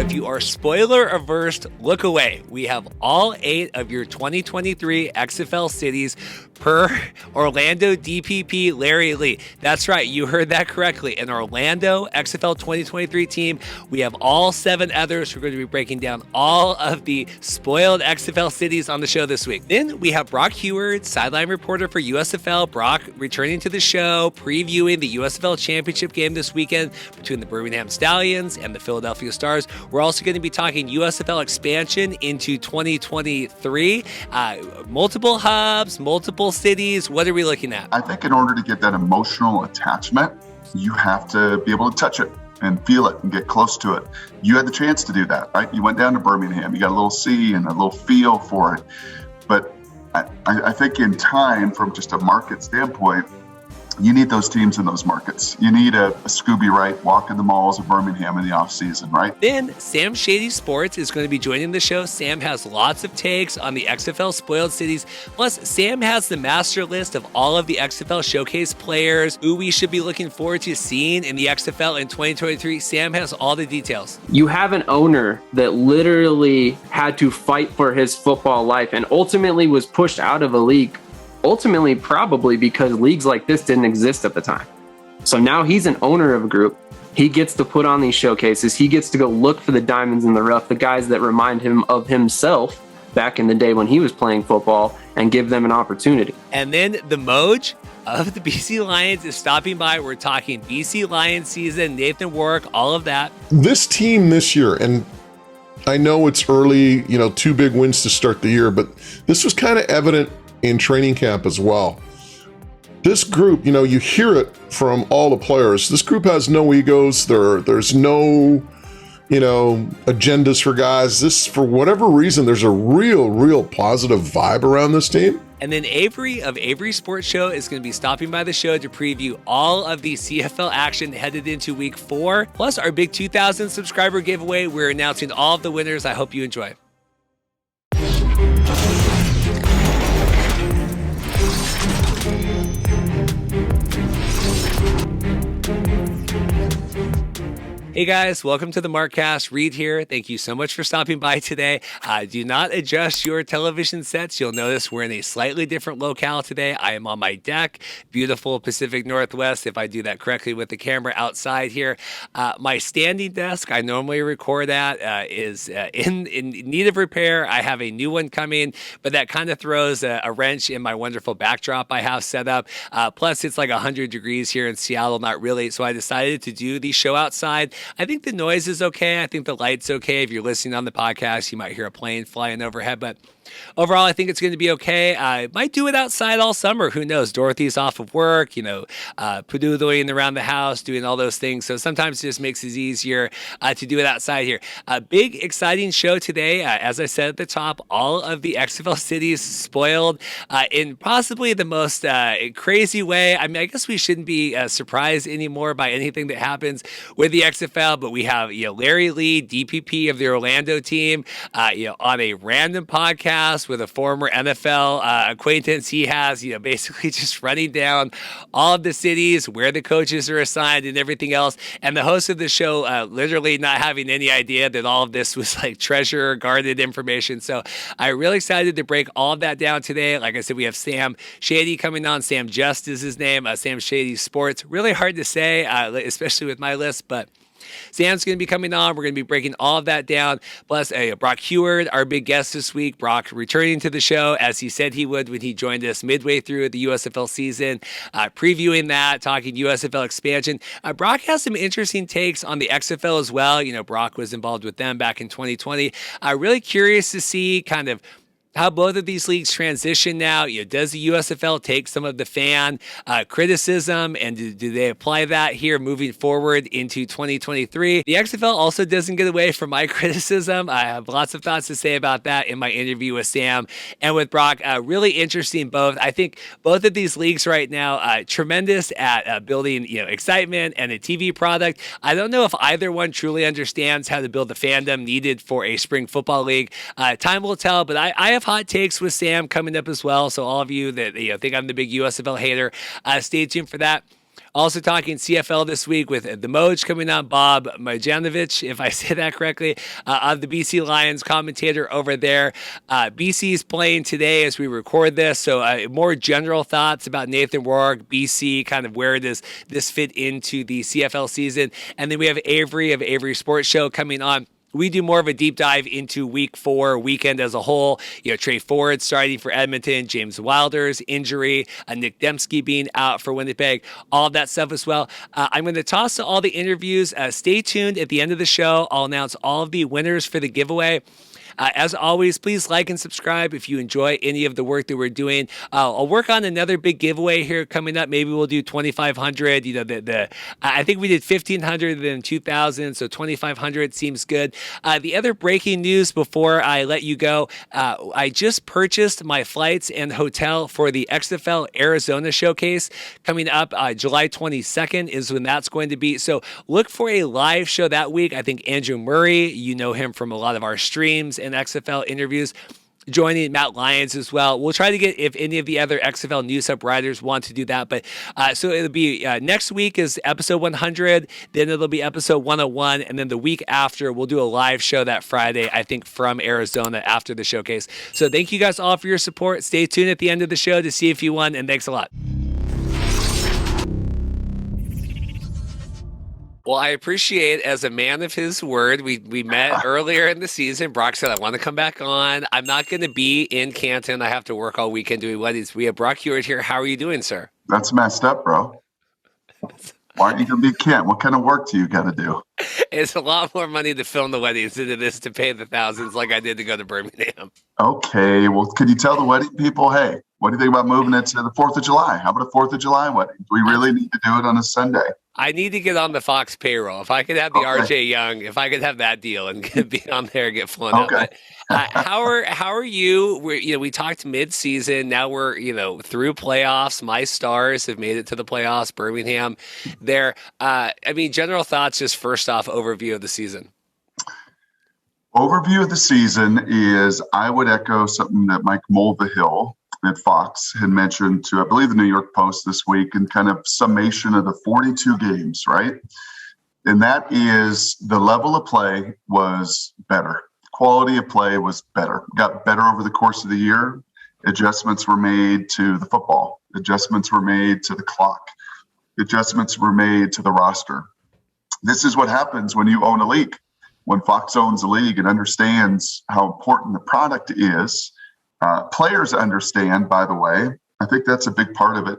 if you are spoiler averse, look away. We have all 8 of your 2023 XFL cities per Orlando DPP Larry Lee. That's right, you heard that correctly. An Orlando XFL 2023 team. We have all 7 others. We're going to be breaking down all of the spoiled XFL cities on the show this week. Then we have Brock Huard, sideline reporter for USFL. Brock returning to the show, previewing the USFL championship game this weekend between the Birmingham Stallions and the Philadelphia Stars. We're also going to be talking USFL expansion into 2023. Multiple hubs, multiple cities. What are we looking at? I think in order to get that emotional attachment, you have to be able to touch it and feel it and get close to it. You had the chance to do that, right? You went down to Birmingham. You got a little see and a little feel for it. But I think in time, from just a market standpoint, you need those teams in those markets. You need a Scooby Wright walking the malls of Birmingham in the off season, right? Then Sam Shady Sports is going to be joining the show. Sam has lots of takes on the XFL spoiled cities. Plus, Sam has the master list of all of the XFL showcase players who we should be looking forward to seeing in the XFL in 2023. Sam has all the details. You have an owner that literally had to fight for his football life and ultimately was pushed out of a league. Ultimately, probably because leagues like this didn't exist at the time. So now he's an owner of a group. He gets to put on these showcases. He gets to go look for the diamonds in the rough, the guys that remind him of himself back in the day when he was playing football, and give them an opportunity. And then the Moj of the BC Lions is stopping by. We're talking BC Lions season, Nathan Warwick, all of that. This team this year, and I know it's early, 2 big wins to start the year, but this was kind of evident in training camp as well. This group, you hear it from all the players. This group has no egos. There's no, agendas for guys. This, for whatever reason, there's a real positive vibe around this team. And then Avery of Avery Sports Show is going to be stopping by the show to preview all of the CFL action headed into week 4. Plus our big 2,000 subscriber giveaway. We're announcing all of the winners. I hope you enjoy. Hey guys, welcome to the Markcast. Reed here. Thank you so much for stopping by today. Do not adjust your television sets. You'll notice we're in a slightly different locale today. I am on my deck, beautiful Pacific Northwest, if I do that correctly with the camera outside here. My standing desk I normally record at is in need of repair. I have a new one coming, but that kind of throws a wrench in my wonderful backdrop I have set up. Plus, it's like 100 degrees here in Seattle, not really. So I decided to do the show outside. I think the noise is okay. I think the light's okay. If you're listening on the podcast, you might hear a plane flying overhead, but overall, I think it's going to be okay. I might do it outside all summer. Who knows? Dorothy's off of work, padoodling around the house, doing all those things. So sometimes it just makes it easier to do it outside here. A big, exciting show today. As I said at the top, all of the XFL cities spoiled in possibly the most crazy way. I mean, I guess we shouldn't be surprised anymore by anything that happens with the XFL, but we have Larry Lee, DPP of the Orlando team, on a random podcast with a former NFL acquaintance he has, basically just running down all of the cities, where the coaches are assigned and everything else. And the host of the show literally not having any idea that all of this was like treasure guarded information. So I'm really excited to break all of that down today. Like I said, we have Sam Shady coming on. Sam Just is his name. Sam Shady Sports. Really hard to say, especially with my list, but Sam's going to be coming on. We're going to be breaking all of that down. Plus, Brock Huard, our big guest this week. Brock returning to the show as he said he would when he joined us midway through the USFL season, previewing that, talking USFL expansion. Brock has some interesting takes on the XFL as well. Brock was involved with them back in 2020. Really curious to see kind of how both of these leagues transition now. Does the USFL take some of the fan criticism, and do they apply that here moving forward into 2023? The XFL also doesn't get away from my criticism. I have lots of thoughts to say about that in my interview with Sam and with Brock. Really interesting both. I think both of these leagues right now tremendous at building excitement and a TV product. I don't know if either one truly understands how to build the fandom needed for a spring football league. Time will tell, but I have hot takes with Sam coming up as well. So all of you that think I'm the big USFL hater, stay tuned for that. Also talking CFL this week with the Moj coming on, Bob Marjanovich, if I say that correctly, of the BC Lions, commentator over there. BC is playing today as we record this, so more general thoughts about Nathan Rourke, BC, kind of where does this fit into the CFL season. And then we have Avery of Avery Sports Show coming on. We do more of a deep dive into week 4 weekend as a whole. Trey Ford starting for Edmonton, James Wilder's injury, Nick Dembski being out for Winnipeg, all of that stuff as well. I'm going to toss to all the interviews. Stay tuned at the end of the show. I'll announce all of the winners for the giveaway. As always, please like and subscribe if you enjoy any of the work that we're doing. I'll work on another big giveaway here coming up. Maybe we'll do 2,500. I think we did 1,500 then 2,000, so 2,500 seems good. The other breaking news before I let you go, I just purchased my flights and hotel for the XFL Arizona showcase coming up. July 22nd is when that's going to be. So look for a live show that week. I think Andrew Murray, you know him from a lot of our streams and XFL interviews, joining Matt Lyons as well. We'll try to get if any of the other XFL News Hub writers want to do that. But so it'll be next week is episode 100, then it'll be episode 101, and then the week after we'll do a live show that Friday, I think from Arizona after the showcase. So thank you guys all for your support. Stay tuned at the end of the show to see if you won, and thanks a lot. Well, I appreciate, as a man of his word, we met earlier in the season. Brock said, I want to come back on. I'm not going to be in Canton. I have to work all weekend doing weddings. We have Brock Huard here. How are you doing, sir? That's messed up, bro. Why aren't you going to be in Canton? What kind of work do you got to do? It's a lot more money to film the weddings than it is to pay the thousands like I did to go to Birmingham. Okay. Well, could you tell the wedding people, hey, what do you think about moving it to the 4th of July? How about a 4th of July wedding? Do we really need to do it on a Sunday? I need to get on the Fox payroll. If I could have the RJ Young, if I could have that deal and be on there and get flown out. But, how are you? We talked mid-season. Now we're through playoffs. My Stars have made it to the playoffs. Birmingham, there. General thoughts. Just first off, overview of the season. Overview of the season is I would echo something that Mike Mulvihill at Fox had mentioned to, I believe, the New York Post this week, and kind of summation of the 42 games, right? And that is the level of play was better. Quality of play was better. Got better over the course of the year. Adjustments were made to the football. Adjustments were made to the clock. Adjustments were made to the roster. This is what happens when you own a league. When Fox owns a league and understands how important the product is, players understand, by the way. I think that's a big part of it.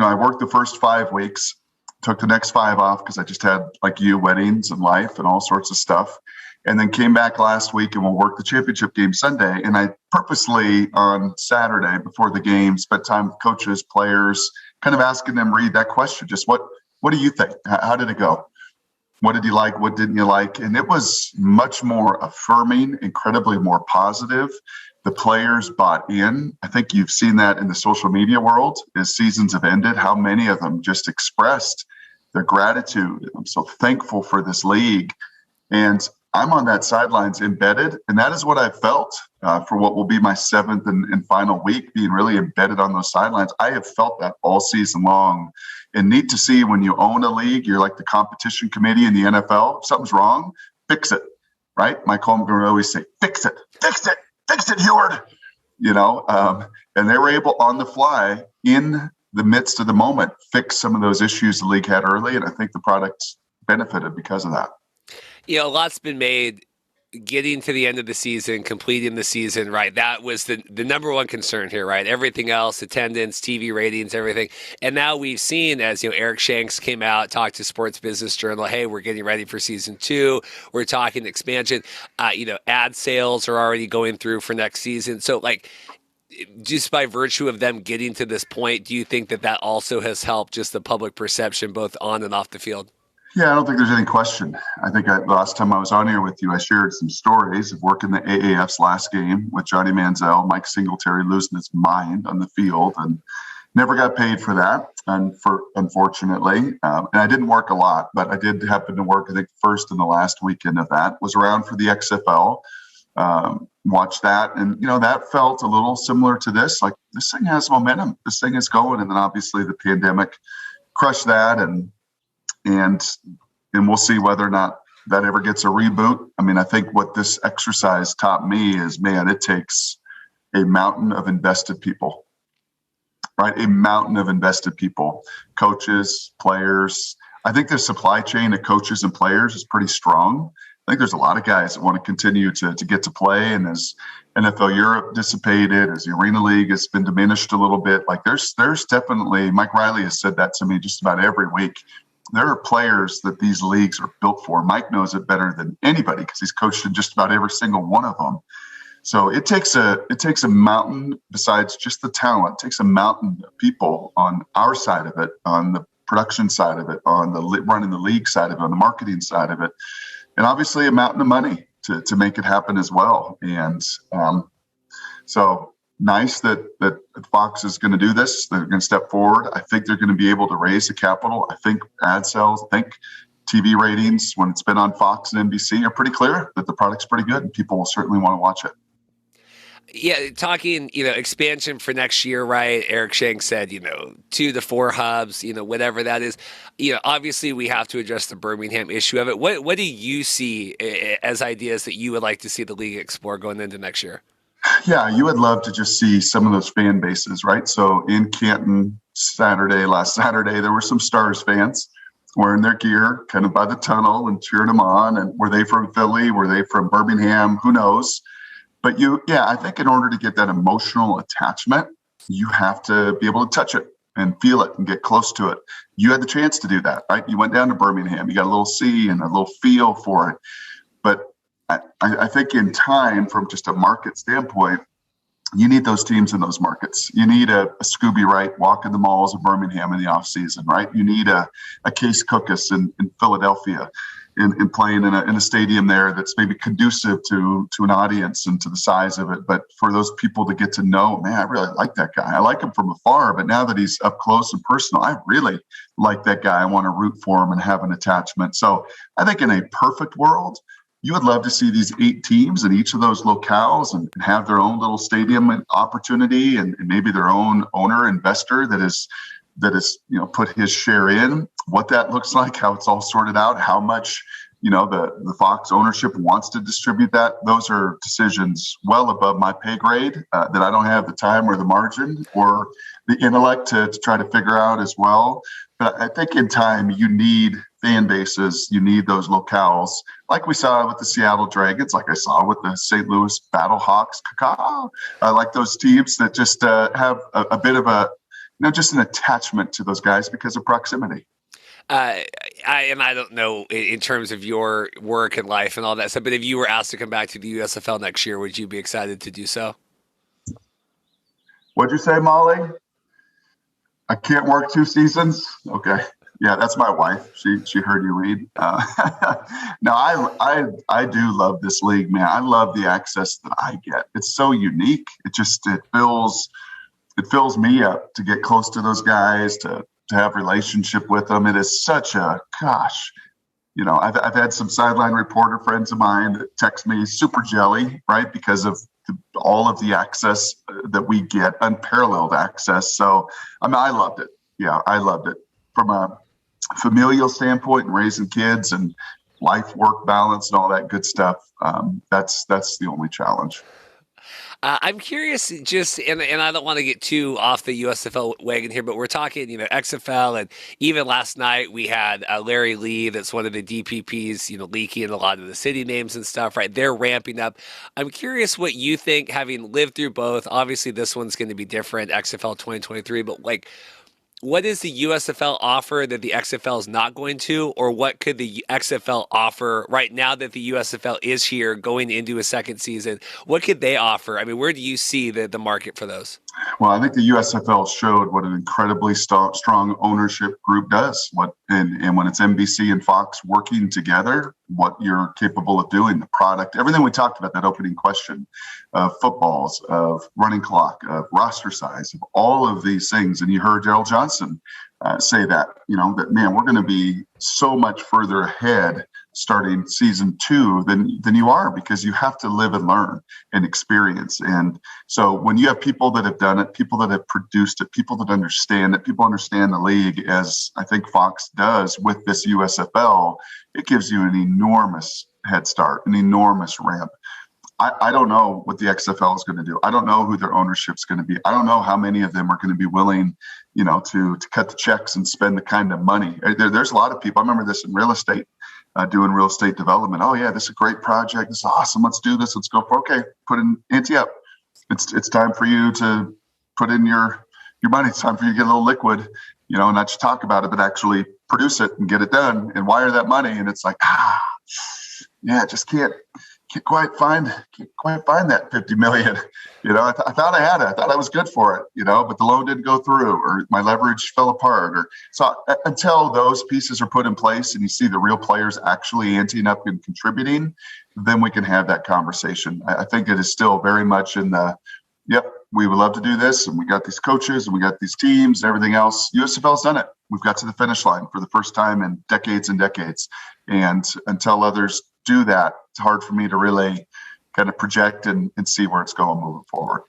I worked the first 5 weeks, took the next 5 off because I just had, like you, weddings and life and all sorts of stuff. And then came back last week and we'll work the championship game Sunday. And I purposely on Saturday before the game spent time with coaches, players, kind of asking them read that question. Just what do you think? How did it go? What did you like? What didn't you like? And it was much more affirming, incredibly more positive. The players bought in. I think you've seen that in the social media world as seasons have ended, how many of them just expressed their gratitude. I'm so thankful for this league. And I'm on that sidelines embedded. And that is what I felt for what will be my 7th and final week, being really embedded on those sidelines. I have felt that all season long. And neat to see when you own a league, you're like the competition committee in the NFL. If something's wrong, fix it, right? Mike Holmgren would always say, fix it, Huard. And they were able on the fly in the midst of the moment, fix some of those issues the league had early. And I think the product's benefited because of that. A lot's been made getting to the end of the season, completing the season, right? That was the number one concern here, right? Everything else, attendance, TV ratings, everything. And now we've seen, as Eric Shanks came out, talked to Sports Business Journal, hey, we're getting ready for season 2. We're talking expansion. Ad sales are already going through for next season. So just by virtue of them getting to this point, do you think that also has helped just the public perception, both on and off the field? Yeah, I don't think there's any question. I think last time I was on here with you, I shared some stories of working the AAF's last game with Johnny Manziel, Mike Singletary losing his mind on the field, and never got paid for that, unfortunately. And I didn't work a lot, but I did happen to work, I think, first and the last weekend of that. Was around for the XFL, watched that, and, that felt a little similar to this. Like, this thing has momentum. This thing is going, and then obviously the pandemic crush that, and we'll see whether or not that ever gets a reboot. I mean, I think what this exercise taught me is, man, it takes a mountain of invested people, right? A mountain of invested people, coaches, players. I think the supply chain of coaches and players is pretty strong. I think there's a lot of guys that want to continue to get to play. And as NFL Europe dissipated, as the Arena League has been diminished a little bit, like there's definitely, Mike Riley has said that to me just about every week. There are players that these leagues are built for. Mike knows it better than anybody because he's coached in just about every single one of them. So it takes a mountain, besides just the talent, it takes a mountain of people on our side of it, on the production side of it, on the running the league side of it, on the marketing side of it, and obviously a mountain of money to make it happen as well. And so nice that Fox is going to do this. They're going to step forward. I think they're going to be able to raise the capital. I think ad sales, I think TV ratings when it's been on Fox and NBC are pretty clear that the product's pretty good and people will certainly want to watch it. Yeah, talking, expansion for next year, right? Eric Shank said, 2 to 4 hubs, whatever that is. Obviously we have to address the Birmingham issue of it. What do you see as ideas that you would like to see the league explore going into next year? Yeah, you would love to just see some of those fan bases, right? So in Canton last Saturday, there were some Stars fans wearing their gear kind of by the tunnel and cheering them on. And were they from Philly? Were they from Birmingham? Who knows? But I think in order to get that emotional attachment, you have to be able to touch it and feel it and get close to it. You had the chance to do that, right? You went down to Birmingham, you got a little see and a little feel for it. But I think in time, from just a market standpoint, you need those teams in those markets. You need a Scooby Wright walking the malls of Birmingham in the off season, right? You need a Case Cookus in Philadelphia. In playing in a stadium there that's maybe conducive to an audience and to the size of it. But for those people to get to know, man, I really like that guy. I like him from afar, but now that he's up close and personal, I really like that guy. I want to root for him and have an attachment. So I think in a perfect world, you would love to see these 8 teams in each of those locales and have their own little stadium opportunity and maybe their own owner investor that is put his share in. What that looks like, how it's all sorted out, how much the Fox ownership wants to distribute that. Those are decisions well above my pay grade that I don't have the time or the margin or the intellect to try to figure out as well. But I think in time you need fan bases, you need those locales, like we saw with the Seattle Dragons, like I saw with the St. Louis Battlehawks. I like those teams that just have a bit of just an attachment to those guys because of proximity. I don't know in terms of your work and life and all that stuff, but if you were asked to come back to the USFL next year, would you be excited to do so? What'd you say, Molly? I can't work 2 seasons? Okay. Yeah, that's my wife. She heard you read. No, I do love this league, man. I love the access that I get. It's so unique. It fills me up to get close to those guys, to have relationship with them. It is such a, I've had some sideline reporter friends of mine that text me super jelly, right? Because of all of the access that we get, unparalleled access. So, I loved it. Yeah, I loved it. From a familial standpoint and raising kids and life work balance and all that good stuff. That's the only challenge. I'm curious, and I don't want to get too off the USFL wagon here, but we're talking, XFL, and even last night we had Larry Lee, that's one of the DPPs, leaking a lot of the city names and stuff, right? They're ramping up. I'm curious what you think, having lived through both. Obviously, this one's going to be different, XFL 2023, but what does the USFL offer that the XFL is not going to, or what could the XFL offer right now that the USFL is here going into a second season? What could they offer? Where do you see the market for those? Well, I think the USFL showed what an incredibly strong ownership group does. And when it's NBC and Fox working together, what you're capable of doing, the product, everything we talked about, that opening question of footballs, of running clock, of roster size, of all of these things. And you heard Gerald Johnson say that, that, man, we're going to be so much further ahead starting season 2 than you are, because you have to live and learn and experience. And so when you have people that have done it, people that have produced it, people that understand it, people understand the league, as I think Fox does with this USFL, it gives you an enormous head start, an enormous ramp. I don't know what the XFL is going to do. I don't know who their ownership is going to be. I don't know how many of them are going to be willing, to cut the checks and spend the kind of money. There's a lot of people. I remember this in real estate, doing real estate development. Oh yeah, this is a great project. This is awesome. Let's do this. Let's go for, okay, put in ante up. It's time for you to put in your money. It's time for you to get a little liquid, not just talk about it, but actually produce it and get it done and wire that money. And it's like, just can't quite find that 50 million. I thought I had it. I thought I was good for it, but the loan didn't go through, or my leverage fell apart. So until those pieces are put in place and you see the real players actually anteing up and contributing, then we can have that conversation. I think it is still very much in the, we would love to do this, and we got these coaches and we got these teams and everything else. USFL's done it. We've got to the finish line for the first time in decades and decades. And until others do that, it's hard for me to really kind of project and see where it's going moving forward.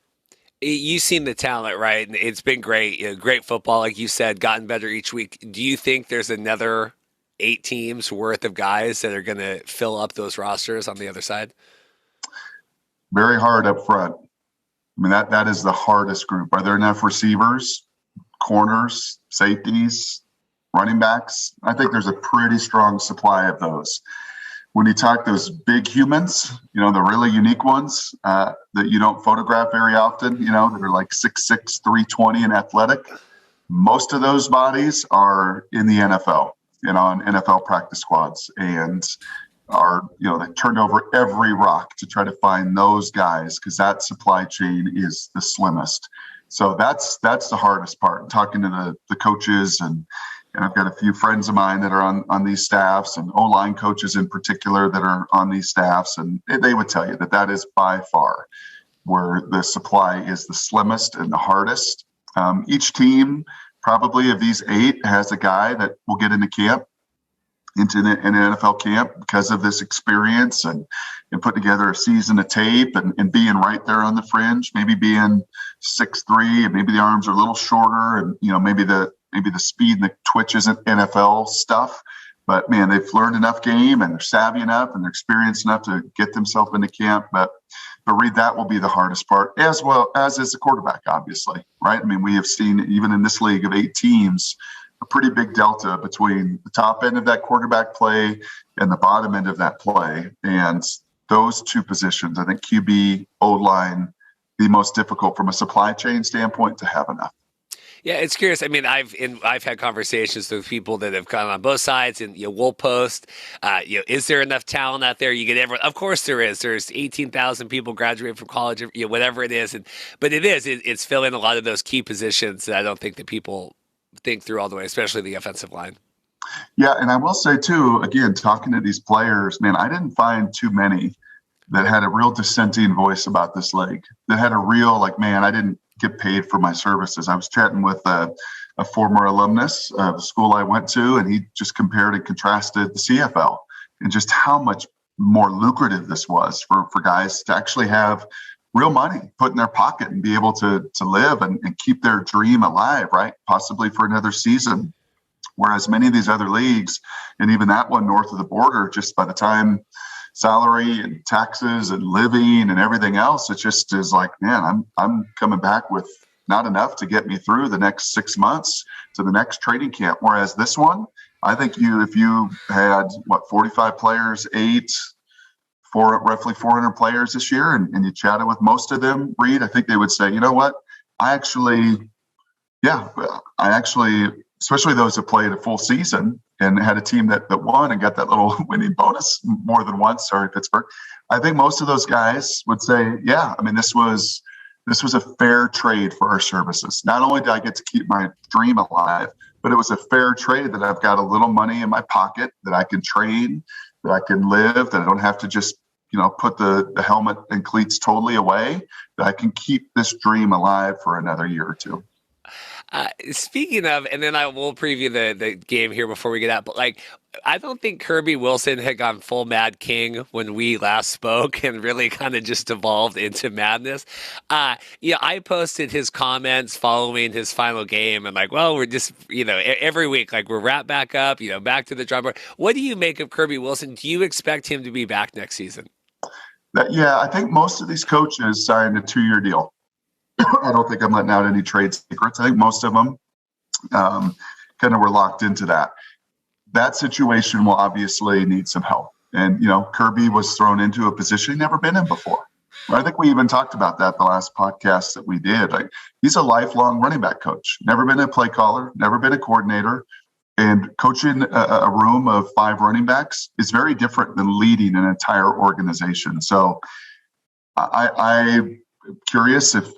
You've seen the talent, right? And it's been great. Great football, like you said, gotten better each week. Do you think there's another 8 teams worth of guys that are going to fill up those rosters on the other side? Very hard up front. I mean, that is the hardest group. Are there enough receivers, corners, safeties, running backs? I think there's a pretty strong supply of those. When you talk those big humans, the really unique ones that you don't photograph very often, that are like 6'6", 320 and athletic, most of those bodies are in the NFL, on NFL practice squads, and are, they turned over every rock to try to find those guys, because that supply chain is the slimmest. So that's the hardest part. Talking to the coaches, and I've got a few friends of mine that are on these staffs, and O-line coaches in particular that are on these staffs, and they would tell you that is by far where the supply is the slimmest and the hardest. Each team, probably of these 8, has a guy that will get into camp, into an NFL camp, because of this experience and put together a season of tape and being right there on the fringe, maybe being 6'3", and maybe the arms are a little shorter, and maybe the speed and the twitch isn't NFL stuff, but man, they've learned enough game and they're savvy enough and they're experienced enough to get themselves into camp. But Reed, that will be the hardest part, as well as is the quarterback, obviously, right? I mean, we have seen, even in this league of 8 teams, a pretty big delta between the top end of that quarterback play and the bottom end of that play. And those 2 positions, I think QB, O-line, the most difficult from a supply chain standpoint to have enough. Yeah, it's curious. I mean, I've had conversations with people that have gone on both sides, and we'll post. Is there enough talent out there? You get everyone. Of course, there is. There's 18,000 people graduate from college, whatever it is. But it's filling a lot of those key positions that I don't think that people think through all the way, especially the offensive line. Yeah, and I will say too, again, talking to these players, man, I didn't find too many that had a real dissenting voice about this league. That had a real man, I didn't get paid for my services. I was chatting with a former alumnus of the school I went to, and he just compared and contrasted the CFL and just how much more lucrative this was for guys to actually have real money put in their pocket and be able to live and keep their dream alive, right? Possibly for another season. Whereas many of these other leagues, and even that one north of the border, just by the time salary and taxes and living and everything else, it just is like, man, I'm coming back with not enough to get me through the next 6 months to the next training camp. Whereas this one, I think if you had 45 players, roughly 400 players this year, and you chatted with most of them, Reed, I think they would say, you know what, I actually, especially those that played a full season and had a team that won and got that little winning bonus more than once. Sorry, Pittsburgh. I think most of those guys would say, yeah, I mean, this was a fair trade for our services. Not only did I get to keep my dream alive, but it was a fair trade that I've got a little money in my pocket, that I can train, that I can live, that I don't have to just, put the helmet and cleats totally away, that I can keep this dream alive for another year or 2. Speaking of, and then I will preview the game here before we get out, but like, I don't think Kirby Wilson had gone full Mad King when we last spoke and really kind of just evolved into madness. I posted his comments following his final game and like, well, we're just, every week, like we're wrapped back up, back to the drum board. What do you make of Kirby Wilson? Do you expect him to be back next season? I think most of these coaches signed a 2-year deal. I don't think I'm letting out any trade secrets. I think most of them kind of were locked into that. That situation will obviously need some help. And, Kirby was thrown into a position he'd never been in before. I think we even talked about that the last podcast that we did. Like, he's a lifelong running back coach, never been a play caller, never been a coordinator. And coaching a room of 5 running backs is very different than leading an entire organization. So I'm curious if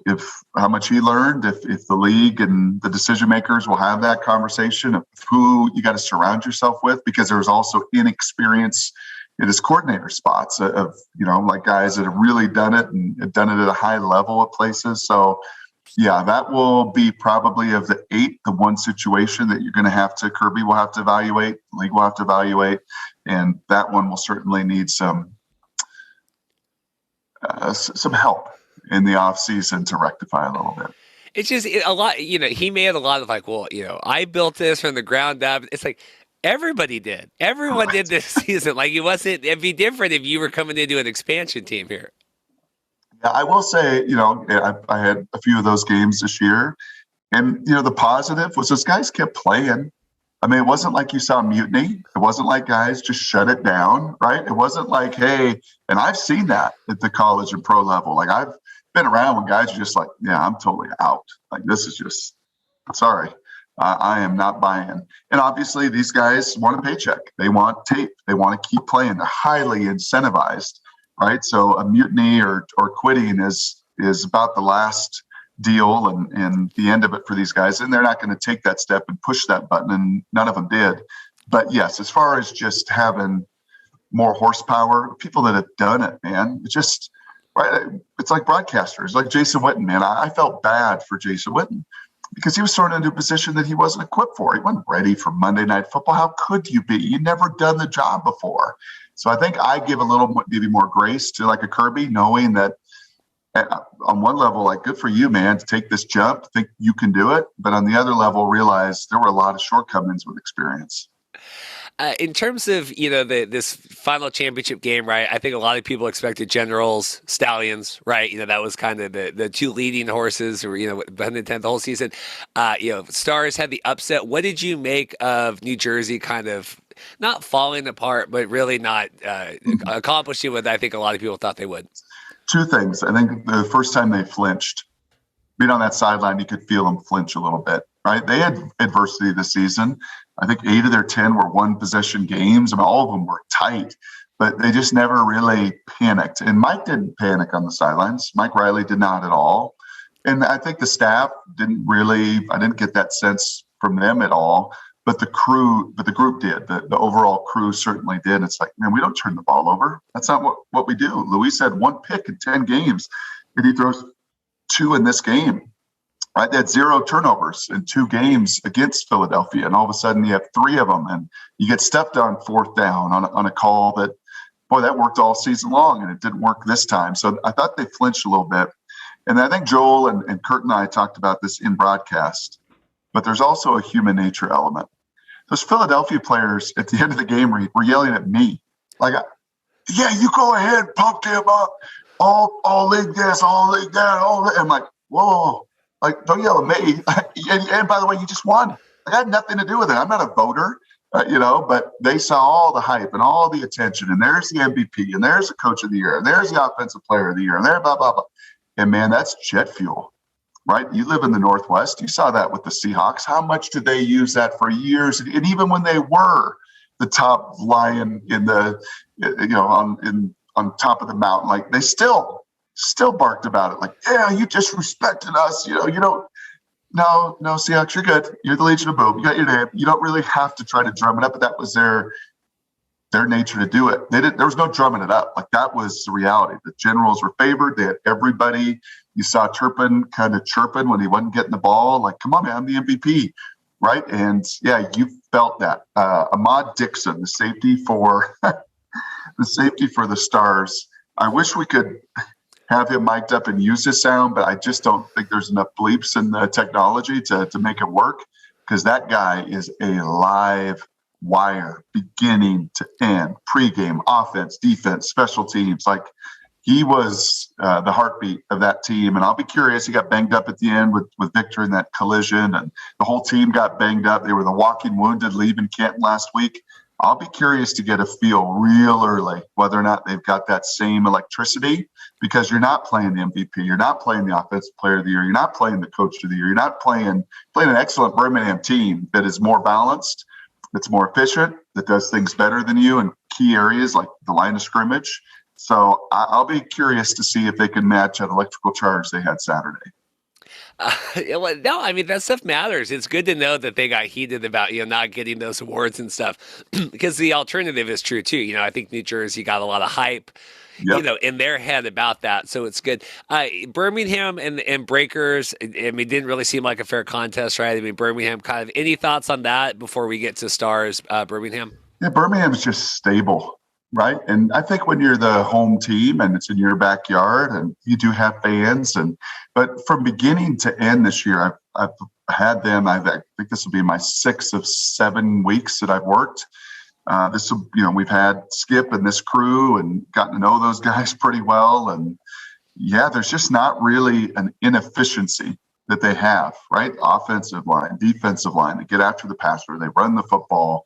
how much he learned, if the league and the decision makers will have that conversation of who you got to surround yourself with, because there's also inexperience in his coordinator spots of like guys that have really done it and have done it at a high level at places. So yeah, that will be probably of the 8, the one situation that you're going to Kirby will have to evaluate, league will have to evaluate, and that one will certainly need some help in the off season to rectify a little bit. It's just a lot, he made a lot of like, well, I built this from the ground up. It's like everybody did. Everyone did this season. Like it'd be different if you were coming into an expansion team here. Yeah, I will say, I had a few of those games this year, and, the positive was those guys kept playing. I mean, it wasn't like you saw mutiny. It wasn't like guys just shut it down, right? It wasn't like, hey, and I've seen that at the college and pro level. Like I've been around when guys are just like, yeah, I'm totally out. Like this is just, sorry, I am not buying. And obviously these guys want a paycheck. They want tape. They want to keep playing. They're highly incentivized, right? So a mutiny or quitting is about the last deal and the end of it for these guys. And they're not going to take that step and push that button. And none of them did. But yes, as far as just having more horsepower, people that have done it, man, it's just, right. It's like broadcasters, like Jason Witten, man. I felt bad for Jason Witten because he was thrown into a position that he wasn't equipped for. He wasn't ready for Monday Night Football. How could you be? You'd never done the job before. So I think I give maybe more grace to like a Kirby, knowing that on one level, like, good for you, man, to take this jump, think you can do it. But on the other level, realize there were a lot of shortcomings with experience. In terms of, this final championship game, right, I think a lot of people expected Generals, Stallions, right? That was kind of the 2 leading horses, or, behind the 10th the whole season. Stars had the upset. What did you make of New Jersey kind of not falling apart, but really not accomplishing what I think a lot of people thought they would? 2 things. I think the first time they flinched, being on that sideline, you could feel them flinch a little bit, right? They had adversity this season. I think 8 of their 10 were 1-possession games. I mean, all of them were tight, but they just never really panicked. And Mike didn't panic on the sidelines. Mike Riley did not at all. And I think the staff I didn't get that sense from them at all. But the group did. The overall crew certainly did. It's like, man, we don't turn the ball over. That's not what we do. Luis had 1 pick in 10 games, and he throws 2 in this game. Right? They had 0 turnovers in 2 games against Philadelphia, and all of a sudden you have 3 of them, and you get stepped on 4th down on a call that, boy, that worked all season long, and it didn't work this time. So I thought they flinched a little bit. And I think Joel and Kurt and I talked about this in broadcast. But there's also a human nature element. Those Philadelphia players at the end of the game were yelling at me. Like, yeah, you go ahead, pump him up. All league this, all league that, all that. I'm like, whoa, like, don't yell at me. and by the way, you just won. Like, I had nothing to do with it. I'm not a voter, but they saw all the hype and all the attention. And there's the MVP, and there's the coach of the year, and there's the offensive player of the year, and there, blah, blah, blah. And man, that's jet fuel. Right? You live in the Northwest. You saw that with the Seahawks. How much did they use that for years? And even when they were the top lion in the, on top of the mountain, like they still barked about it. Like, yeah, you disrespected us. You don't. No, Seahawks, you're good. You're the Legion of Boom. You got your name. You don't really have to try to drum it up. But that was their nature to do it. There was no drumming it up. Like, that was the reality. The Generals were favored. They had everybody You saw Turpin kind of chirping when he wasn't getting the ball, like, come on, man, I'm the MVP, right? And yeah, you felt that. Ahmad Dixon, the safety for the Stars. I wish we could have him mic'd up and use his sound, but I just don't think there's enough bleeps in the technology to make it work, because that guy is a live wire, beginning to end, pregame, offense, defense, special teams. Like, he was the heartbeat of that team. And I'll be curious. He got banged up at the end with Victor in that collision, and the whole team got banged up. They were the walking wounded leaving Canton last week. I'll be curious to get a feel real early whether or not they've got that same electricity, because you're not playing the MVP. You're not playing the Offensive Player of the Year. You're not playing the Coach of the Year. You're not playing an excellent Birmingham team that is more balanced, that's more efficient, that does things better than you in key areas like the line of scrimmage. So I'll be curious to see if they can match that electrical charge they had Saturday. No, I mean, that stuff matters. It's good to know that they got heated about, not getting those awards and stuff, because the alternative is true too. I think New Jersey got a lot of hype, in their head about that. So it's good. Birmingham and Breakers, I mean, didn't really seem like a fair contest, right? I mean, Birmingham kind of, any thoughts on that before we get to Stars, Birmingham? Yeah, Birmingham's just stable. Right. And I think when you're the home team and it's in your backyard and you do have fans, but from beginning to end this year, I've had them. I think this will be my 6 of 7 weeks that I've worked. We've had Skip and this crew and gotten to know those guys pretty well. And yeah, there's just not really an inefficiency that they have, right? Offensive line, defensive line, they get after the passer, they run the football.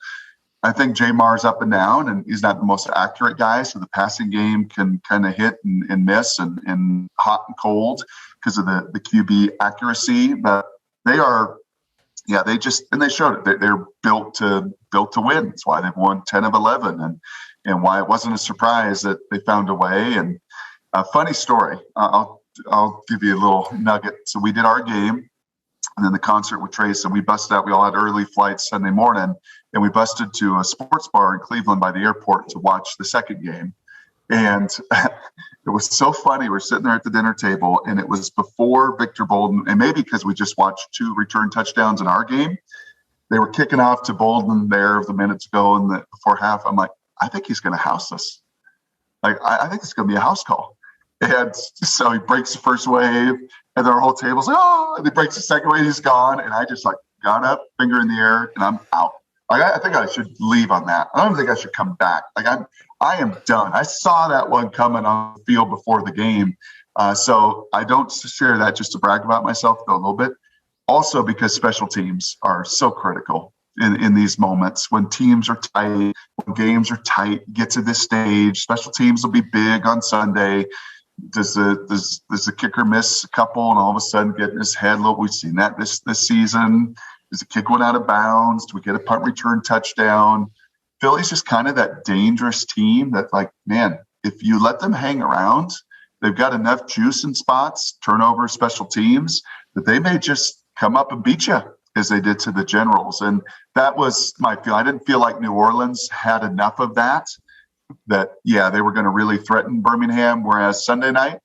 I think Jamar's up and down, and he's not the most accurate guy, so the passing game can kind of hit and miss and hot and cold because of the QB accuracy. But they are, they showed it. They're built to win. That's why they've won 10 of 11, and why it wasn't a surprise that they found a way. And a funny story, I'll give you a little nugget. So we did our game, and then the concert with Trace, and we busted out. We all had early flights Sunday morning, and we busted to a sports bar in Cleveland by the airport to watch the second game. And it was so funny. We're sitting there at the dinner table, and it was before Victor Bolden, and maybe because we just watched 2 return touchdowns in our game, they were kicking off to Bolden there the minutes ago, and before half, I'm like, I think he's going to house us. Like, I think it's going to be a house call. And so he breaks the first wave, and our whole table's like, oh, and he breaks the second wave, he's gone. And I just got up, finger in the air, and I'm out. I think I should leave on that. I don't think I should come back. I am done. I saw that one coming on the field before the game. So I don't share that just to brag about myself, though, a little bit. Also because special teams are so critical in these moments. When teams are tight, when games are tight, get to this stage, special teams will be big on Sunday. Does the kicker miss a couple and all of a sudden get in his head? Look, we've seen that this season. Does the kick one out of bounds? Do we get a punt return touchdown? Philly's just kind of that dangerous team that, man, if you let them hang around, they've got enough juice in spots, turnover, special teams, that they may just come up and beat you as they did to the Generals. And that was my feel. I didn't feel like New Orleans had enough of that, they were going to really threaten Birmingham. Whereas Sunday night,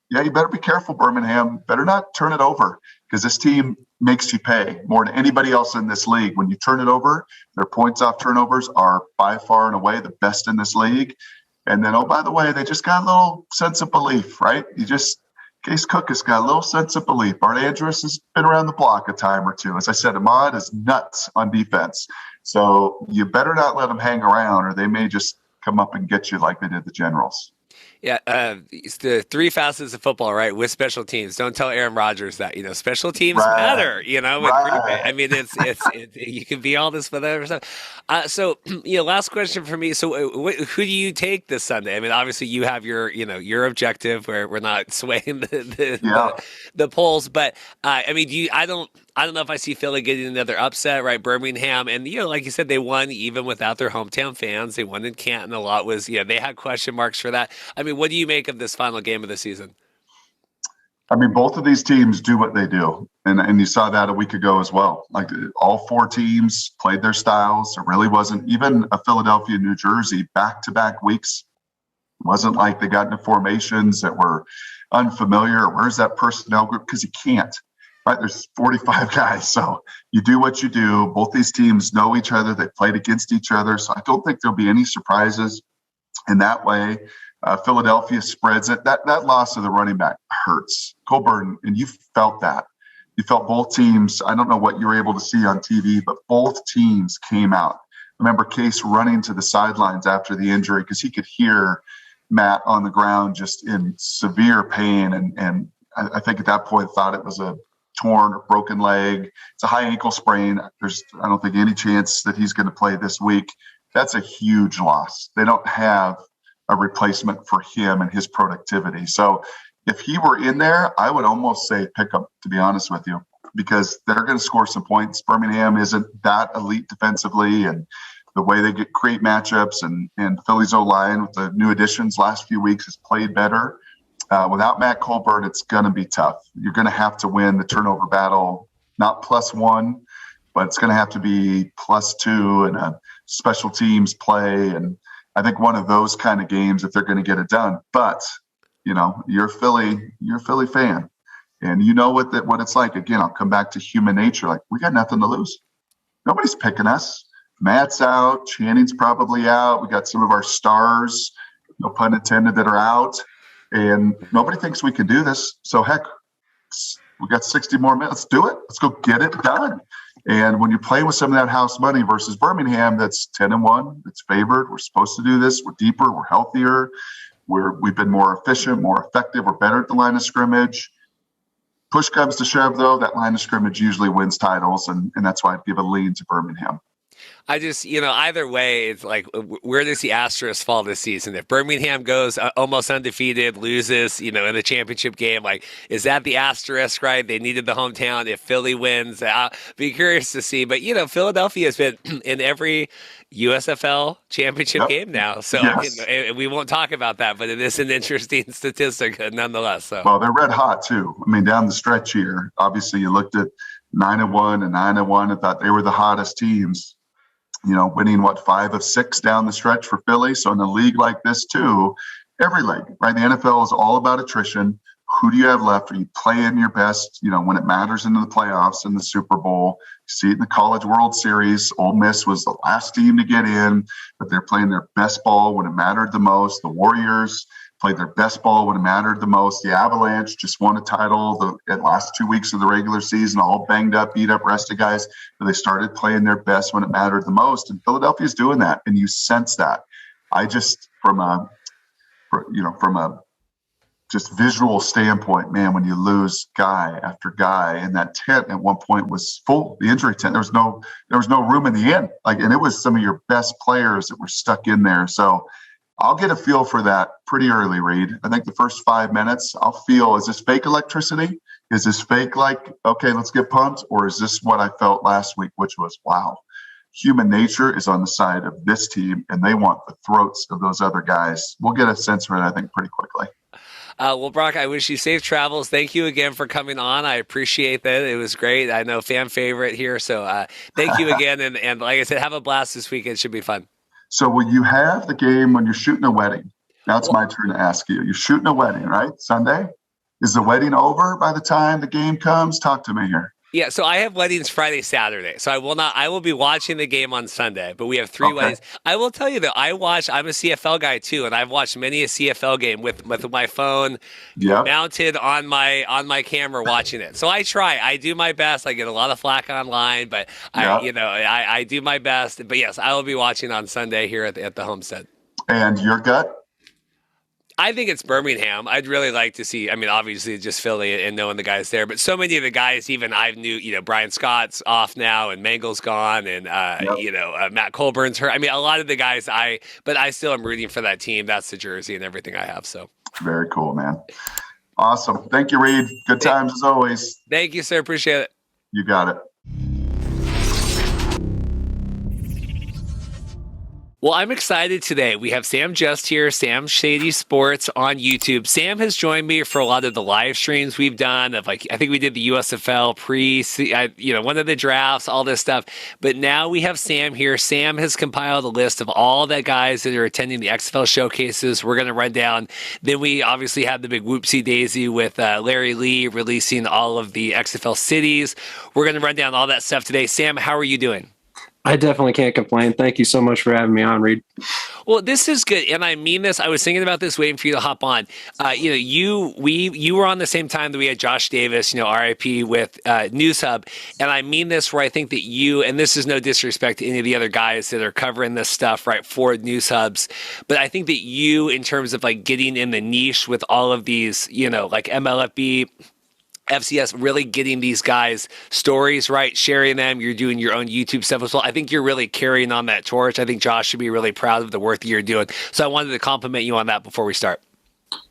you better be careful, Birmingham. Better not turn it over, because this team makes you pay more than anybody else in this league. When you turn it over, their points off turnovers are by far and away the best in this league. And then, oh, by the way, they just got a little sense of belief, right? Case Cook has got a little sense of belief. Bart Andrews has been around the block a time or two. As I said, Ahmad is nuts on defense. So you better not let them hang around, or they may just come up and get you like they did the Generals. Yeah, it's the 3 facets of football, right? With special teams. Don't tell Aaron Rodgers that, special teams matter, Right. I mean, it's you can be all this with other stuff. So, last question for me. So who do you take this Sunday? I mean, obviously you have your objective where we're not swaying the polls, but I mean, I don't know if I see Philly getting another upset, right? Birmingham, and like you said, they won even without their hometown fans. They won in Canton. A lot was, they had question marks for that. I mean, what do you make of this final game of the season? I mean, both of these teams do what they do, and you saw that a week ago as well. Like, all 4 teams played their styles. There really wasn't even a Philadelphia, New Jersey back-to-back weeks It wasn't like they got into formations that were unfamiliar. Where's that personnel group? Because you can't, right? There's 45 guys. So you do what you do. Both these teams know each other. They played against each other. So I don't think there'll be any surprises in that way. Philadelphia spreads it. That loss of the running back hurts. Colburn, and you felt that. You felt both teams. I don't know what you were able to see on TV, but both teams came out. I remember Case running to the sidelines after the injury because he could hear Matt on the ground just in severe pain. And I think at that point thought it was a torn or broken leg. It's a high ankle sprain. I don't think any chance that he's going to play this week. That's a huge loss. They don't have a replacement for him and his productivity. So if he were in there, I would almost say pick him, to be honest with you, because they're going to score some points. Birmingham isn't that elite defensively, and the way they create matchups and Philly's O-line with the new additions last few weeks has played better. Without Matt Colburn, it's going to be tough. You're going to have to win the turnover battle, not +1, but it's going to have to be +2 and a special teams play. And I think one of those kind of games if they're going to get it done. But, you're a Philly fan. And you know what it's like. Again, I'll come back to human nature. Like, we got nothing to lose. Nobody's picking us. Matt's out. Channing's probably out. We got some of our stars, no pun intended, that are out. And nobody thinks we can do this. So, heck, we got 60 more minutes. Let's do it. Let's go get it done. And when you're playing with some of that house money versus Birmingham, that's 10-1. It's favored. We're supposed to do this. We're deeper. We're healthier. We've been more efficient, more effective. We're better at the line of scrimmage. Push comes to shove, though, that line of scrimmage usually wins titles, and that's why I'd give a lean to Birmingham. I just, either way, it's like, where does the asterisk fall this season? If Birmingham goes almost undefeated, loses, in the championship game, like, is that the asterisk, right? They needed the hometown. If Philly wins, I'll be curious to see. But, Philadelphia has been in every USFL championship game now. So we won't talk about that, but it is an interesting statistic nonetheless. So. Well, they're red hot, too. I mean, down the stretch here, obviously you looked at 9-1 and 9-1 and thought they were the hottest teams. Winning 5 of 6 down the stretch for Philly. So in a league like this too, every league, right? The NFL is all about attrition. Who do you have left? Are you playing your best, when it matters into the playoffs and the Super Bowl? You see it in the College World Series. Ole Miss was the last team to get in, but they're playing their best ball when it mattered the most. The Warriors played their best ball when it mattered the most. The Avalanche just won a title the last 2 weeks of the regular season, all banged up, beat up, rested guys, but they started playing their best when it mattered the most. And Philadelphia's doing that, and you sense that. I just, from a just visual standpoint, man, when you lose guy after guy, and that tent at one point was full, the injury tent, there was no room in the inn. And it was some of your best players that were stuck in there. So I'll get a feel for that pretty early, Reed. I think the first 5 minutes, I'll feel, is this fake electricity? Is this fake, okay, let's get pumped? Or is this what I felt last week, which was, wow, human nature is on the side of this team, and they want the throats of those other guys. We'll get a sense for it, I think, pretty quickly. Well, Brock, I wish you safe travels. Thank you again for coming on. I appreciate that. It was great. I know fan favorite here. So thank you again. And like I said, have a blast this weekend. It should be fun. So will you have the game when you're shooting a wedding? Now it's my turn to ask you. You're shooting a wedding, right? Sunday? Is the wedding over by the time the game comes? Talk to me here. Yeah, so I have weddings Friday, Saturday. So I will be watching the game on Sunday, but we have 3 weddings. I will tell you though, I'm a CFL guy too, and I've watched many a CFL game with my phone mounted on my camera watching it. So I try. I do my best. I get a lot of flack online, but I do my best. But yes, I will be watching on Sunday here at the Homestead. And your gut? I think it's Birmingham. I'd really like to see, obviously just Philly and knowing the guys there, but so many of the guys, even I knew, Brian Scott's off now and Mangel's gone and, Matt Colburn's hurt. A lot of the guys but I still am rooting for that team. That's the jersey and everything I have. So very cool, man. Awesome. Thank you, Reed. Good times as always. Thank you, sir. Appreciate it. You got it. Well, I'm excited today. We have Sam Just here, Sam Shady Sports on YouTube. Sam has joined me for a lot of the live streams we've done of I think we did the USFL one of the drafts, all this stuff. But now we have Sam here. Sam has compiled a list of all the guys that are attending the XFL showcases. We're going to run down. Then we obviously have the big whoopsie daisy with Larry Lee releasing all of the XFL cities. We're going to run down all that stuff today. Sam, how are you doing? I definitely can't complain. Thank you so much for having me on, Reed. Well, this is good, and I mean this. I was thinking about this, waiting for you to hop on. You were on the same time that we had Josh Davis, RIP with News Hub, and I mean this where I think that you, and this is no disrespect to any of the other guys that are covering this stuff, right, for News Hubs, but I think that you, in terms of like getting in the niche with all of these, like MLFB, FCS, really getting these guys stories right, sharing them. You're doing your own YouTube stuff as well. I think you're really carrying on that torch. I think Josh should be really proud of the work that you're doing. So I wanted to compliment you on that before we start.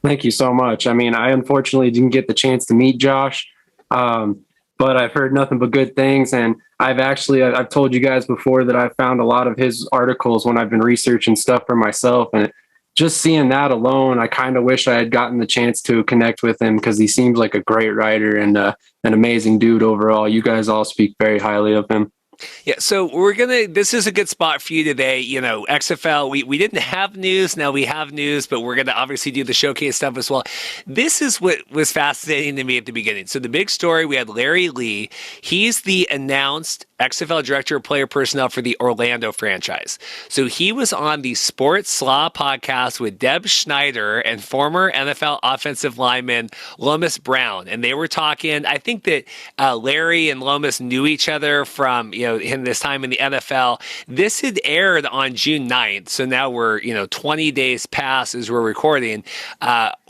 Thank you so much. I mean, I unfortunately didn't get the chance to meet Josh, but I've heard nothing but good things. And I've told you guys before that I found a lot of his articles when I've been researching stuff for myself. And just seeing that alone, I kind of wish I had gotten the chance to connect with him because he seems like a great writer and an amazing dude overall. You guys all speak very highly of him. Yeah, so this is a good spot for you today. XFL, we didn't have news. Now we have news, but we're going to obviously do the showcase stuff as well. This is what was fascinating to me at the beginning. So the big story, we had Larry Lee. He's the announced XFL Director of Player Personnel for the Orlando franchise. So he was on the Sports Slaw podcast with Deb Schneider and former NFL offensive lineman Lomas Brown. And they were talking, I think that Larry and Lomas knew each other from, in this time in the NFL. This had aired on June 9th. So now we're, 20 days past as we're recording.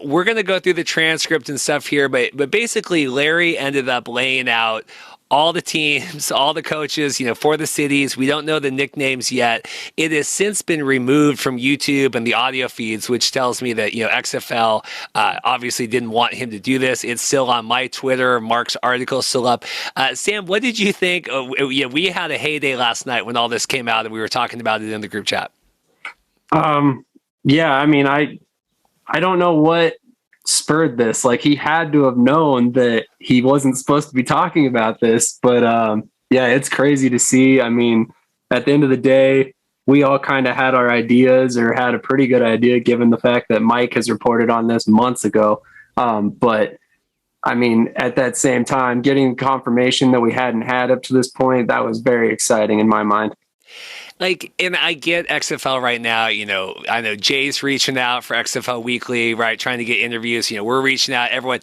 We're going to go through the transcript and stuff here, but basically Larry ended up laying out all the teams, all the coaches, for the cities. We don't know the nicknames yet. It has since been removed from YouTube and the audio feeds, which tells me that, XFL obviously didn't want him to do this. It's still on my Twitter. Mark's article is still up. Sam, what did you think? We had a heyday last night when all this came out and we were talking about it in the group chat. Yeah, I mean, I don't know what spurred this. Like, he had to have known that he wasn't supposed to be talking about this, but yeah, it's crazy to see. I mean, at the end of the day, we all kind of had our ideas, or had a pretty good idea given the fact that Mike has reported on this months ago. But I mean, at that same time, getting confirmation that we hadn't had up to this point, that was very exciting in my mind. And I get XFL right now, I know Jay's reaching out for XFL Weekly, right? Trying to get interviews, we're reaching out, everyone.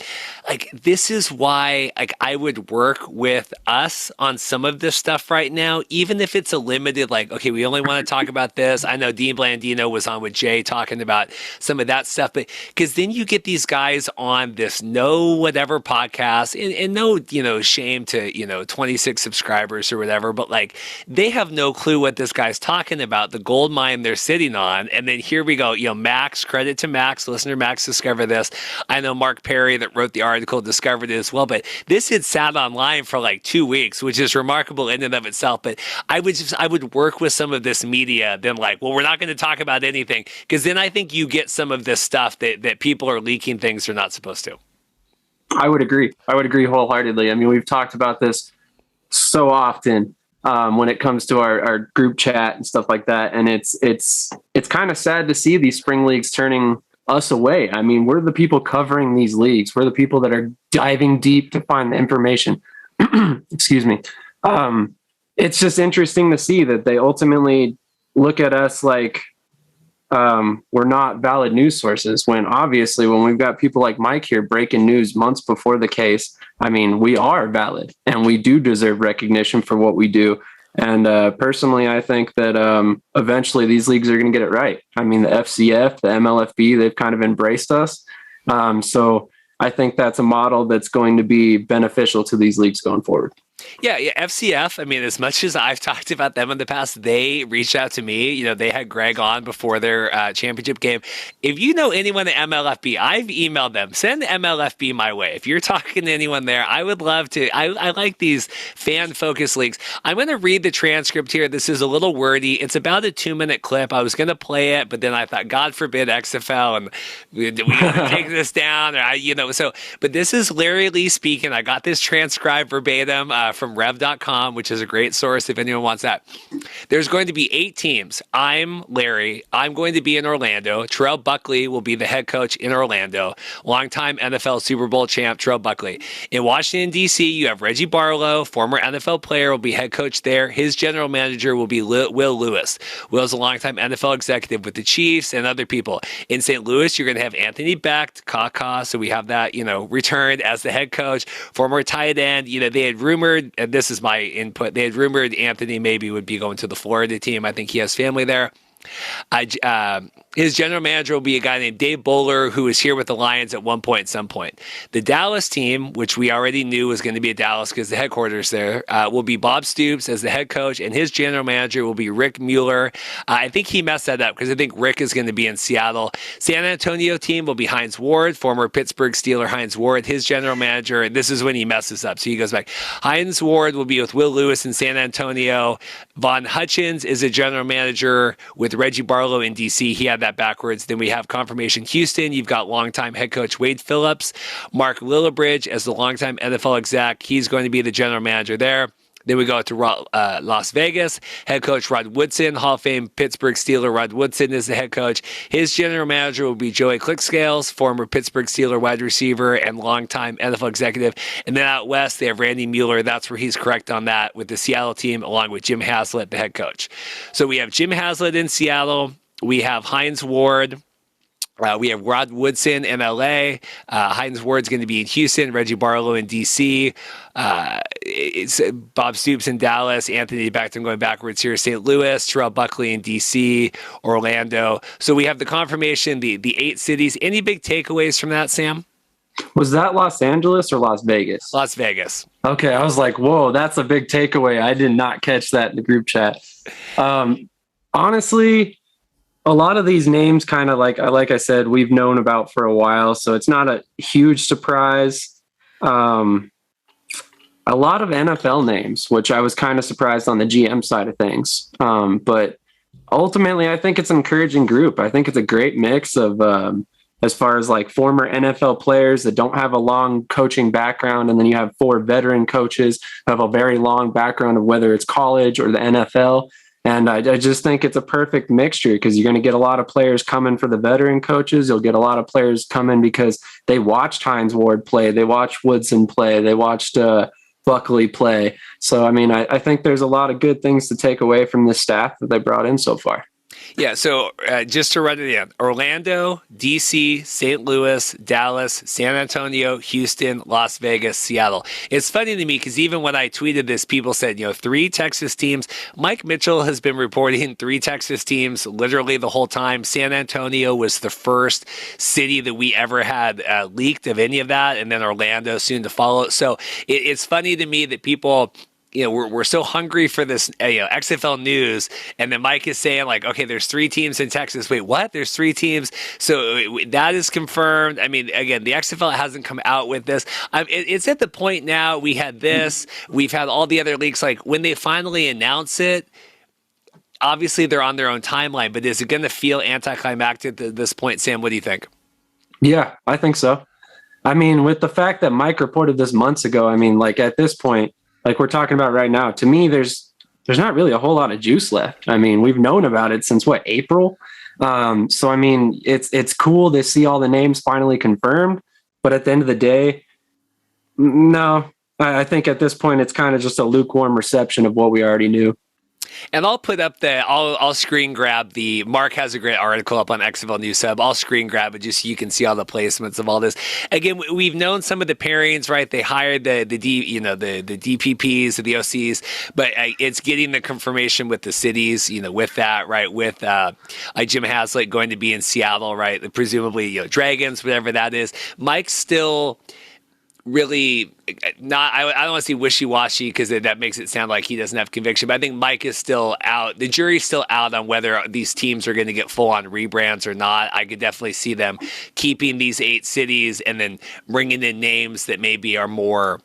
This is why, I would work with us on some of this stuff right now, even if it's a limited, okay, we only want to talk about this. I know Dean Blandino was on with Jay talking about some of that stuff, but because then you get these guys on this no whatever podcast and no, shame to, 26 subscribers or whatever, but they have no clue what this guy's talking about, the gold mine they're sitting on. And then here we go, Max, credit to Max, listener Max discovered this. I know Mark Perry that wrote the article discovered it as well, but this had sat online for 2 weeks, which is remarkable in and of itself. But I would work with some of this media, then we're not going to talk about anything, because then I think you get some of this stuff that people are leaking things they're not supposed to. I would agree wholeheartedly. I mean, we've talked about this so often when it comes to our group chat and stuff like that. And it's kind of sad to see these spring leagues turning us away. I mean, we're the people covering these leagues. We're the people that are diving deep to find the information. Excuse me. It's just interesting to see that they ultimately look at us like we're not valid news sources, when obviously when we've got people like Mike here breaking news months before the case, I mean, we are valid and we do deserve recognition for what we do. And personally, I think that eventually these leagues are going to get it right. I mean, the FCF, the MLFB, they've kind of embraced us. So I think that's a model that's going to be beneficial to these leagues going forward. Yeah, FCF. I mean, as much as I've talked about them in the past, they reached out to me. They had Greg on before their championship game. If you know anyone at MLFB, I've emailed them. Send MLFB my way. If you're talking to anyone there, I would love to. I like these fan-focused leagues. I'm going to read the transcript here. This is a little wordy. It's about a 2-minute clip. I was going to play it, but then I thought, God forbid XFL, and we got to take this down. But this is Larry Lee speaking. I got this transcribed verbatim from Rev.com, which is a great source if anyone wants that. There's going to be 8 teams. I'm Larry. I'm going to be in Orlando. Terrell Buckley will be the head coach in Orlando. Longtime NFL Super Bowl champ, Terrell Buckley. In Washington, D.C., you have Reggie Barlow, former NFL player, will be head coach there. His general manager will be Will Lewis. Will's a longtime NFL executive with the Chiefs and other people. In St. Louis, you're going to have Anthony Becht, Kaka, so we have that, returned as the head coach. Former tight end, they had rumored, and this is my input, they had rumored Anthony maybe would be going to the Florida team. I think he has family there. His general manager will be a guy named Dave Bowler, who was here with the Lions at some point. The Dallas team, which we already knew was going to be at Dallas because the headquarters there, will be Bob Stoops as the head coach, and his general manager will be Rick Mueller. I think he messed that up because I think Rick is going to be in Seattle. San Antonio team will be Hines Ward, former Pittsburgh Steeler Hines Ward, his general manager, and this is when he messes up, so he goes back. Hines Ward will be with Will Lewis in San Antonio. Von Hutchins is a general manager with Reggie Barlow in D.C. He had that backwards. Then we have confirmation Houston. You've got longtime head coach Wade Phillips. Mark Lillibridge as the longtime NFL exec. He's going to be the general manager there. Then we go to Las Vegas. Head coach Rod Woodson, Hall of Fame Pittsburgh Steeler Rod Woodson is the head coach. His general manager will be Joey Clickscales, former Pittsburgh Steeler wide receiver and longtime NFL executive. And then out west, they have Randy Mueller. That's where he's correct on that with the Seattle team, along with Jim Haslett, the head coach. So we have Jim Haslett in Seattle. We have Hines Ward. We have Rod Woodson in L.A. Hines Ward's going to be in Houston. Reggie Barlow in D.C. It's Bob Stoops in Dallas. Anthony Becht, I'm going backwards here. St. Louis. Terrell Buckley in D.C. Orlando. So we have the confirmation, the 8 cities. Any big takeaways from that, Sam? Was that Los Angeles or Las Vegas? Las Vegas. Okay, I was like, whoa, that's a big takeaway. I did not catch that in the group chat. Honestly, a lot of these names kind of like I said, we've known about for a while, so it's not a huge surprise. A lot of NFL names, which I was kind of surprised on the GM side of things. But ultimately, I think it's an encouraging group. I think it's a great mix of as far as like former NFL players that don't have a long coaching background, and then you have 4 veteran coaches who have a very long background of whether it's college or the NFL. And I just think it's a perfect mixture because you're going to get a lot of players coming for the veteran coaches. You'll get a lot of players coming because they watched Hines Ward play. They watched Woodson play. They watched Buckley play. So, I mean, I think there's a lot of good things to take away from this staff that they brought in so far. Yeah, so just to run it in, Orlando, D.C., St. Louis, Dallas, San Antonio, Houston, Las Vegas, Seattle. It's funny to me because even when I tweeted this, people said, 3 Texas teams. Mike Mitchell has been reporting 3 Texas teams literally the whole time. San Antonio was the first city that we ever had leaked of any of that, and then Orlando soon to follow. So it's funny to me that people... we're so hungry for this XFL news, and then Mike is saying like, okay, there's 3 teams in Texas. Wait, what? There's 3 teams. So that is confirmed. I mean, again, the XFL hasn't come out with this. It's at the point now. We had this. We've had all the other leagues. Like when they finally announce it, obviously they're on their own timeline. But is it going to feel anticlimactic at this point, Sam? What do you think? Yeah, I think so. I mean, with the fact that Mike reported this months ago, I mean, like at this point, like we're talking about right now, to me, there's not really a whole lot of juice left. I mean, we've known about it since April. So, I mean, it's cool to see all the names finally confirmed. But at the end of the day, no, I think at this point, it's kind of just a lukewarm reception of what we already knew. And I'll put up I'll screen grab Mark has a great article up on XFL News Hub. I'll screen grab it just so you can see all the placements of all this. Again, we've known some of the pairings, right? They hired the DPPs, the OCs, but it's getting the confirmation with the cities, with that, right? With Jim Haslett going to be in Seattle, right? Presumably, Dragons, whatever that is. Mike's still... really not, I don't want to say wishy-washy because that makes it sound like he doesn't have conviction, but I think Mike is still out. The jury's still out on whether these teams are going to get full-on rebrands or not. I could definitely see them keeping these 8 cities and then bringing in names that maybe are more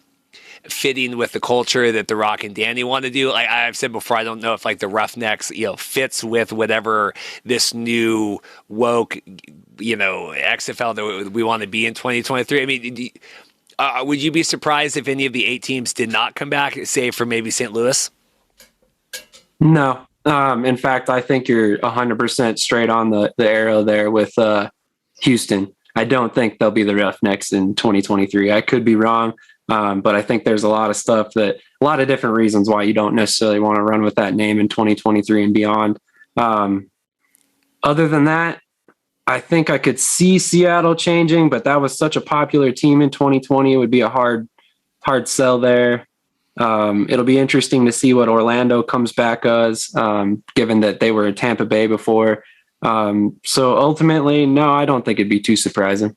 fitting with the culture that the Rock and Danny want to do. Like I've said before, I don't know if like the Roughnecks, fits with whatever this new woke, XFL that we want to be in 2023. I mean, would you be surprised if any of the 8 teams did not come back, say for maybe St. Louis? No. In fact, I think you're 100% straight on the arrow there with Houston. I don't think they'll be the Roughnecks in 2023. I could be wrong, but I think there's a lot of different reasons why you don't necessarily want to run with that name in 2023 and beyond. Other than that, I think I could see Seattle changing, but that was such a popular team in 2020. It would be a hard sell there. It'll be interesting to see what Orlando comes back as, given that they were in Tampa Bay before. So ultimately, no, I don't think it'd be too surprising.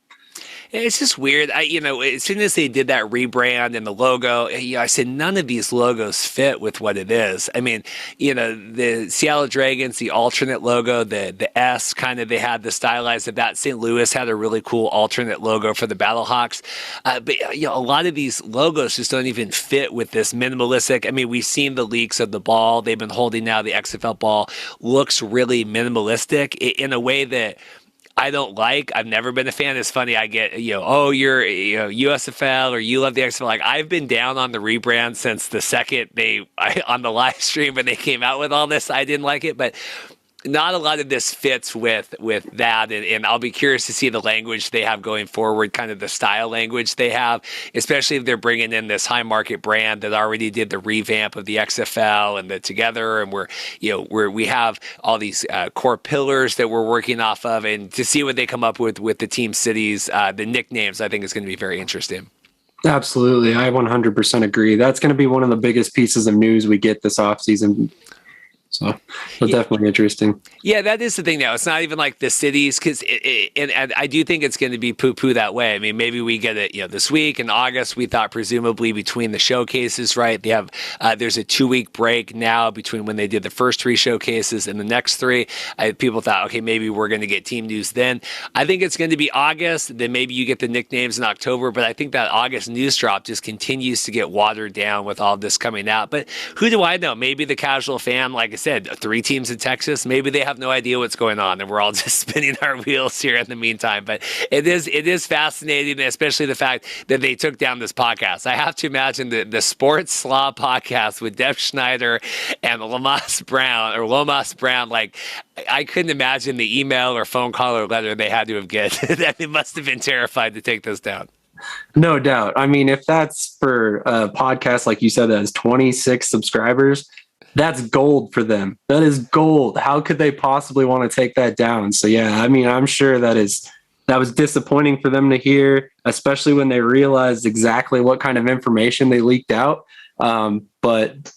It's just weird. As soon as they did that rebrand and the logo, I said none of these logos fit with what it is. I mean, the Seattle Dragons, the alternate logo, the S kind of, they had the stylized of that. St. Louis had a really cool alternate logo for the Battlehawks. But a lot of these logos just don't even fit with this minimalistic. I mean, we've seen the leaks of the ball they've been holding now. The XFL ball looks really minimalistic in a way that I don't like. I've never been a fan. It's funny. I get, you're USFL or you love the XFL. Like I've been down on the rebrand since the second on the live stream when they came out with all this. I didn't like it, but not a lot of this fits with that, and I'll be curious to see the language they have going forward, kind of the style language they have, especially if they're bringing in this high market brand that already did the revamp of the XFL and the Together, and we have all these core pillars that we're working off of, and to see what they come up with the team cities, the nicknames, I think is going to be very interesting. Absolutely, I 100% agree. That's going to be one of the biggest pieces of news we get this offseason. So definitely interesting. Yeah, that is the thing now. It's not even like the cities, because and I do think it's going to be poo-poo that way. I mean, maybe we get it, this week in August. We thought presumably between the showcases, right? They have there's a 2-week break now between when they did the first 3 showcases and the next 3. People thought, okay, maybe we're going to get team news then. I think it's going to be August. Then maybe you get the nicknames in October. But I think that August news drop just continues to get watered down with all this coming out. But who do I know? Maybe the casual fan, like I said, 3 teams in Texas, maybe they have no idea what's going on, and we're all just spinning our wheels here in the meantime. But it is fascinating, especially the fact that they took down this podcast. I have to imagine the Sports Slaw podcast with Deb Schneider and Lomas Brown. Like, I couldn't imagine the email or phone call or letter they had to have get. They must have been terrified to take this down. No doubt. I mean, if that's for a podcast, like you said, that has 26 subscribers, that's gold for them. That is gold. How could they possibly want to take that down? So yeah, I mean, I'm sure that was disappointing for them to hear, especially when they realized exactly what kind of information they leaked out. But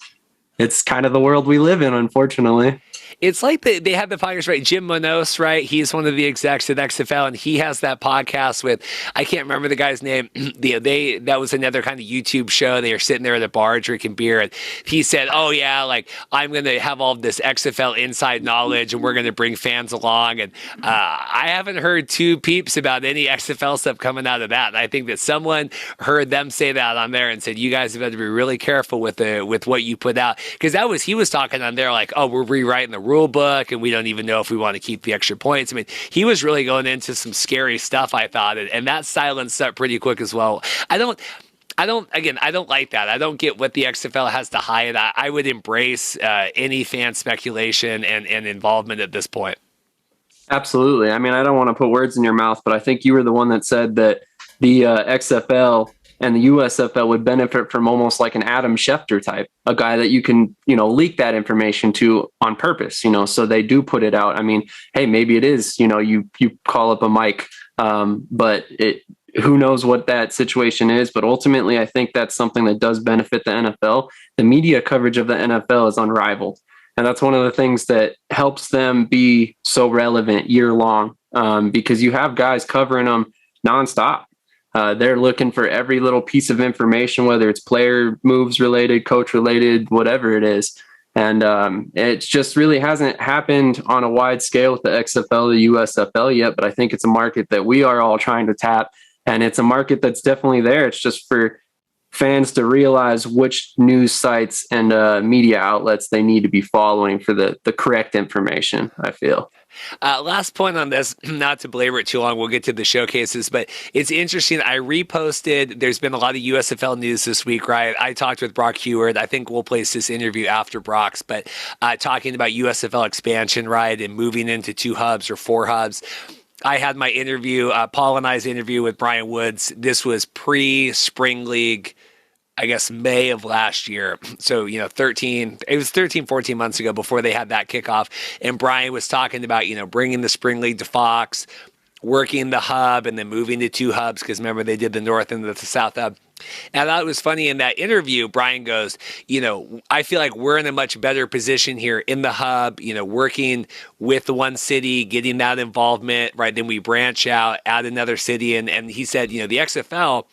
it's kind of the world we live in, unfortunately. It's like they have the podcast, right? Jim Munoz, right? He's one of the execs at XFL, and he has that podcast with, I can't remember the guy's name. That was another kind of YouTube show. They are sitting there at a bar drinking beer, and he said, oh yeah, like I'm going to have all this XFL inside knowledge, and we're going to bring fans along. And I haven't heard 2 peeps about any XFL stuff coming out of that. And I think that someone heard them say that on there and said, you guys have got to be really careful with what you put out. Because he was talking on there like, oh, we're rewriting the rule book and we don't even know if we want to keep the extra points. I mean, he was really going into some scary stuff, I thought, and that silenced up pretty quick as well. I don't like that. I don't get what the XFL has to hide. I would embrace any fan speculation and involvement at this point. Absolutely. I mean, I don't want to put words in your mouth, but I think you were the one that said that the XFL and the USFL would benefit from almost like an Adam Schefter type, a guy that you can, leak that information to on purpose, so they do put it out. I mean, hey, maybe it is, you call up a mic, but who knows what that situation is. But ultimately, I think that's something that does benefit the NFL. The media coverage of the NFL is unrivaled. And that's one of the things that helps them be so relevant year long, because you have guys covering them nonstop. They're looking for every little piece of information, whether it's player moves related, coach related, whatever it is. And it just really hasn't happened on a wide scale with the XFL, the USFL yet, but I think it's a market that we are all trying to tap. And it's a market that's definitely there. It's just for fans to realize which news sites and media outlets they need to be following for the correct information, I feel. Last point on this, not to belabor it too long, we'll get to the showcases, but it's interesting. I reposted, there's been a lot of USFL news this week, right? I talked with Brock Huard. I think we'll place this interview after Brock's, but talking about USFL expansion, right, and moving into 2 hubs or 4 hubs. I had my interview, Paul and I's interview with Brian Woods. This was pre-Spring League, I guess, May of last year. So, 13, 14 months ago before they had that kickoff. And Brian was talking about, bringing the Spring League to Fox, working the hub, and then moving to 2 hubs. Because remember, they did the North and the South hub. And I thought it was funny in that interview, Brian goes, I feel like we're in a much better position here in the hub, working with the one city, getting that involvement, right? Then we branch out, add another city. And he said, the XFL,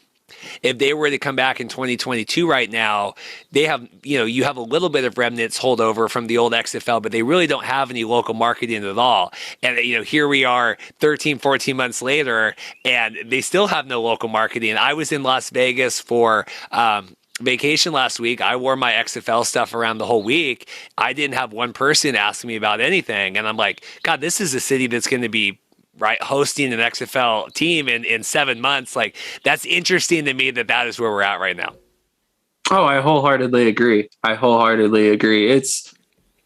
if they were to come back in 2022 right now, they have, you have a little bit of remnants holdover from the old XFL, but they really don't have any local marketing at all. And, here we are 13, 14 months later, and they still have no local marketing. I was in Las Vegas for vacation last week. I wore my XFL stuff around the whole week. I didn't have one person ask me about anything. And I'm like, God, this is a city that's going to be hosting an XFL team in 7 months. Like, that's interesting to me that is where we're at right now. Oh, I wholeheartedly agree. It's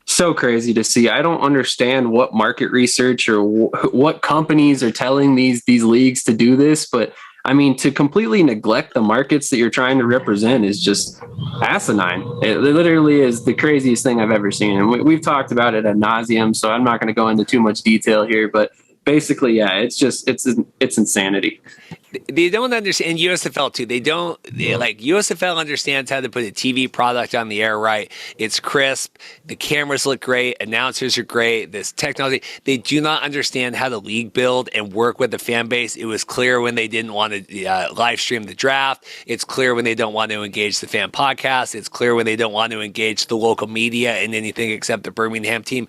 so crazy to see. I don't understand what market research or what companies are telling these leagues to do this, but I mean, to completely neglect the markets that you're trying to represent is just asinine. It literally is the craziest thing I've ever seen. And we've talked about it ad nauseum, so I'm not going to go into too much detail here, but basically, yeah, it's insanity. They don't understand USFL too. USFL understands how to put a TV product on the air, right? It's crisp. The cameras look great. Announcers are great. This technology. They do not understand how to league build and work with the fan base. It was clear when they didn't want to live stream the draft. It's clear when they don't want to engage the fan podcast. It's clear when they don't want to engage the local media in anything except the Birmingham team.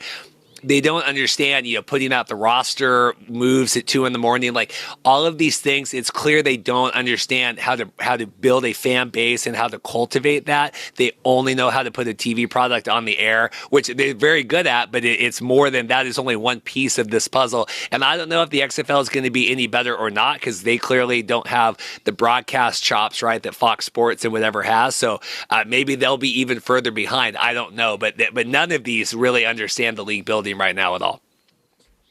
They don't understand, putting out the roster moves at 2 a.m, like all of these things. It's clear they don't understand how to build a fan base and how to cultivate that. They only know how to put a TV product on the air, which they're very good at, but it's more than that. Is only one piece of this puzzle. And I don't know if the XFL is going to be any better or not, because they clearly don't have the broadcast chops, right, that Fox Sports and whatever has. So maybe they'll be even further behind. I don't know, but none of these really understand the league building right now at all.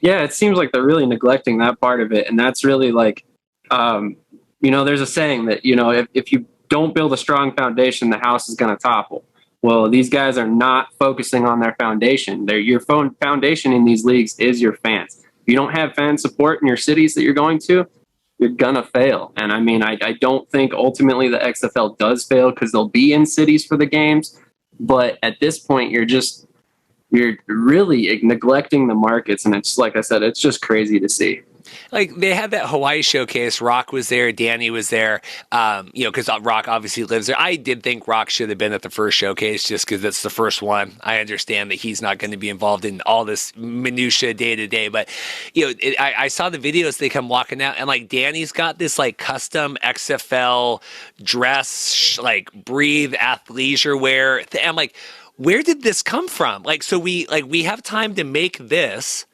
Yeah, it seems like they're really neglecting that part of it. And that's really like, there's a saying that, if you don't build a strong foundation, the house is going to topple. Well, these guys are not focusing on their foundation. Your foundation in these leagues is your fans. If you don't have fan support in your cities that you're going to, you're going to fail. And I mean, I don't think ultimately the XFL does fail, because they'll be in cities for the games. But at this point, you're really neglecting the markets. And it's, like I said, it's just crazy to see. Like, they had that Hawaii showcase. Rock was there. Danny was there, because Rock obviously lives there. I did think Rock should have been at the first showcase just because it's the first one. I understand that he's not going to be involved in all this minutia day to day. But, I saw the videos. They come walking out, and, like, Danny's got this, like, custom XFL dress, like, breathe athleisure wear. I'm like, where did this come from? Like, so we have time to make this,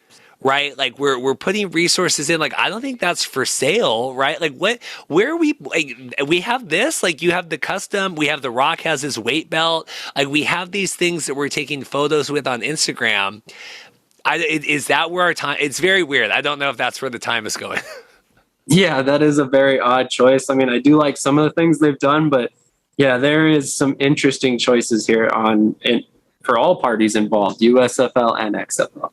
right? Like, we're putting resources in. Like, I don't think that's for sale, right? Like, where are we? Like, we have this, like, you have the custom, we have the Rock has his weight belt. Like, we have these things that we're taking photos with on Instagram. Is that where our time? It's very weird. I don't know if that's where the time is going. Yeah, that is a very odd choice. I mean, I do like some of the things they've done, but yeah, there is some interesting choices here for all parties involved, USFL and XFL. All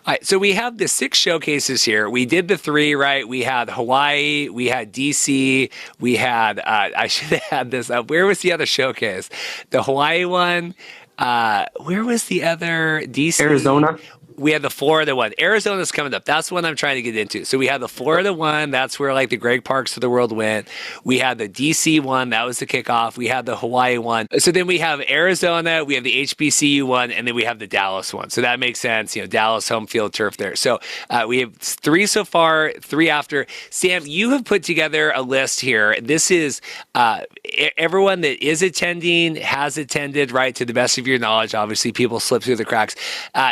right, so we have the 6 showcases here. We did the 3, right? We had Hawaii, we had DC, we had, I should have had this up. Where was the other showcase? The Hawaii one, where was the other? DC? Arizona. we have the Florida one. Arizona's coming up. That's the one I'm trying to get into. So we have the Florida one. That's where like the Greg Parks of the world went. We had the DC one. That was the kickoff. We had the Hawaii one. So then we have Arizona. We have the HBCU one, and then we have the Dallas one. So that makes sense. Dallas home field turf there. So we have 3 so far, 3 after. Sam, you have put together a list here. This is everyone that is attending, has attended, right, to the best of your knowledge. Obviously, people slip through the cracks.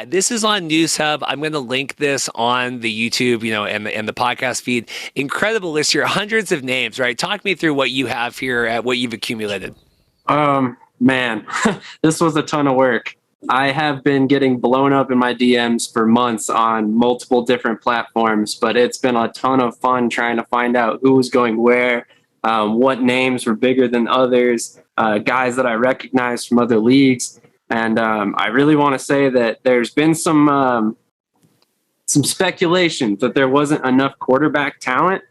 This is on News Hub. I'm going to link this on the YouTube, and the podcast feed. Incredible list here, hundreds of names, right? Talk me through what you have here, what you've accumulated. Man, this was a ton of work. I have been getting blown up in my DMs for months on multiple different platforms, but it's been a ton of fun trying to find out who was going where, what names were bigger than others, guys that I recognize from other leagues. And I really want to say that there's been some speculation that there wasn't enough quarterback talent.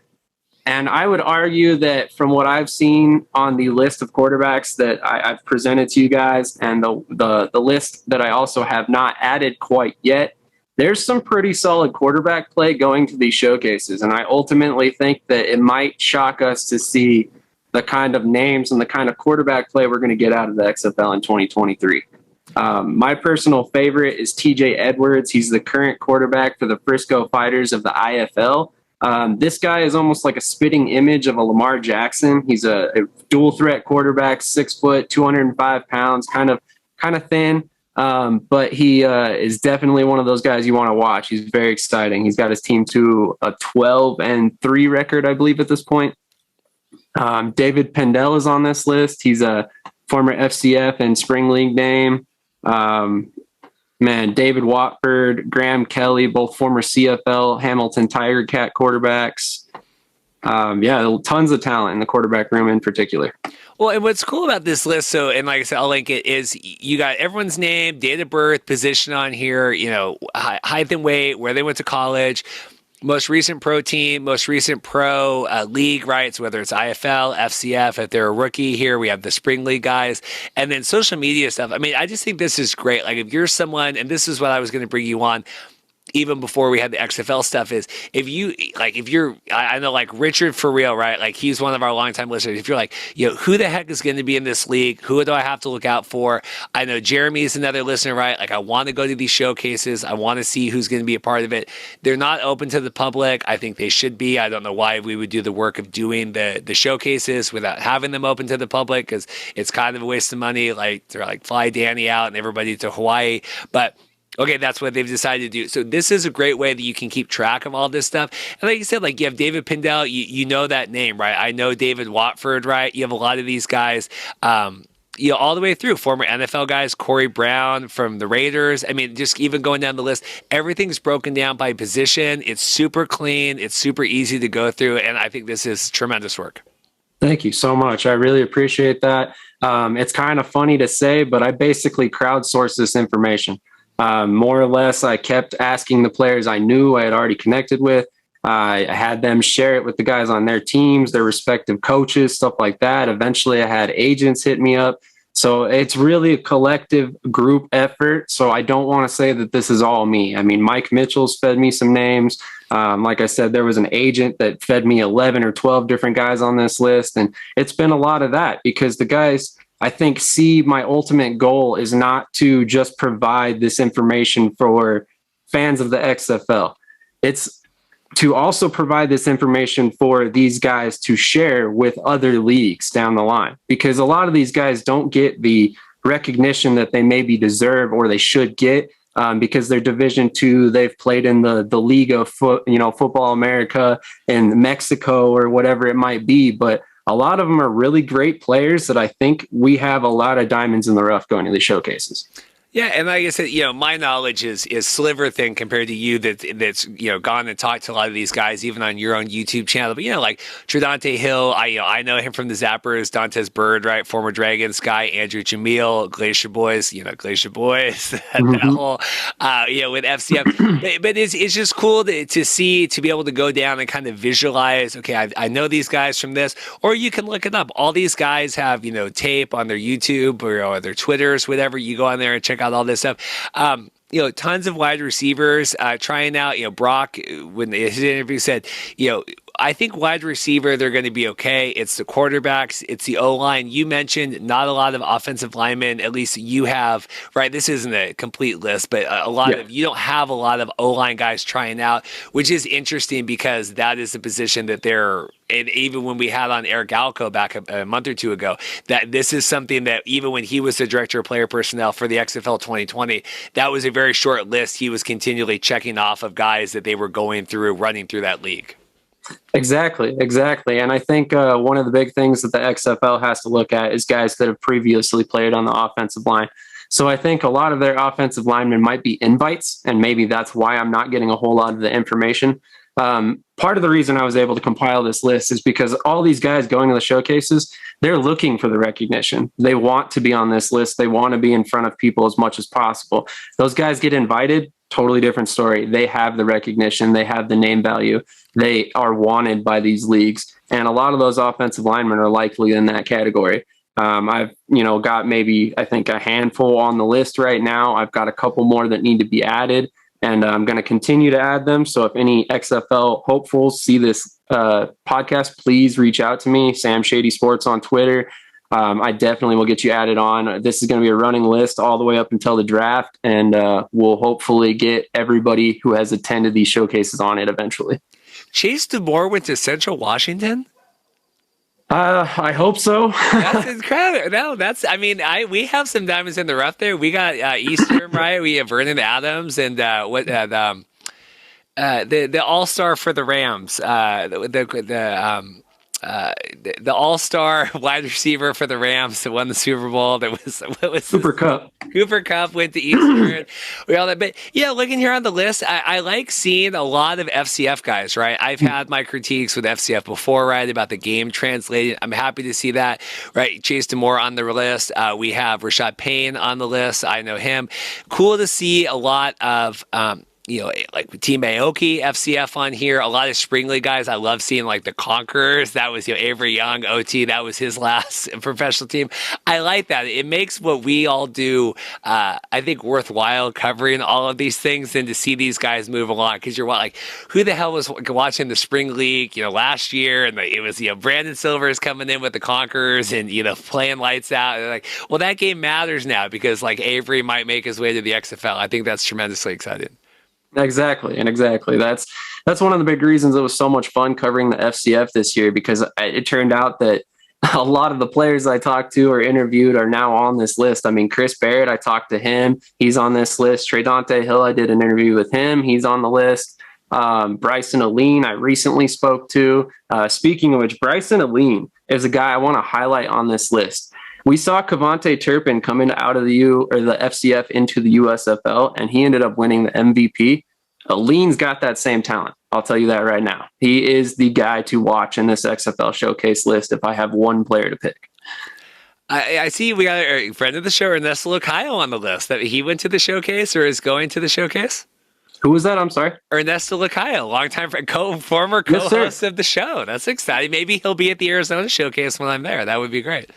And I would argue that from what I've seen on the list of quarterbacks that I've presented to you guys and the list that I also have not added quite yet, there's some pretty solid quarterback play going to these showcases. And I ultimately think that it might shock us to see the kind of names and the kind of quarterback play we're going to get out of the XFL in 2023. My personal favorite is TJ Edwards. He's the current quarterback for the Frisco Fighters of the IFL. This guy is almost like a spitting image of a Lamar Jackson. He's a dual threat quarterback, 6 foot, 205 pounds, kind of thin. But he is definitely one of those guys you want to watch. He's very exciting. He's got his team to a 12-3 record, I believe, at this point. David Pendel is on this list. He's a former FCF and Spring League name. David Watford, Graham Kelly, both former CFL, Hamilton Tiger Cat quarterbacks. Tons of talent in the quarterback room in particular. Well, and what's cool about this list, and like I said, I'll link it, is you got everyone's name, date of birth, position on here, height and weight, where they went to college, most recent pro team, most recent pro league, right? So whether it's IFL, FCF, if they're a rookie here, we have the Spring League guys, and then social media stuff. I mean, I just think this is great. Like if you're someone, and this is what I was going to bring you on, even before we had the XFL stuff, is I know like Richard for real, right? Like he's one of our longtime listeners. If you're like, who the heck is going to be in this league? Who do I have to look out for? I know Jeremy is another listener, right? Like I want to go to these showcases. I want to see who's going to be a part of it. They're not open to the public. I think they should be. I don't know why we would do the work of doing the showcases without having them open to the public, because it's kind of a waste of money. Like they're like fly Danny out and everybody to Hawaii. But okay, that's what they've decided to do. So this is a great way that you can keep track of all this stuff. And like you said, like you have David Pendel, you know that name, right? I know David Watford, right? You have a lot of these guys, all the way through, former NFL guys, Corey Brown from the Raiders. I mean, just even going down the list, everything's broken down by position. It's super clean. It's super easy to go through. And I think this is tremendous work. Thank you so much. I really appreciate that. It's kind of funny to say, but I basically crowdsourced this information. More or less, I kept asking the players I knew I had already connected with. I had them share it with the guys on their teams, their respective coaches, stuff like that. Eventually, I had agents hit me up. So it's really a collective group effort. So I don't want to say that this is all me. I mean, Mike Mitchell's fed me some names. Like I said, there was an agent that fed me 11 or 12 different guys on this list. And it's been a lot of that because the guys, I think, see my ultimate goal is not to just provide this information for fans of the XFL. It's to also provide this information for these guys to share with other leagues down the line, because a lot of these guys don't get the recognition that they maybe deserve or they should get because they're Division II. They've played in the League of Football America in Mexico or whatever it might be, but a lot of them are really great players that I think we have a lot of diamonds in the rough going to these showcases. Yeah, and like I said, my knowledge is sliver thin compared to you that's gone and talked to a lot of these guys, even on your own YouTube channel. But like Tradante Hill, I know him from the Zappers, Dantes Bird, right, former Dragons guy, Andrew Jamil, Glacier Boys, Glacier Boys, that whole with FCF. But it's just cool to see, to be able to go down and kind of visualize. Okay, I know these guys from this, or you can look it up. All these guys have tape on their YouTube or their Twitters, whatever. You go on there and check out all this stuff. tons of wide receivers trying out. Brock, when his interview said, I think wide receiver, they're going to be okay. It's the quarterbacks. It's the O-line. You mentioned not a lot of offensive linemen, at least you have, right? This isn't a complete list, but you don't have a lot of O-line guys trying out, which is interesting because that is the position that and even when we had on Eric Galco back a month or two ago, that this is something that even when he was the director of player personnel for the XFL 2020, that was a very short list. He was continually checking off of guys that they were going through, running through that league. Exactly. And I think one of the big things that the XFL has to look at is guys that have previously played on the offensive line. So I think a lot of their offensive linemen might be invites, and maybe that's why I'm not getting a whole lot of the information. Part of the reason I was able to compile this list is because all these guys going to the showcases, they're looking for the recognition. They want to be on this list. They want to be in front of people as much as possible. Those guys get invited, totally different story. They have the recognition. They have the name value. They are wanted by these leagues. And a lot of those offensive linemen are likely in that category. I've, got maybe, I think, a handful on the list right now. I've got a couple more that need to be added, and I'm going to continue to add them. So if any XFL hopefuls see this podcast, please reach out to me, Sam Shady Sports on Twitter. I definitely will get you added on. This is going to be a running list all the way up until the draft, and we'll hopefully get everybody who has attended these showcases on it eventually. Chase DeMore went to Central Washington? I hope so. That's incredible. No, we have some diamonds in the rough there. We got Eastern, right? We have Vernon Adams and the All-Star for the Rams. The all-star wide receiver for the Rams that won the Super Bowl. That was Cooper Kupp. Cooper Kupp went to Eastern. But looking here on the list, I like seeing a lot of FCF guys, right? I've had my critiques with FCF before, right, about the game translated. I'm happy to see that, right? Chase DeMore on the list. We have Rashad Payne on the list. I know him. Cool to see a lot of like Team Aoki, FCF on here, a lot of Spring League guys. I love seeing like the Conquerors. That was Avery Young, OT. That was his last professional team. I like that. It makes what we all do, I think, worthwhile covering all of these things and to see these guys move along. Because you're like, who the hell was watching the Spring League, last year? And it was, Brandon Silver's coming in with the Conquerors and, playing lights out. And like, well, that game matters now because like Avery might make his way to the XFL. I think that's tremendously exciting. Exactly. That's one of the big reasons it was so much fun covering the FCF this year, because it turned out that a lot of the players I talked to or interviewed are now on this list. I mean, Chris Barrett, I talked to him. He's on this list. Trey Dante Hill, I did an interview with him. He's on the list. Bryson Aline, I recently spoke to. Speaking of which, Bryson Aline is a guy I want to highlight on this list. We saw Kavante Turpin come out of the FCF into the USFL, and he ended up winning the MVP. Aline's got that same talent. I'll tell you that right now. He is the guy to watch in this XFL showcase list if I have one player to pick. I see we got a friend of the show, Ernesto Lacayo, on the list. That he went to the showcase or is going to the showcase? Who was that? I'm sorry. Ernesto Lacayo, longtime former co-host of the show. That's exciting. Maybe he'll be at the Arizona showcase when I'm there. That would be great.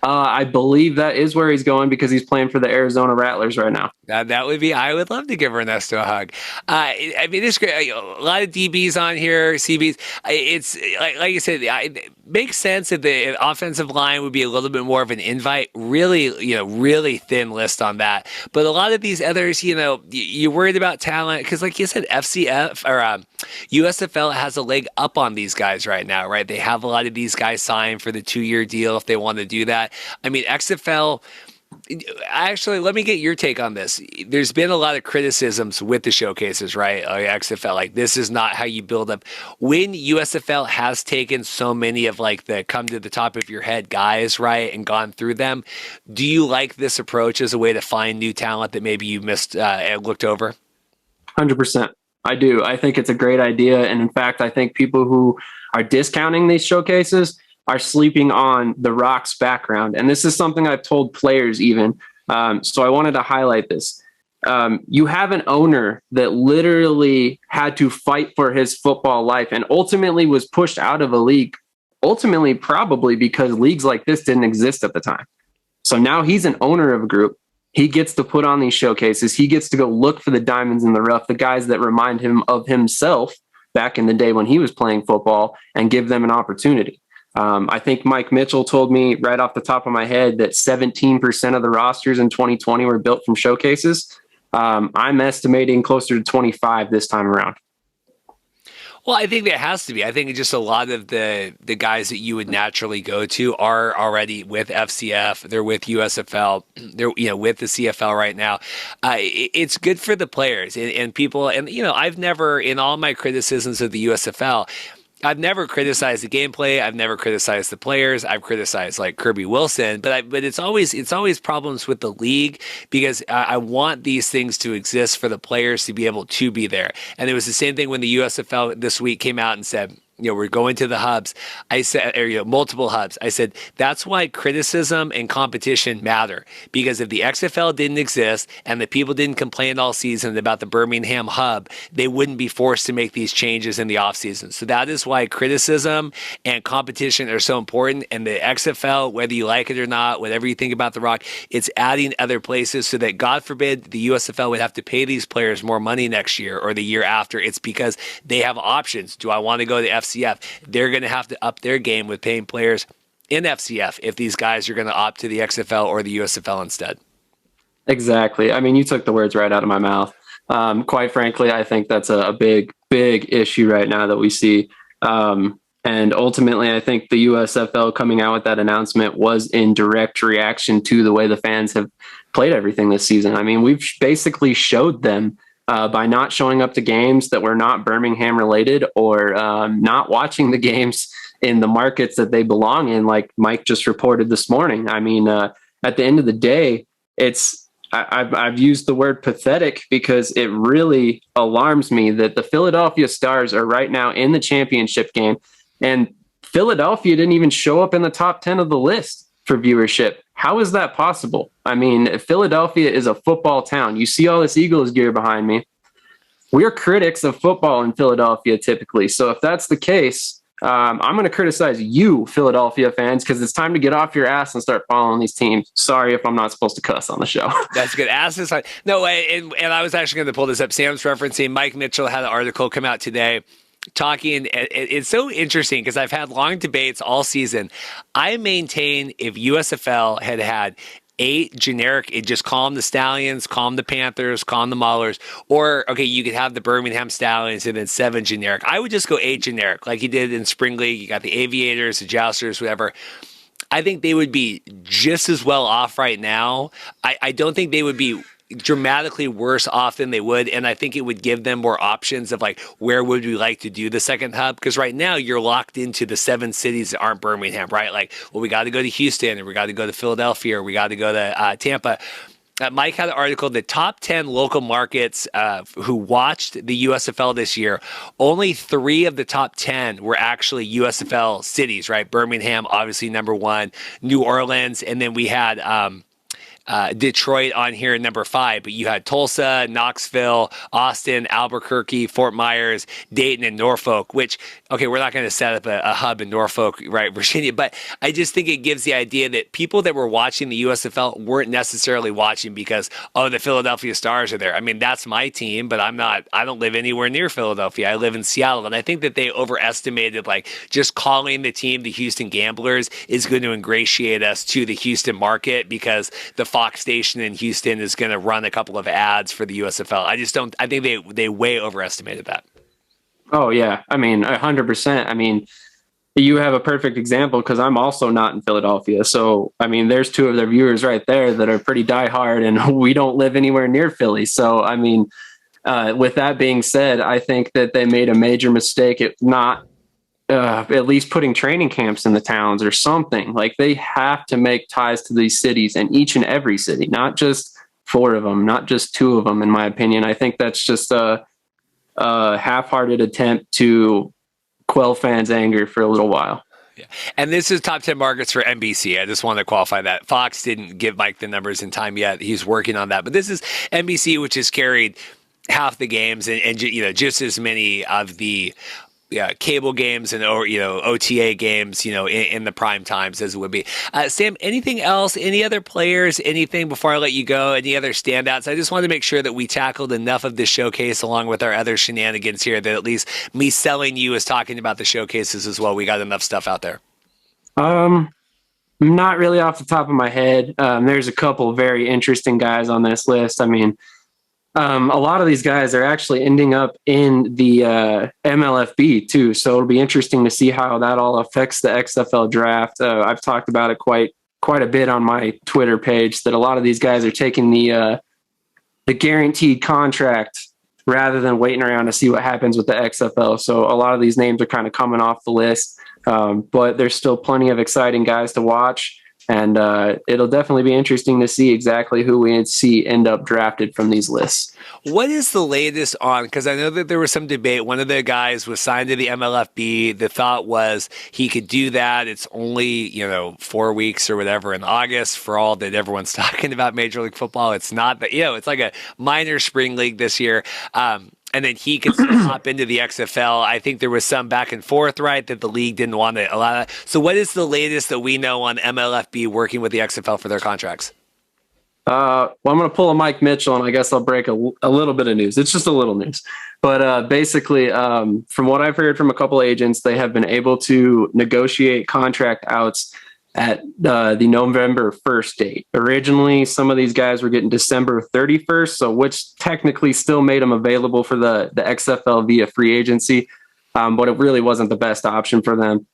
I believe that is where he's going because he's playing for the Arizona Rattlers right now. That would be, I would love to give Ernesto a hug. It's great. A lot of DBs on here, CBs. It's like you said, it makes sense that the offensive line would be a little bit more of an invite. Really thin list on that. But a lot of these others, you're worried about talent because, like you said, FCF or USFL has a leg up on these guys right now, right? They have a lot of these guys signed for the 2-year deal if they want to do that. I mean, XFL, actually, let me get your take on this. There's been a lot of criticisms with the showcases, right? XFL, like this is not how you build up. When USFL has taken so many of like the come to the top of your head guys, right, and gone through them, do you like this approach as a way to find new talent that maybe you missed and looked over? 100%. I do. I think it's a great idea. And in fact, I think people who are discounting these showcases are sleeping on the Rock's background. And this is something I've told players even. So I wanted to highlight this. You have an owner that literally had to fight for his football life and ultimately was pushed out of a league, ultimately probably because leagues like this didn't exist at the time. So now he's an owner of a group. He gets to put on these showcases. He gets to go look for the diamonds in the rough, the guys that remind him of himself back in the day when he was playing football, and give them an opportunity. I think Mike Mitchell told me right off the top of my head that 17% of the rosters in 2020 were built from showcases. I'm estimating closer to 25 this time around. Well, I think there has to be. I think just a lot of the guys that you would naturally go to are already with FCF. They're with USFL. They're with the CFL right now. It's good for the players and people. And I've never, in all my criticisms of the USFL, I've never criticized the gameplay. I've never criticized the players. I've criticized like Kirby Wilson, but it's always problems with the league, because I want these things to exist for the players to be able to be there. And it was the same thing when the USFL this week came out and said, we're going to the hubs. I said, multiple hubs. I said, that's why criticism and competition matter. Because if the XFL didn't exist and the people didn't complain all season about the Birmingham hub, they wouldn't be forced to make these changes in the offseason. So that is why criticism and competition are so important. And the XFL, whether you like it or not, whatever you think about The Rock, it's adding other places so that, God forbid, the USFL would have to pay these players more money next year or the year after. It's because they have options. Do I want to go to FCF? They're going to have to up their game with paying players in FCF if these guys are going to opt to the XFL or the USFL instead. Exactly. I mean, you took the words right out of my mouth. Quite frankly, I think that's a big issue right now that we see. And ultimately, I think the USFL coming out with that announcement was in direct reaction to the way the fans have played everything this season. I mean, we've basically showed them by not showing up to games that were not Birmingham related, or not watching the games in the markets that they belong in, like Mike just reported this morning. I mean, at the end of the day, I've used the word pathetic because it really alarms me that the Philadelphia Stars are right now in the championship game, and Philadelphia didn't even show up in the top 10 of the list for viewership. How is that possible? I mean, Philadelphia is a football town. You see all this Eagles gear behind me. We're critics of football in Philadelphia typically. So if that's the case, I'm going to criticize you, Philadelphia fans, because it's time to get off your ass and start following these teams. Sorry if I'm not supposed to cuss on the show. That's good. Ass is fine. No, and I was actually going to pull this up. Sam's referencing Mike Mitchell had an article come out today talking. It's so interesting because I've had long debates all season. I maintain if USFL had 8 generic, just call them the Stallions, call them the Panthers, call them the Maulers, or okay, you could have the Birmingham Stallions and then 7 generic. I would just go 8 generic like you did in Spring League. You got the Aviators, the Jousters, whatever. I think they would be just as well off right now. I don't think they would be dramatically worse off than they would, and I think it would give them more options of like, where would we like to do the second hub? Because right now you're locked into the 7 cities that aren't Birmingham, right? Like, well, we got to go to Houston, or we got to go to Philadelphia, or we got to go to Tampa. Mike had an article, the top 10 local markets who watched the USFL this year. Only 3 of the top 10 were actually USFL cities, right? Birmingham, obviously number 1, New Orleans, and then we had Detroit on here at number 5, but you had Tulsa, Knoxville, Austin, Albuquerque, Fort Myers, Dayton, and Norfolk, which, okay, we're not going to set up a hub in Norfolk, right, Virginia, but I just think it gives the idea that people that were watching the USFL weren't necessarily watching because, oh, the Philadelphia Stars are there. I mean, that's my team, but I don't live anywhere near Philadelphia. I live in Seattle, and I think that they overestimated, like, just calling the team the Houston Gamblers is going to ingratiate us to the Houston market because the Fox station in Houston is going to run a couple of ads for the USFL. I think they way overestimated that. Oh yeah. I mean, 100%. I mean, you have a perfect example because I'm also not in Philadelphia. So, I mean, there's 2 of their viewers right there that are pretty diehard, and we don't live anywhere near Philly. So, I mean, with that being said, I think that they made a major mistake at not at least putting training camps in the towns or something. Like, they have to make ties to these cities, and each and every city, not just 4 of them, not just 2 of them, in my opinion. I think that's just a half-hearted attempt to quell fans' anger for a little while. Yeah. And this is top 10 markets for NBC. I just want to qualify that. Fox didn't give Mike the numbers in time yet. He's working on that. But this is NBC, which has carried half the games and just as many of the cable games and OTA games, in the prime times as it would be. Sam, anything else? Any other players? Anything before I let you go? Any other standouts? I just wanted to make sure that we tackled enough of the showcase along with our other shenanigans here that at least me selling you is talking about the showcases as well. We got enough stuff out there. Not really off the top of my head. There's a couple very interesting guys on this list. I mean, a lot of these guys are actually ending up in the MLFB too. So it'll be interesting to see how that all affects the XFL draft. I've talked about it quite a bit on my Twitter page that a lot of these guys are taking the guaranteed contract rather than waiting around to see what happens with the XFL. So a lot of these names are kind of coming off the list. But there's still plenty of exciting guys to watch, and it'll definitely be interesting to see exactly who we see end up drafted from these lists. What is the latest on, because I know that there was some debate. One of the guys was signed to the MLFB. The thought was he could do that. It's only, 4 weeks or whatever in August for all that everyone's talking about Major League Football. It's not that, it's like a minor spring league this year. And then he could hop into the XFL. I think there was some back and forth, right, that the league didn't want to allow that. So what is the latest that we know on MLFB working with the XFL for their contracts? Well, I'm going to pull a Mike Mitchell, and I guess I'll break a little bit of news. It's just a little news. But basically, from what I've heard from a couple agents, they have been able to negotiate contract outs at the November 1st date. Originally, some of these guys were getting December 31st, so which technically still made them available for the XFL via free agency, but it really wasn't the best option for them.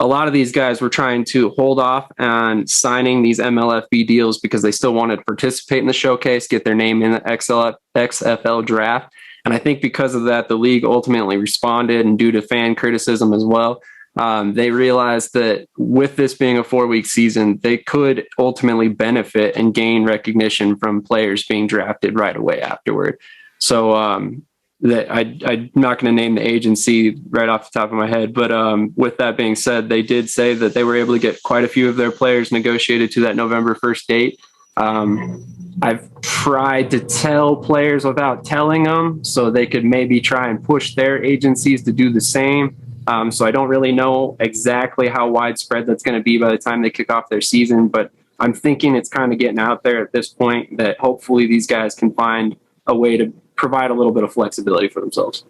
A lot of these guys were trying to hold off on signing these MLFB deals because they still wanted to participate in the showcase, get their name in the XFL draft. And I think because of that, the league ultimately responded, and due to fan criticism as well, they realized that with this being a 4-week season, they could ultimately benefit and gain recognition from players being drafted right away afterward. So I'm not going to name the agency right off the top of my head, but with that being said, they did say that they were able to get quite a few of their players negotiated to that November 1st date. I've tried to tell players without telling them so they could maybe try and push their agencies to do the same. So I don't really know exactly how widespread that's going to be by the time they kick off their season, but I'm thinking it's kind of getting out there at this point that hopefully these guys can find a way to provide a little bit of flexibility for themselves.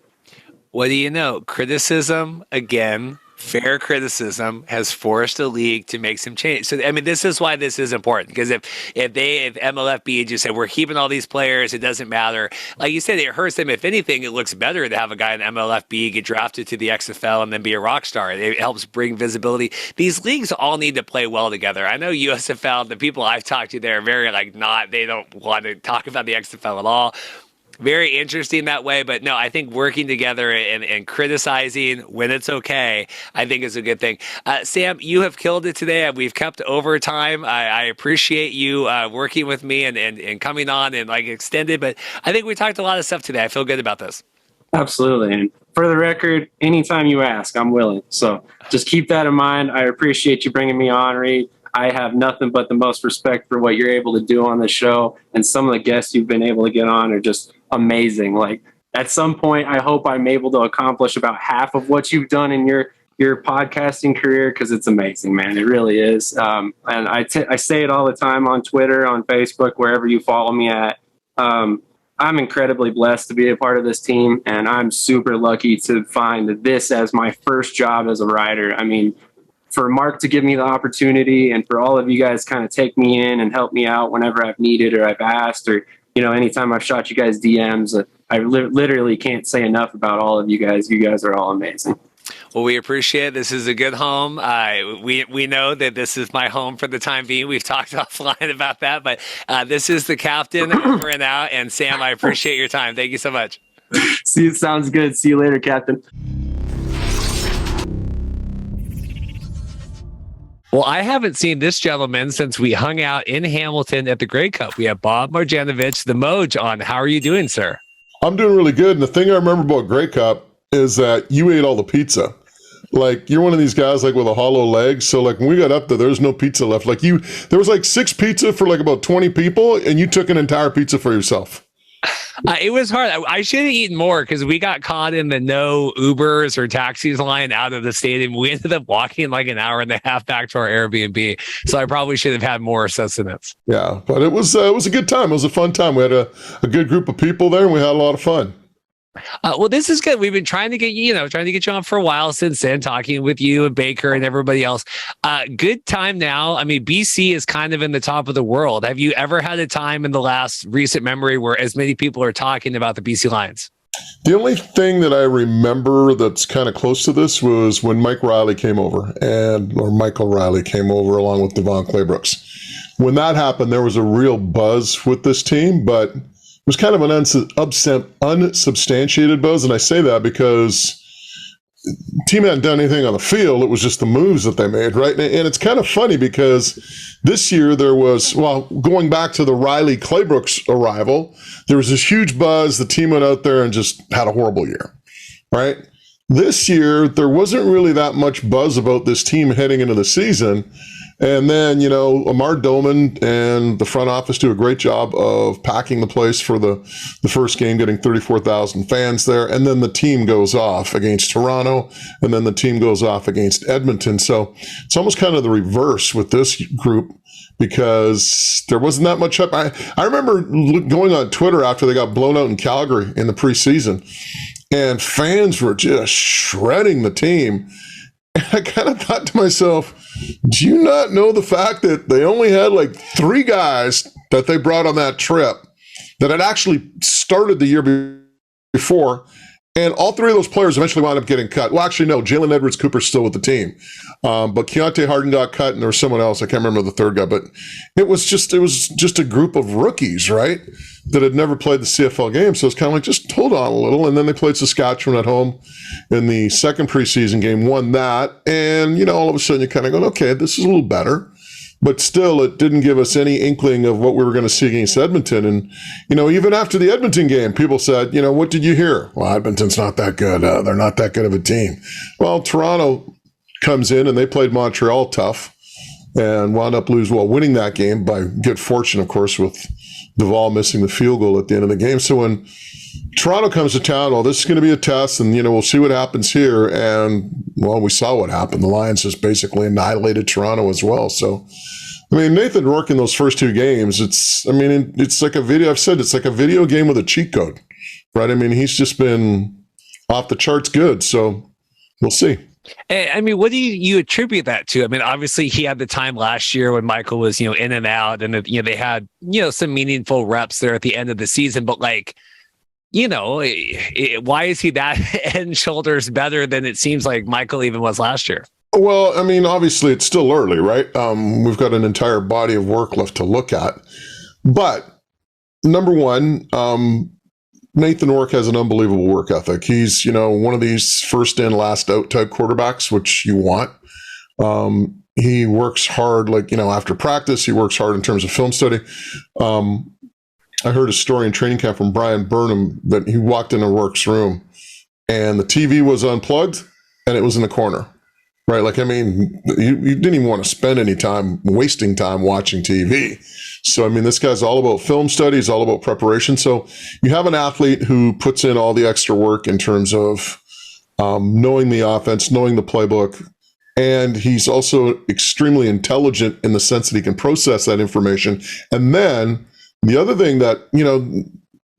What do you know? Criticism, again, fair criticism has forced the league to make some change. So, I mean, this is why this is important, because if MLFB just said, we're keeping all these players, it doesn't matter. Like you said, it hurts them. If anything, it looks better to have a guy in MLFB get drafted to the XFL and then be a rock star. It helps bring visibility. These leagues all need to play well together. I know USFL, the people I've talked to there are very they don't want to talk about the XFL at all. Very interesting that way, but no, I think working together and criticizing when it's okay, I think is a good thing. Sam, you have killed it today. We've kept overtime. I appreciate you working with me and coming on and extended, but I think we talked a lot of stuff today. I feel good about this. Absolutely. And for the record, anytime you ask, I'm willing. So just keep that in mind. I appreciate you bringing me on, Reed. I have nothing but the most respect for what you're able to do on the show. And some of the guests you've been able to get on are just amazing. At some point, I hope I'm able to accomplish about half of what you've done in your podcasting career, because it's amazing, man. It really is. And I say it all the time on Twitter, on Facebook, wherever you follow me at. I'm incredibly blessed to be a part of this team, and I'm super lucky to find this as my first job as a writer. I mean, for Mark to give me the opportunity and for all of you guys kind of take me in and help me out whenever I've needed or I've asked, or, anytime I've shot you guys DMs, I literally can't say enough about all of you guys. You guys are all amazing. Well, we appreciate it. This is a good home. We know that this is my home for the time being. We've talked offline about that, but this is the captain over and out. And Sam, I appreciate your time. Thank you so much. See, it sounds good. See you later, Captain. Well, I haven't seen this gentleman since we hung out in Hamilton at the Grey Cup. We have Bob Marjanovich, the Moj, on. How are you doing, sir? I'm doing really good. And the thing I remember about Grey Cup is that you ate all the pizza. You're one of these guys with a hollow leg. So when we got up there was no pizza left. There was 6 pizza for about 20 people, and you took an entire pizza for yourself. It was hard. I should have eaten more because we got caught in the no Ubers or taxis line out of the stadium. We ended up walking like an hour and a half back to our Airbnb. So I probably should have had more sustenance. Yeah, but it was a good time. It was a fun time. We had a good group of people there, and we had a lot of fun. Well, this is good. We've been trying to get you on for a while since then, talking with you and Baker and everybody else. Good time now. I mean, BC is kind of in the top of the world. Have you ever had a time in the last recent memory where as many people are talking about the BC Lions? The only thing that I remember that's kind of close to this was when Michael Riley came over along with Devon Claybrooks. When that happened, there was a real buzz with this team, but it was kind of an unsubstantiated buzz, and I say that because the team hadn't done anything on the field. It was just the moves that they made, right? And it's kind of funny because this year there was, going back to the Riley Claybrooks arrival, there was this huge buzz. The team went out there and just had a horrible year, right? This year, there wasn't really that much buzz about this team heading into the season. And then, Amar Doman and the front office do a great job of packing the place for the first game, getting 34,000 fans there. And then the team goes off against Toronto, and then the team goes off against Edmonton. So it's almost kind of the reverse with this group because there wasn't that much up. I remember going on Twitter after they got blown out in Calgary in the preseason, and fans were just shredding the team. And I kind of thought to myself, do you not know the fact that they only had like 3 guys that they brought on that trip that had actually started the year before? And all 3 of those players eventually wound up getting cut. Well, actually, no, Jalen Edwards Cooper's still with the team. But Keontae Harden got cut, and there was someone else. I can't remember the third guy. But it was just a group of rookies, right, that had never played the CFL game. So it's kind of like, just hold on a little. And then they played Saskatchewan at home in the second preseason game, won that. And, all of a sudden you're kind of going, okay, this is a little better. But still, it didn't give us any inkling of what we were going to see against Edmonton. And, even after the Edmonton game, people said, what did you hear? Well, Edmonton's not that good. They're not that good of a team. Well, Toronto comes in, and they played Montreal tough and wound up winning that game by good fortune, of course, with Duvall missing the field goal at the end of the game. So when Toronto comes to town, this is going to be a test, and, we'll see what happens here. And, we saw what happened. The Lions just basically annihilated Toronto as well. So, Nathan Rourke in those first 2 games, it's like a video. I've said it's like a video game with a cheat code, right? He's just been off the charts good. So we'll see. What do you attribute that to? Obviously he had the time last year when Michael was, in and out, and they had, some meaningful reps there at the end of the season, but why is he that head and shoulders better than it seems like Michael even was last year? Well, obviously it's still early, right? We've got an entire body of work left to look at. But number one, Nathan Rourke has an unbelievable work ethic. He's, one of these first in, last out type quarterbacks, which you want. He works hard, after practice, he works hard in terms of film study. I heard a story in training camp from Brian Burnham that he walked into Rourke's room and the TV was unplugged and it was in the corner. Right. You didn't even want to spend any time wasting time watching TV. So, this guy's all about film studies, all about preparation. So you have an athlete who puts in all the extra work in terms of knowing the offense, knowing the playbook. And he's also extremely intelligent in the sense that he can process that information. And then the other thing that,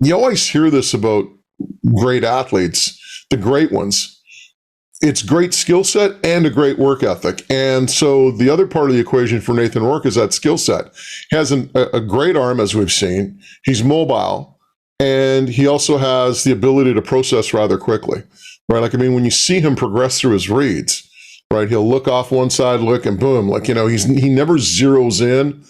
you always hear this about great athletes, the great ones. It's great skill set and a great work ethic. And so the other part of the equation for Nathan Rourke is that skill set. He has a great arm, as we've seen. He's mobile, and he also has the ability to process rather quickly, right? When you see him progress through his reads, right, he'll look off one side, look, and boom, he never zeroes in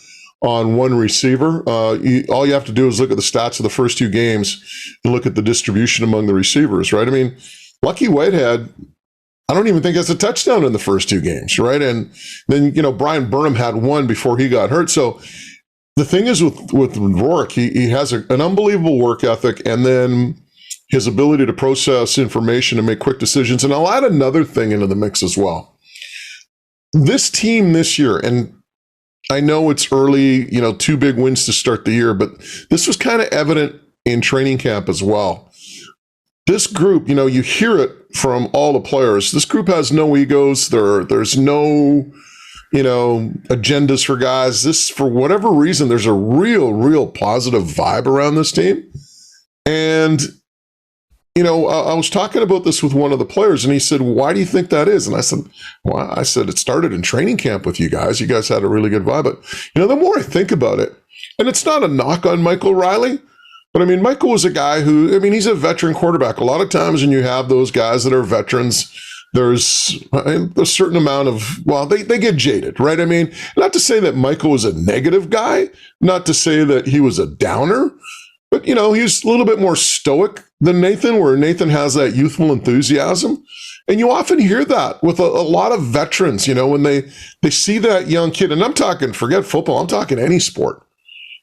on one receiver. All you have to do is look at the stats of the first 2 games and look at the distribution among the receivers, right? Lucky Whitehead, I don't even think has a touchdown in the first 2 games, right? And then, Brian Burnham had one before he got hurt. So the thing is with Rourke, he has an unbelievable work ethic, and then his ability to process information and make quick decisions. And I'll add another thing into the mix as well. This team this year, and I know it's early, 2 big wins to start the year, but this was kind of evident in training camp as well. This group, you hear it from all the players. This group has no egos. There's no, agendas for guys. This, for whatever reason, there's a real positive vibe around this team. And, I was talking about this with one of the players, and he said, "Why do you think that is?" And I said, "Well, it started in training camp with you guys. You guys had a really good vibe." But, the more I think about it, and it's not a knock on Michael Riley, but I mean, Michael was a guy who, he's a veteran quarterback. A lot of times when you have those guys that are veterans, there's a certain amount of, they get jaded, right? I mean, not to say that Michael was a negative guy, not to say that he was a downer, but, he's a little bit more stoic than Nathan, where Nathan has that youthful enthusiasm. And you often hear that with a lot of veterans, when they see that young kid, and I'm talking, forget football, I'm talking any sport.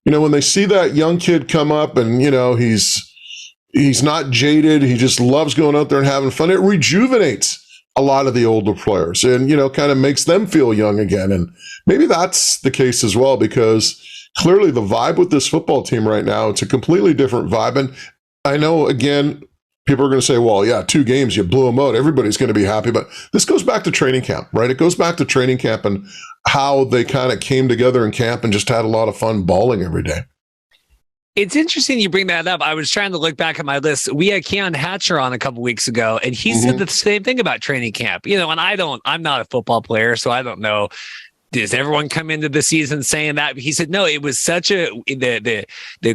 When they see that young kid come up and, he's not jaded, he just loves going out there and having fun, it rejuvenates a lot of the older players and, kind of makes them feel young again. And maybe that's the case as well, because clearly the vibe with this football team right now, it's a completely different vibe. And I know, again, people are going to say, well, yeah, 2 games, you blew them out. Everybody's going to be happy. But this goes back to training camp, right? It goes back to training camp and how they kind of came together in camp and just had a lot of fun balling every day. It's interesting you bring that up. I was trying to look back at my list. We had Keon Hatcher on a couple weeks ago, and he said the same thing about training camp. And I'm not a football player, so I don't know. Does everyone come into the season saying that? He said, no, it was such the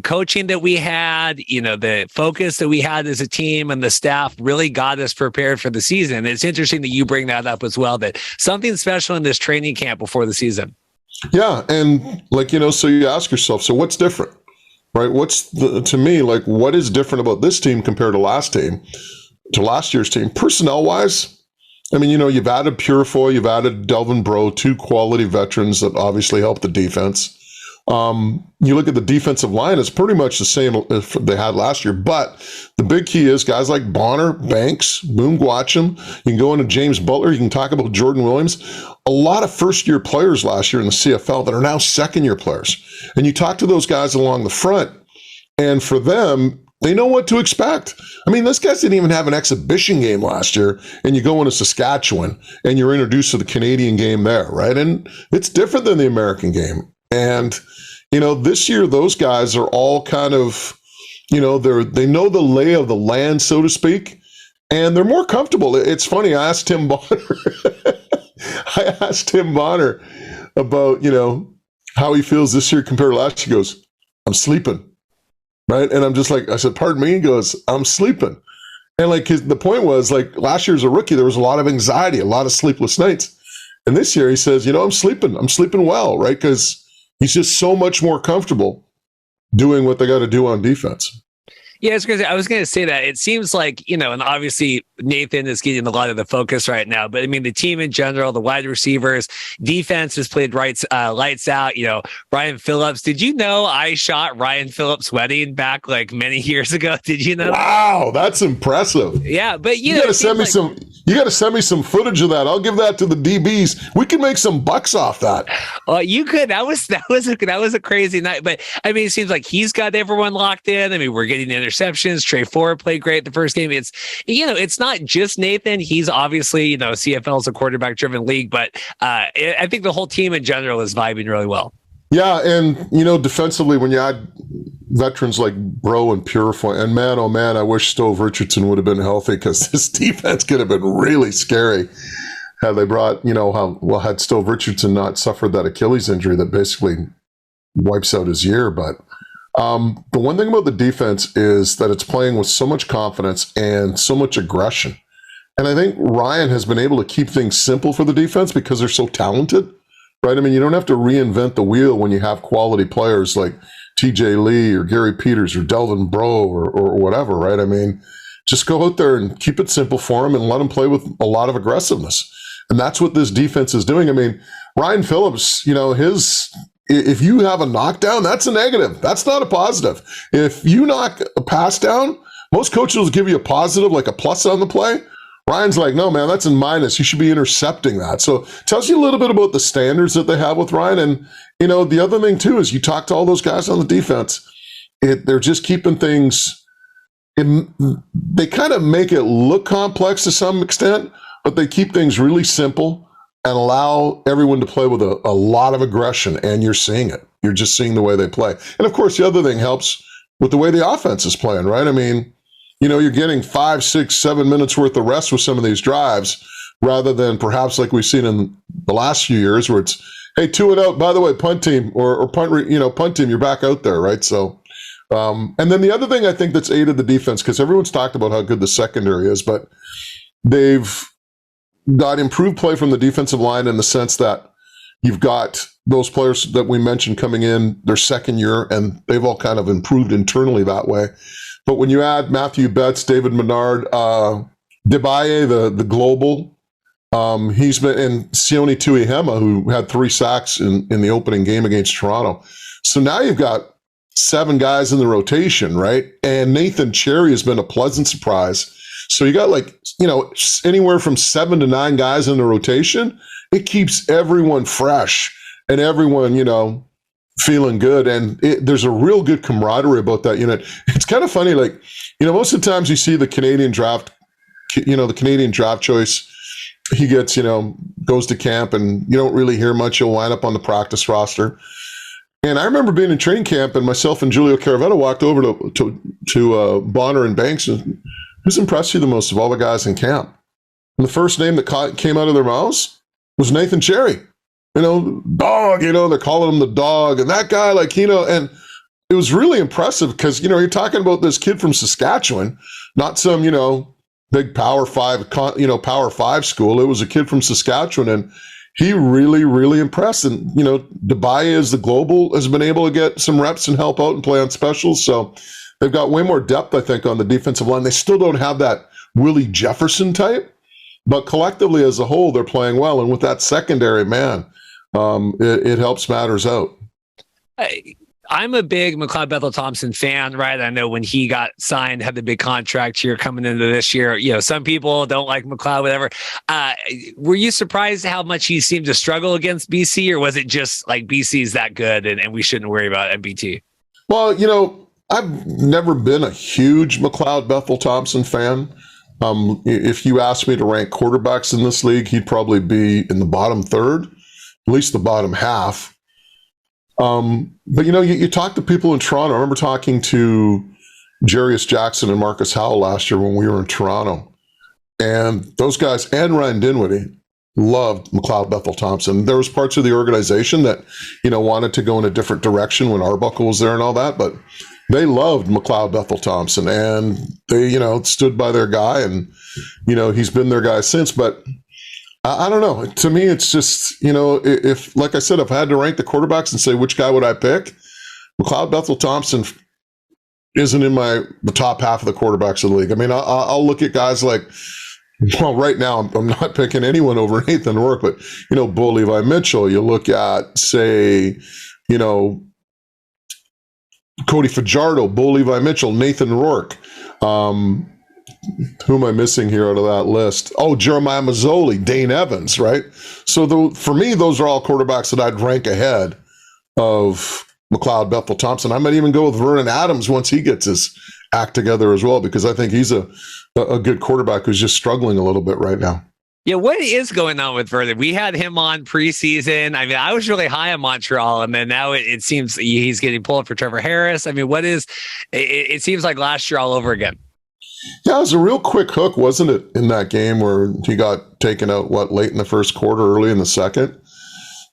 coaching that we had, the focus that we had as a team and the staff really got us prepared for the season. It's interesting that you bring that up as well, that something special in this training camp before the season. Yeah. And so you ask yourself, so what's different, right? To me, what is different about this team compared to last year's team? Personnel wise, you've added Purefoy, you've added Delvin Breaux, 2 quality veterans that obviously help the defense. You look at the defensive line, it's pretty much the same as they had last year. But the big key is guys like Bonner, Banks, Boom Gwacham. You can go into James Butler. You can talk about Jordan Williams. A lot of first-year players last year in the CFL that are now second-year players. And you talk to those guys along the front, and for them, they know what to expect. Those guys didn't even have an exhibition game last year, and you go into Saskatchewan, and you're introduced to the Canadian game there, right? And it's different than the American game. And, this year, those guys are all kind of, they know the lay of the land, so to speak, and they're more comfortable. It's funny, I asked Tim Bonner about, how he feels this year compared to last year. He goes, "I'm sleeping." Right. And I'm just like, I said, "Pardon me?" He goes, "I'm sleeping." And the point was, last year as a rookie, there was a lot of anxiety, a lot of sleepless nights. And this year he says, "I'm sleeping. I'm sleeping well," right? Because he's just so much more comfortable doing what they got to do on defense. Yeah, I was going to say that. It seems like, and obviously Nathan is getting a lot of the focus right now, but the team in general, the wide receivers, defense has played lights out. Ryan Phillips. Did you know I shot Ryan Phillips' wedding back many years ago? Did you know? Wow, that's impressive. Yeah, but you got to send me some. You got to send me some footage of that. I'll give that to the DBs. We can make some bucks off that. Well, you could. That was a crazy night. But it seems like he's got everyone locked in. We're getting interceptions. Trey Ford played great the first game. It's not just Nathan. He's obviously, CFL is a quarterback-driven league, but I think the whole team in general is vibing really well. Yeah, and defensively, when you add veterans like Breaux and Purefoy, and man, oh man, I wish Stove Richardson would have been healthy, because this defense could have been really scary had they brought, had Stove Richardson not suffered that Achilles injury that basically wipes out his year. But the one thing about the defense is that it's playing with so much confidence and so much aggression. And I think Ryan has been able to keep things simple for the defense because they're so talented, right? You don't have to reinvent the wheel when you have quality players like TJ Lee or Gary Peters or Delvin Breaux or whatever, right? Just go out there and keep it simple for them and let them play with a lot of aggressiveness. And that's what this defense is doing. Ryan Phillips, if you have a knockdown, that's a negative. That's not a positive. If you knock a pass down, most coaches will give you a positive, like a plus on the play. Ryan's like, "No, man, that's in minus. You should be intercepting that." So it tells you a little bit about the standards that they have with Ryan. And, the other thing too is you talk to all those guys on the defense, they're just keeping things. They kind of make it look complex to some extent, but they keep things really simple and allow everyone to play with a lot of aggression, and you're seeing it. You're just seeing the way they play. And of course, the other thing helps with the way the offense is playing, right? I mean, you're getting 5, 6, 7 minutes worth of rest with some of these drives rather than perhaps like we've seen in the last few years where it's, hey, 2 and out, by the way, punt team or punt team, you're back out there, right? So, and then the other thing I think that's aided the defense, because everyone's talked about how good the secondary is, but they've got improved play from the defensive line in the sense that you've got those players that we mentioned coming in their second year, and they've all kind of improved internally that way. But when you add Matthew Betts, David Menard, Debaye, the global, he's been, and Sione Tuihema, who had 3 sacks in the opening game against Toronto. So now you've got 7 guys in the rotation, right? And Nathan Cherry has been a pleasant surprise. So you got anywhere from 7 to 9 guys in the rotation. It keeps everyone fresh and everyone, feeling good. And there's a real good camaraderie about that unit. It's kind of funny, most of the times you see the Canadian draft, the Canadian draft choice, he gets, goes to camp and you don't really hear much. He'll wind up on the practice roster. And I remember being in training camp and myself and Julio Caravetta walked over to Bonner and Banks. And who's impressed you the most of all the guys in camp? And the first name that came out of their mouths was Nathan Cherry. Dog, they're calling him the dog. And that guy, and it was really impressive because, you're talking about this kid from Saskatchewan, not some, big Power 5 school. It was a kid from Saskatchewan, and he really, really impressed. And, Debaye as the global has been able to get some reps and help out and play on specials. So they've got way more depth, I think, on the defensive line. They still don't have that Willie Jefferson type, but collectively as a whole, they're playing well. And with that secondary, man, it helps matters out. I'm a big McLeod Bethel Thompson fan, right? I know when he got signed, had the big contract here coming into this year. Some people don't like McLeod, whatever. Were you surprised how much he seemed to struggle against BC, or was it just like BC's that good and we shouldn't worry about MBT? Well, I've never been a huge McLeod Bethel Thompson fan. If you asked me to rank quarterbacks in this league, he'd probably be in the bottom third, at least the bottom half. But you talk to people in Toronto. I remember talking to Jarius Jackson and Marcus Howell last year when we were in Toronto, and those guys and Ryan Dinwiddie loved McLeod Bethel Thompson. There was parts of the organization that wanted to go in a different direction when Arbuckle was there and all that, but they loved McLeod Bethel Thompson, and they stood by their guy, and he's been their guy since. But I don't know. To me, it's just, if, like I said, if I had to rank the quarterbacks and say which guy would I pick, McLeod Bethel Thompson isn't in the top half of the quarterbacks of the league. I mean, I'll look at guys like, well, right now I'm not picking anyone over Nathan Rourke, but, Bo Levi Mitchell. You look at, say, Cody Fajardo, Bo Levi Mitchell, Nathan Rourke. Who am I missing here out of that list? Oh, Jeremiah Mazzoli, Dane Evans, right? So for me, those are all quarterbacks that I'd rank ahead of McLeod Bethel Thompson. I might even go with Vernon Adams once he gets his act together as well, because I think he's a good quarterback who's just struggling a little bit right now. Yeah, what is going on with Vernon? We had him on preseason. I mean, I was really high on Montreal, and then now it seems he's getting pulled for Trevor Harris. I mean, it seems like last year all over again. Yeah, it was a real quick hook, wasn't it, in that game where he got taken out, late in the first quarter, early in the second?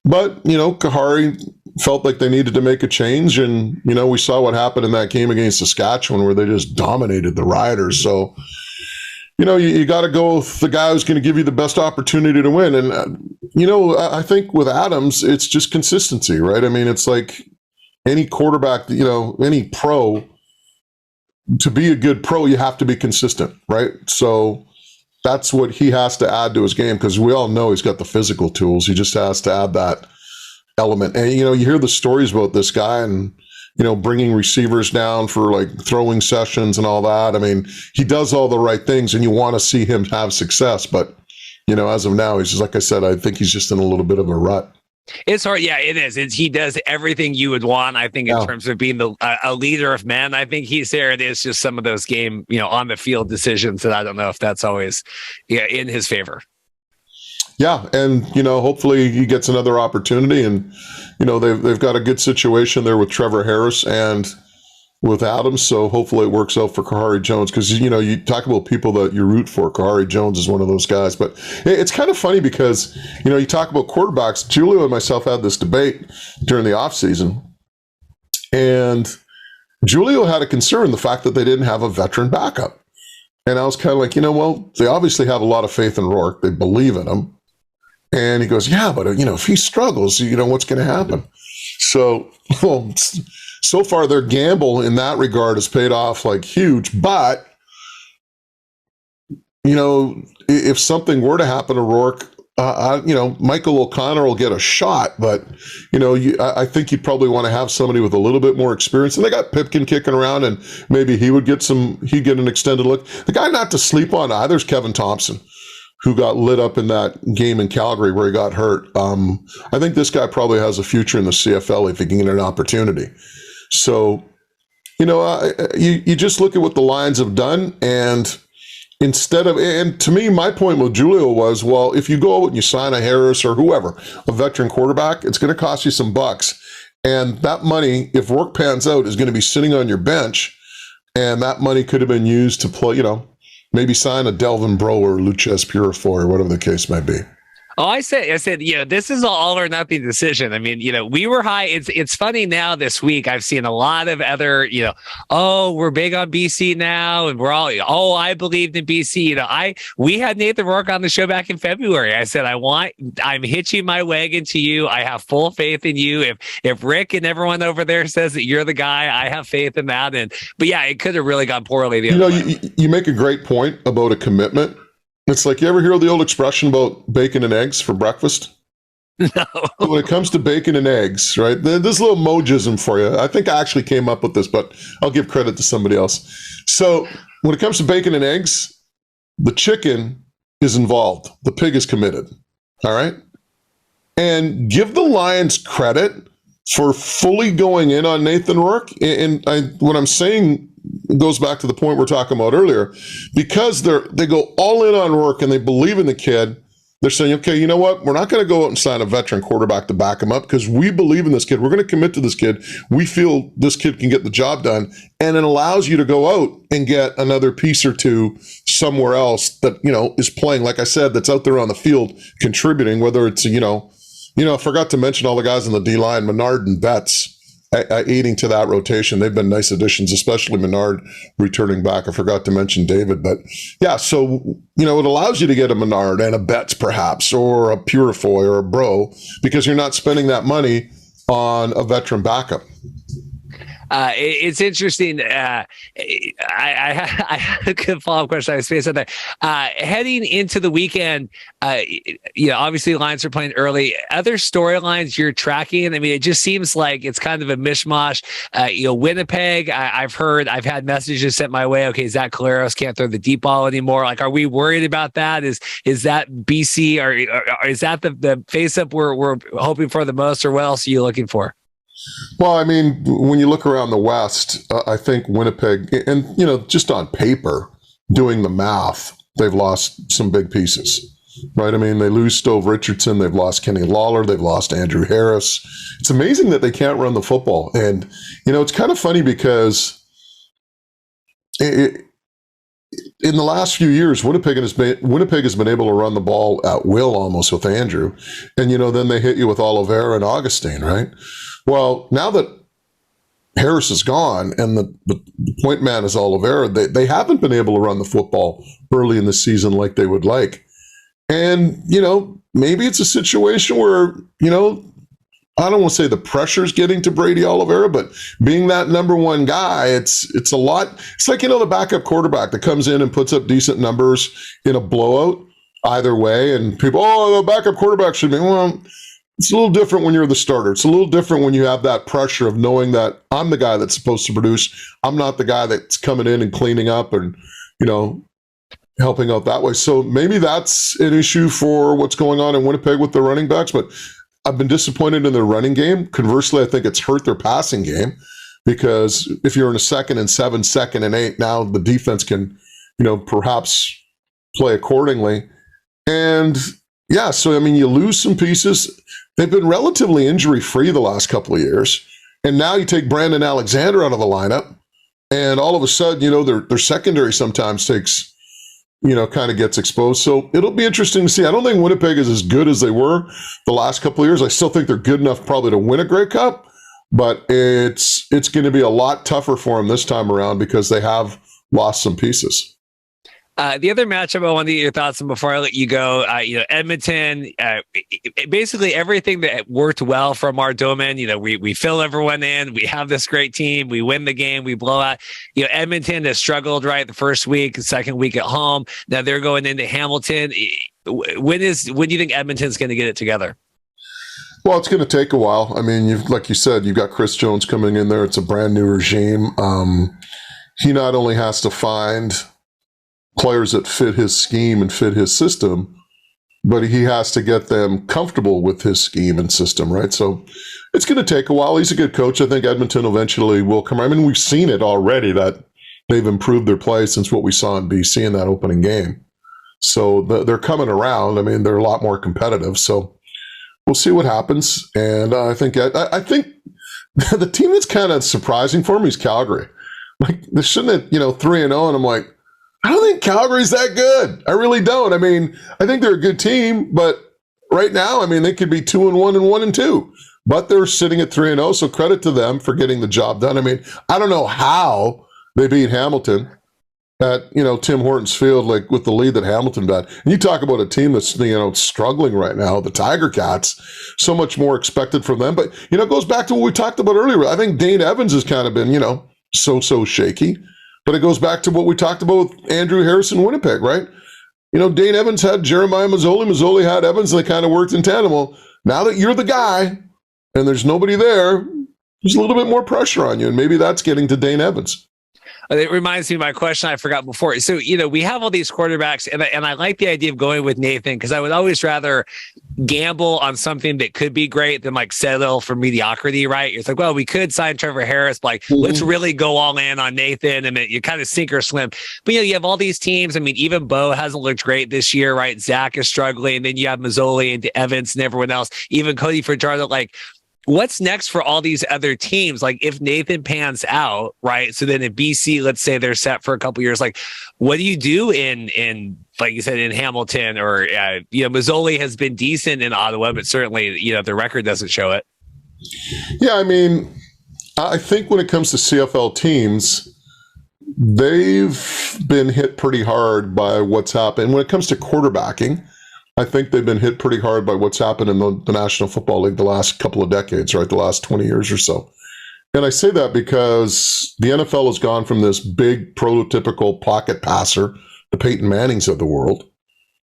But, Kahari felt like they needed to make a change, and, we saw what happened in that game against Saskatchewan where they just dominated the Riders. So, you got to go with the guy who's going to give you the best opportunity to win. And, I think with Adams, it's just consistency, right? I mean, it's like any quarterback, any pro. To be a good pro, you have to be consistent, right? So that's what he has to add to his game, because we all know he's got the physical tools. He just has to add that element. And, you hear the stories about this guy and, bringing receivers down for throwing sessions and all that. I mean, he does all the right things and you want to see him have success. But, as of now, he's just, like I said, I think he's just in a little bit of a rut. It's hard. Yeah, it is. He does everything you would want, I think, in terms of being a leader of men. I think he's there. It is just some of those game, on the field decisions that I don't know if that's always in his favor. Yeah, and hopefully he gets another opportunity, and they've got a good situation there with Trevor Harris and with Adams, so hopefully it works out for Kahari Jones, because you talk about people that you root for. Kahari Jones is one of those guys, but it's kind of funny because you talk about quarterbacks. Julio and myself had this debate during the offseason, and Julio had a concern, the fact that they didn't have a veteran backup, and I was kind of like, well, they obviously have a lot of faith in Rourke. They believe in him. And he goes, yeah, but if he struggles, what's going to happen? So, so far their gamble in that regard has paid off like huge. But, if something were to happen to Rourke, Michael O'Connor will get a shot. But, I think you'd probably want to have somebody with a little bit more experience. And they got Pipkin kicking around, and maybe he'd get an extended look. The guy not to sleep on either is Kevin Thompson, who got lit up in that game in Calgary where he got hurt. I think this guy probably has a future in the CFL if he can get an opportunity. So, you just look at what the Lions have done, and and to me, my point with Julio was, well, if you go out and you sign a Harris or whoever, a veteran quarterback, it's going to cost you some bucks. And that money, if Rourke pans out, is going to be sitting on your bench, and that money could have been used to play, maybe sign a Delvin Breaux or Luches Purifoy or whatever the case might be. Oh, I said, this is an all or nothing decision. I mean, we were high. It's funny now this week. I've seen a lot of other, we're big on BC now. And we're all, I believed in BC. We had Nathan Rourke on the show back in February. I said, I'm hitching my wagon to you. I have full faith in you. If Rick and everyone over there says that you're the guy, I have faith in that. But yeah, it could have really gone poorly. You make a great point about a commitment. It's like, you ever hear the old expression about bacon and eggs for breakfast? No. When it comes to bacon and eggs, right? There's a little mojism for you. I think I actually came up with this, but I'll give credit to somebody else. So when it comes to bacon and eggs, the chicken is involved. The pig is committed. All right? And give the Lions credit for fully going in on Nathan Rourke. And what I'm saying goes back to the point we're talking about earlier, because they go all in on Rourke and they believe in the kid. They're saying, okay, you know what? We're not going to go out and sign a veteran quarterback to back him up because we believe in this kid. We're going to commit to this kid. We feel this kid can get the job done. And it allows you to go out and get another piece or two somewhere else that, is playing, like I said, that's out there on the field contributing, whether it's, I forgot to mention all the guys on the D-line, Menard and Betts, aiding to that rotation. They've been nice additions, especially Menard returning back. I forgot to mention David, but yeah, so, it allows you to get a Menard and a Betts perhaps, or a Purifoy or a Breaux, because you're not spending that money on a veteran backup. It's interesting. I had a good follow-up question. I was facing that. Heading into the weekend, obviously the Lions are playing early. Other storylines you're tracking? I mean, it just seems like it's kind of a mishmash. Winnipeg, I've had messages sent my way. Okay, Zach Caleros can't throw the deep ball anymore. Like, are we worried about that? Is that BC or is that the face-up we're hoping for the most, or what else are you looking for? Well, I mean, when you look around the West, I think Winnipeg, and, just on paper, doing the math, they've lost some big pieces, right? I mean, they lose Stove Richardson. They've lost Kenny Lawler. They've lost Andrew Harris. It's amazing that they can't run the football. And, it's kind of funny because in the last few years, Winnipeg has been able to run the ball at will almost with Andrew. And, then they hit you with Oliveira and Augustine, right? Well, now that Harris is gone and the point man is Oliveira, they haven't been able to run the football early in the season like they would like. And, maybe it's a situation where, I don't want to say the pressure's getting to Brady Oliveira, but being that number one guy, it's a lot. It's like, the backup quarterback that comes in and puts up decent numbers in a blowout either way. And people, the backup quarterback should be, well, it's a little different when you're the starter. It's a little different when you have that pressure of knowing that I'm the guy that's supposed to produce. I'm not the guy that's coming in and cleaning up and, helping out that way. So maybe that's an issue for what's going on in Winnipeg with the running backs. But I've been disappointed in their running game. Conversely, I think it's hurt their passing game because if you're in a 2nd and 7, 2nd and 8, now the defense can, perhaps play accordingly. And yeah, so I mean, you lose some pieces. They've been relatively injury-free the last couple of years. And now you take Brandon Alexander out of the lineup, and all of a sudden, their secondary sometimes takes, kind of gets exposed. So it'll be interesting to see. I don't think Winnipeg is as good as they were the last couple of years. I still think they're good enough probably to win a Grey Cup, but it's going to be a lot tougher for them this time around because they have lost some pieces. The other matchup I want to get your thoughts on before I let you go, Edmonton, basically everything that worked well from our domain, we fill everyone in, we have this great team, we win the game, we blow out. Edmonton has struggled, right, the first week, the second week at home. Now they're going into Hamilton. When do you think Edmonton's going to get it together? Well, it's going to take a while. I mean, like you said, you've got Chris Jones coming in there. It's a brand new regime. He not only has to find players that fit his scheme and fit his system, but he has to get them comfortable with his scheme and system, right? So it's going to take a while. He's a good coach. I think Edmonton eventually will come. I mean, we've seen it already that they've improved their play since what we saw in BC in that opening game. So they're coming around. I mean, they're a lot more competitive. So we'll see what happens. And I think the team that's kind of surprising for me is Calgary. Like, they're sitting at 3-0, and I'm like, I don't think Calgary's that good. I really don't. I mean, I think they're a good team, but right now, I mean, they could be 2-1 and 1-2. But they're sitting at 3-0, so credit to them for getting the job done. I mean, I don't know how they beat Hamilton at Tim Hortons Field, like with the lead that Hamilton got. And you talk about a team that's struggling right now, the Tiger Cats. So much more expected from them, but it goes back to what we talked about earlier. I think Dane Evans has kind of been so shaky. But it goes back to what we talked about with Andrew Harrison, Winnipeg, right? Dane Evans had Jeremiah Mazzoli. Mazzoli had Evans, and they kind of worked in tandem. Well, now that you're the guy and there's nobody there, there's a little bit more pressure on you, and maybe that's getting to Dane Evans. It reminds me of my question I forgot before. So, we have all these quarterbacks, and I like the idea of going with Nathan because I would always rather gamble on something that could be great than settle for mediocrity, right? It's like, well, we could sign Trevor Harris, but let's really go all in on Nathan, and you kind of sink or swim. But, you have all these teams. I mean, even Bo hasn't looked great this year, right? Zach is struggling. Then you have Mazzoli and Evans and everyone else, even Cody Fajardo, what's next for all these other teams? If Nathan pans out, right? So then in BC, let's say they're set for a couple years, what do you do in like you said, in Hamilton or, Mazzoli has been decent in Ottawa, but certainly, the record doesn't show it. Yeah. I mean, I think when it comes to CFL teams, they've been hit pretty hard by what's happened. When it comes to quarterbacking, I think they've been hit pretty hard by what's happened in the National Football League the last couple of decades, right? The last 20 years or so. And I say that because the NFL has gone from this big prototypical pocket passer, the Peyton Mannings of the world,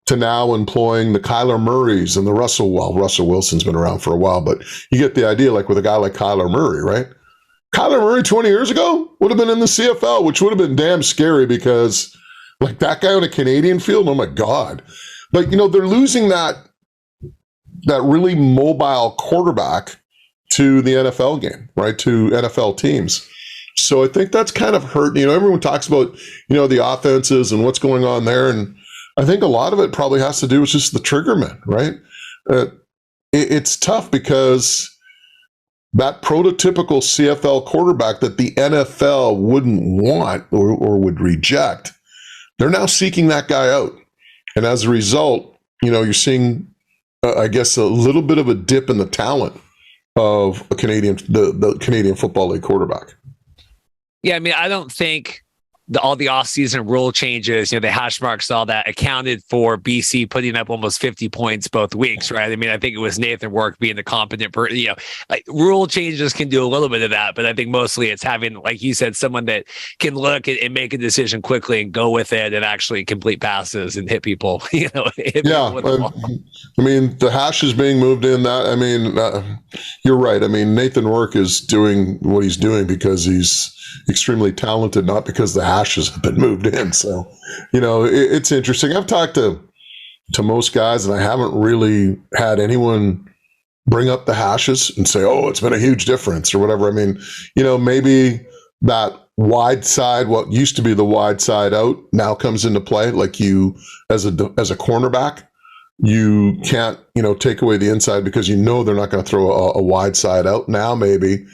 to now employing the Kyler Murrays and the Russell Wilson's been around for a while, but you get the idea, with a guy like Kyler Murray, right? Kyler Murray 20 years ago would have been in the CFL, which would have been damn scary because that guy on a Canadian field, oh my God. But, they're losing that really mobile quarterback to the NFL game, right, to NFL teams. So I think that's kind of hurt. Everyone talks about, the offenses and what's going on there. And I think a lot of it probably has to do with just the triggermen, right? It's tough because that prototypical CFL quarterback that the NFL wouldn't want or would reject, they're now seeking that guy out. And as a result, you're seeing, I guess, a little bit of a dip in the talent of the Canadian Football League quarterback. Yeah, I mean, I don't think all the offseason rule changes, the hash marks, all that accounted for BC putting up almost 50 points both weeks, right? I mean, I think it was Nathan Work being the competent person. Rule changes can do a little bit of that, but I think mostly it's having, like you said, someone that can look and make a decision quickly and go with it and actually complete passes and hit people. People with the ball. I mean, the hash is being moved in. That I mean, you're right. I mean, Nathan Work is doing what he's doing because he's extremely talented, not because the hashes have been moved in. So, it's interesting. I've talked to most guys, and I haven't really had anyone bring up the hashes and say, oh, it's been a huge difference or whatever. I mean, maybe that wide side, what used to be the wide side out, now comes into play. Like you, as a cornerback, you can't, take away the inside because they're not going to throw a wide side out. Now maybe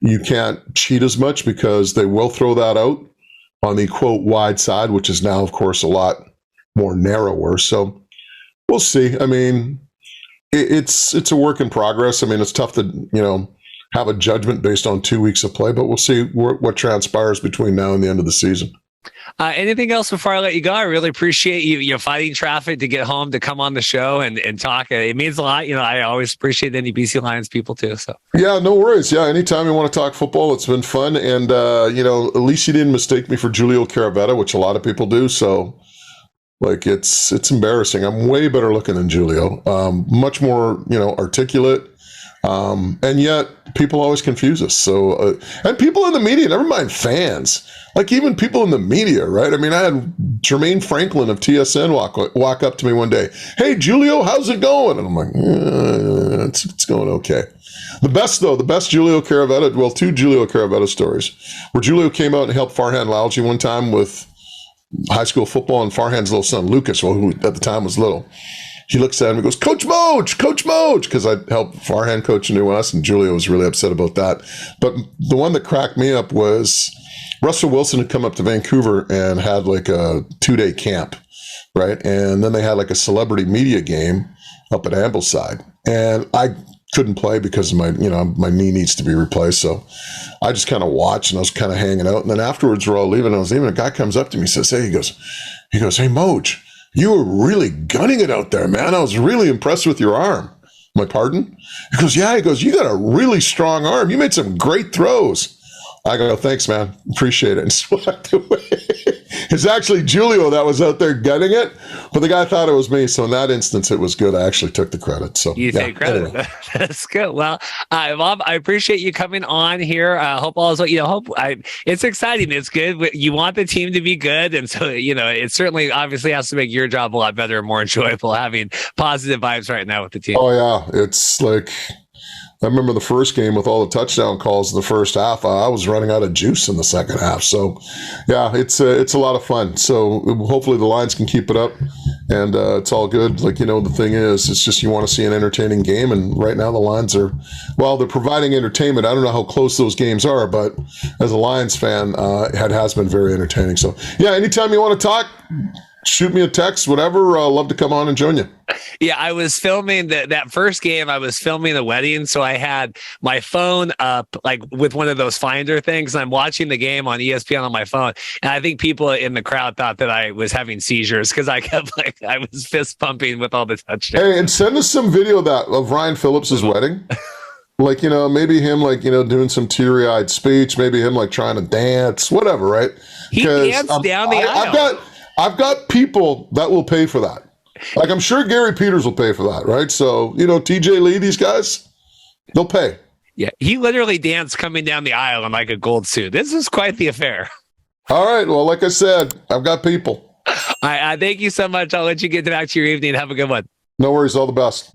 you can't cheat as much because they will throw that out on the quote wide side, which is now, of course, a lot more narrower. So we'll see. I mean, it's a work in progress. I mean, it's tough to, have a judgment based on 2 weeks of play, but we'll see what transpires between now and the end of the season. Anything else before I let you go? I really appreciate you fighting traffic to get home to come on the show and talk. It means a lot. I always appreciate any BC Lions people too. So yeah, no worries. Yeah, anytime you want to talk football, it's been fun. And at least you didn't mistake me for Julio Caravetta, which a lot of people do. So it's embarrassing. I'm way better looking than Julio. Much more articulate. And yet people always confuse us. So, and people in the media, never mind fans, like even people in the media, right? I mean, I had Jermaine Franklin of TSN walk up to me one day. Hey, Julio, how's it going? And I'm like, it's going okay. The best Julio Caravetta, well, 2 Julio Caravetta stories where Julio came out and helped Farhan Lalji one time with high school football, and Farhan's little son, Lucas, who at the time was little. He looks at him and goes, Coach Moj, because I helped Farhan coach New West, and Julio was really upset about that. But the one that cracked me up was Russell Wilson had come up to Vancouver and had like a 2-day camp, right? And then they had like a celebrity media game up at Ambleside. And I couldn't play because of my knee needs to be replaced. So I just kind of watched and I was kind of hanging out. And then afterwards we're all leaving. A guy comes up to me and says, he goes, hey, Moj, you were really gunning it out there, man. I was really impressed with your arm. I'm like, pardon? He goes, yeah. He goes, you got a really strong arm. You made some great throws. I go, thanks, man. Appreciate it. And swept away. It's actually Julio that was out there gunning it, but the guy thought it was me. So in that instance, it was good. I actually took the credit. So you take credit. Anyway. That's good. Well, Bob, I appreciate you coming on here. Hope all is well. It's exciting. It's good. You want the team to be good. And so, it certainly obviously has to make your job a lot better and more enjoyable having positive vibes right now with the team. Oh, yeah. It's like, I remember the first game with all the touchdown calls in the first half. I was running out of juice in the second half. So, yeah, it's a lot of fun. So hopefully the Lions can keep it up, and it's all good. Like, the thing is, it's just you want to see an entertaining game, and right now the Lions they're providing entertainment. I don't know how close those games are, but as a Lions fan, it has been very entertaining. So, yeah, anytime you want to talk, shoot me a text, whatever. I'd love to come on and join you. Yeah, I was filming that first game. I was filming the wedding, so I had my phone up like with one of those finder things, and I'm watching the game on ESPN on my phone. And I think people in the crowd thought that I was having seizures because I kept I was fist pumping with all the touchdowns. Hey, and send us some video of Ryan Phillips's wedding. Like, maybe him doing some teary-eyed speech, maybe him trying to dance, whatever, right? He danced down the aisle. I've got people that will pay for that. Like, I'm sure Gary Peters will pay for that, right? So, TJ Lee, these guys, they'll pay. Yeah, he literally danced coming down the aisle in like a gold suit. This is quite the affair. All right. Well, like I said, I've got people. All right. Thank you so much. I'll let you get back to your evening. Have a good one. No worries. All the best.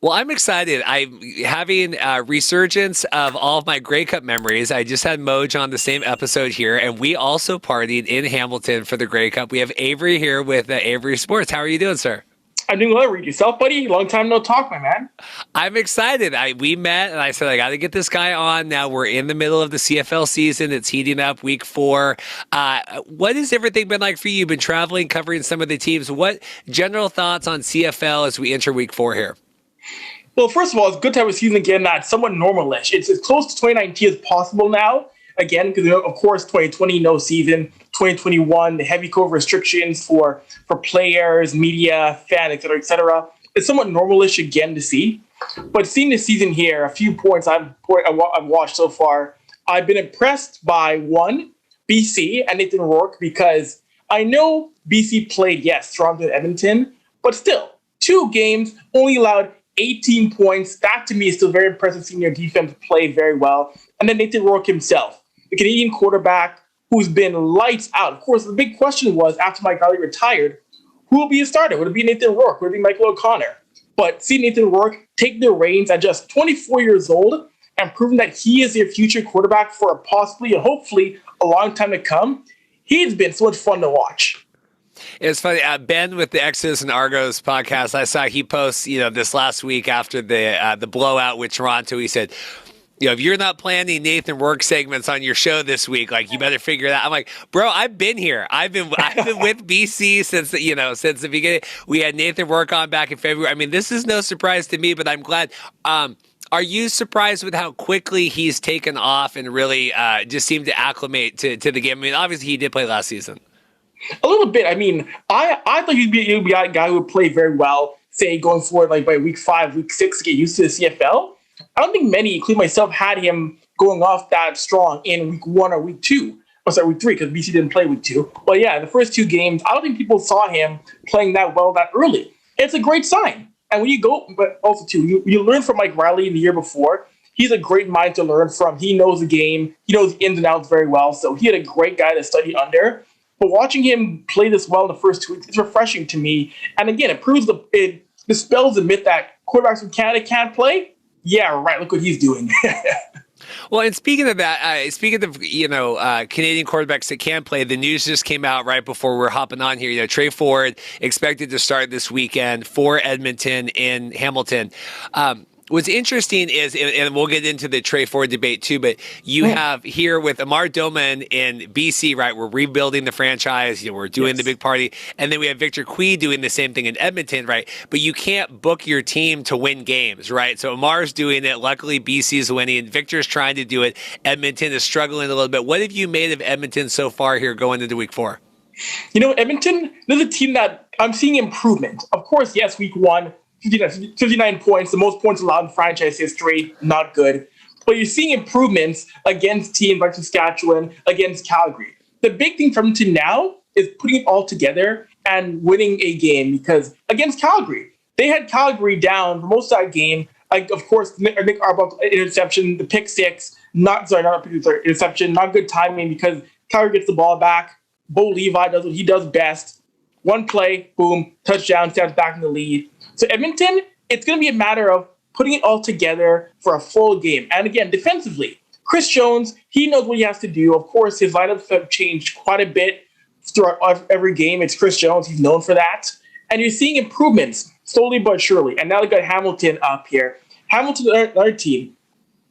Well, I'm excited. I'm having a resurgence of all of my Grey Cup memories. I just had Moj on the same episode here, and we also partied in Hamilton for the Grey Cup. We have Avery here with Avery Sports. How are you doing, sir? I'm doing well. Read yourself, buddy. Long time no talk, my man. I'm excited. We met, and I said, I got to get this guy on. Now we're in the middle of the CFL season. It's heating up week 4. What has everything been like for you? You've been traveling, covering some of the teams. What general thoughts on CFL as we enter week 4 here? Well, first of all, it's good to have a season again that's somewhat normal-ish. It's as close to 2019 as possible now. Again, because of course 2020 no season, 2021 the heavy COVID restrictions for players, media, fans, et cetera. It's somewhat normal-ish again to see. But seeing the season here, a few points I've watched so far. I've been impressed by one, BC and Nathan Rourke, because I know BC played Toronto and Edmonton, but still 2 games only allowed 18 points. That to me is still very impressive seeing your defense play very well. And then Nathan Rourke himself, the Canadian quarterback who's been lights out. Of course, the big question was after Mike Riley retired, who will be a starter? Would it be Nathan Rourke? Would it be Michael O'Connor? But see Nathan Rourke take the reins at just 24 years old and proving that he is their future quarterback for possibly and hopefully a long time to come, he's been so much fun to watch. It's funny. Ben with the Exodus and Argos podcast, I saw he posts, this last week after the blowout with Toronto. He said, if you're not planning Nathan Rourke segments on your show this week, you better figure it out. I'm like, bro, I've been here. I've been with BC since the beginning. We had Nathan Rourke on back in February. I mean, this is no surprise to me, but I'm glad. Are you surprised with how quickly he's taken off and really just seemed to acclimate to the game? I mean, obviously he did play last season. A little bit. I mean, I thought he'd be a guy who would play very well, say, going forward, by week 5, week 6, to get used to the CFL. I don't think many, including myself, had him going off that strong in week 1 or week 2. Oh, sorry, week 3, because BC didn't play week 2. But yeah, the first 2 games, I don't think people saw him playing that well that early. It's a great sign. And when you go, but also too, you learn from Mike Riley in the year before. He's a great mind to learn from. He knows the game. He knows the ins and outs very well. So he had a great guy to study under. But watching him play this well in the first 2 weeks, it's refreshing to me. And again, it dispels the myth that quarterbacks from Canada can't play. Yeah, right. Look what he's doing. Well, and speaking of that, speaking of Canadian quarterbacks that can play, the news just came out right before we're hopping on here. Trey Ford expected to start this weekend for Edmonton in Hamilton. What's interesting is, and we'll get into the Trey Ford debate too, but you have here with Amar Doman in BC, right? We're rebuilding the franchise. We're doing the big party. And then we have Victor Cui doing the same thing in Edmonton, right? But you can't book your team to win games, right? So Amar's doing it. Luckily, BC's winning. Victor's trying to do it. Edmonton is struggling a little bit. What have you made of Edmonton so far here going into week 4? Edmonton, there's a team that I'm seeing improvement. Of course, yes, week 1, 59 points, the most points allowed in franchise history, not good. But you're seeing improvements against teams like Saskatchewan, against Calgary. The big thing for them to now is putting it all together and winning a game, because against Calgary, they had Calgary down for most of that game. Of course, Nick Arbuckle interception, the pick 6, interception, not good timing because Calgary gets the ball back. Bo Levi does what he does best. One play, boom, touchdown, steps back in the lead. So Edmonton, it's going to be a matter of putting it all together for a full game. And again, defensively, Chris Jones, he knows what he has to do. Of course, his lineups have changed quite a bit throughout every game. It's Chris Jones. He's known for that. And you're seeing improvements slowly but surely. And now they got Hamilton up here. Hamilton, another team.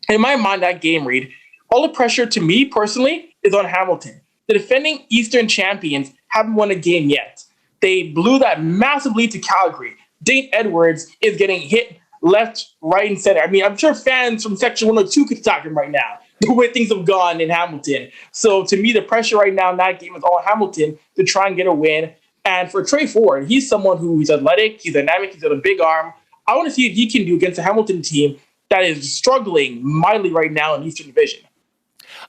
In my mind, that game, Reed, all the pressure to me personally is on Hamilton. The defending Eastern champions haven't won a game yet. They blew that massive lead to Calgary. Dane Edwards is getting hit left, right, and center. I mean, I'm sure fans from Section 102 could talk him right now, the way things have gone in Hamilton. So to me, the pressure right now in that game is all Hamilton to try and get a win. And for Trey Ford, he's someone who's athletic, he's dynamic, he's got a big arm. I want to see what he can do against a Hamilton team that is struggling mightily right now in the Eastern Division.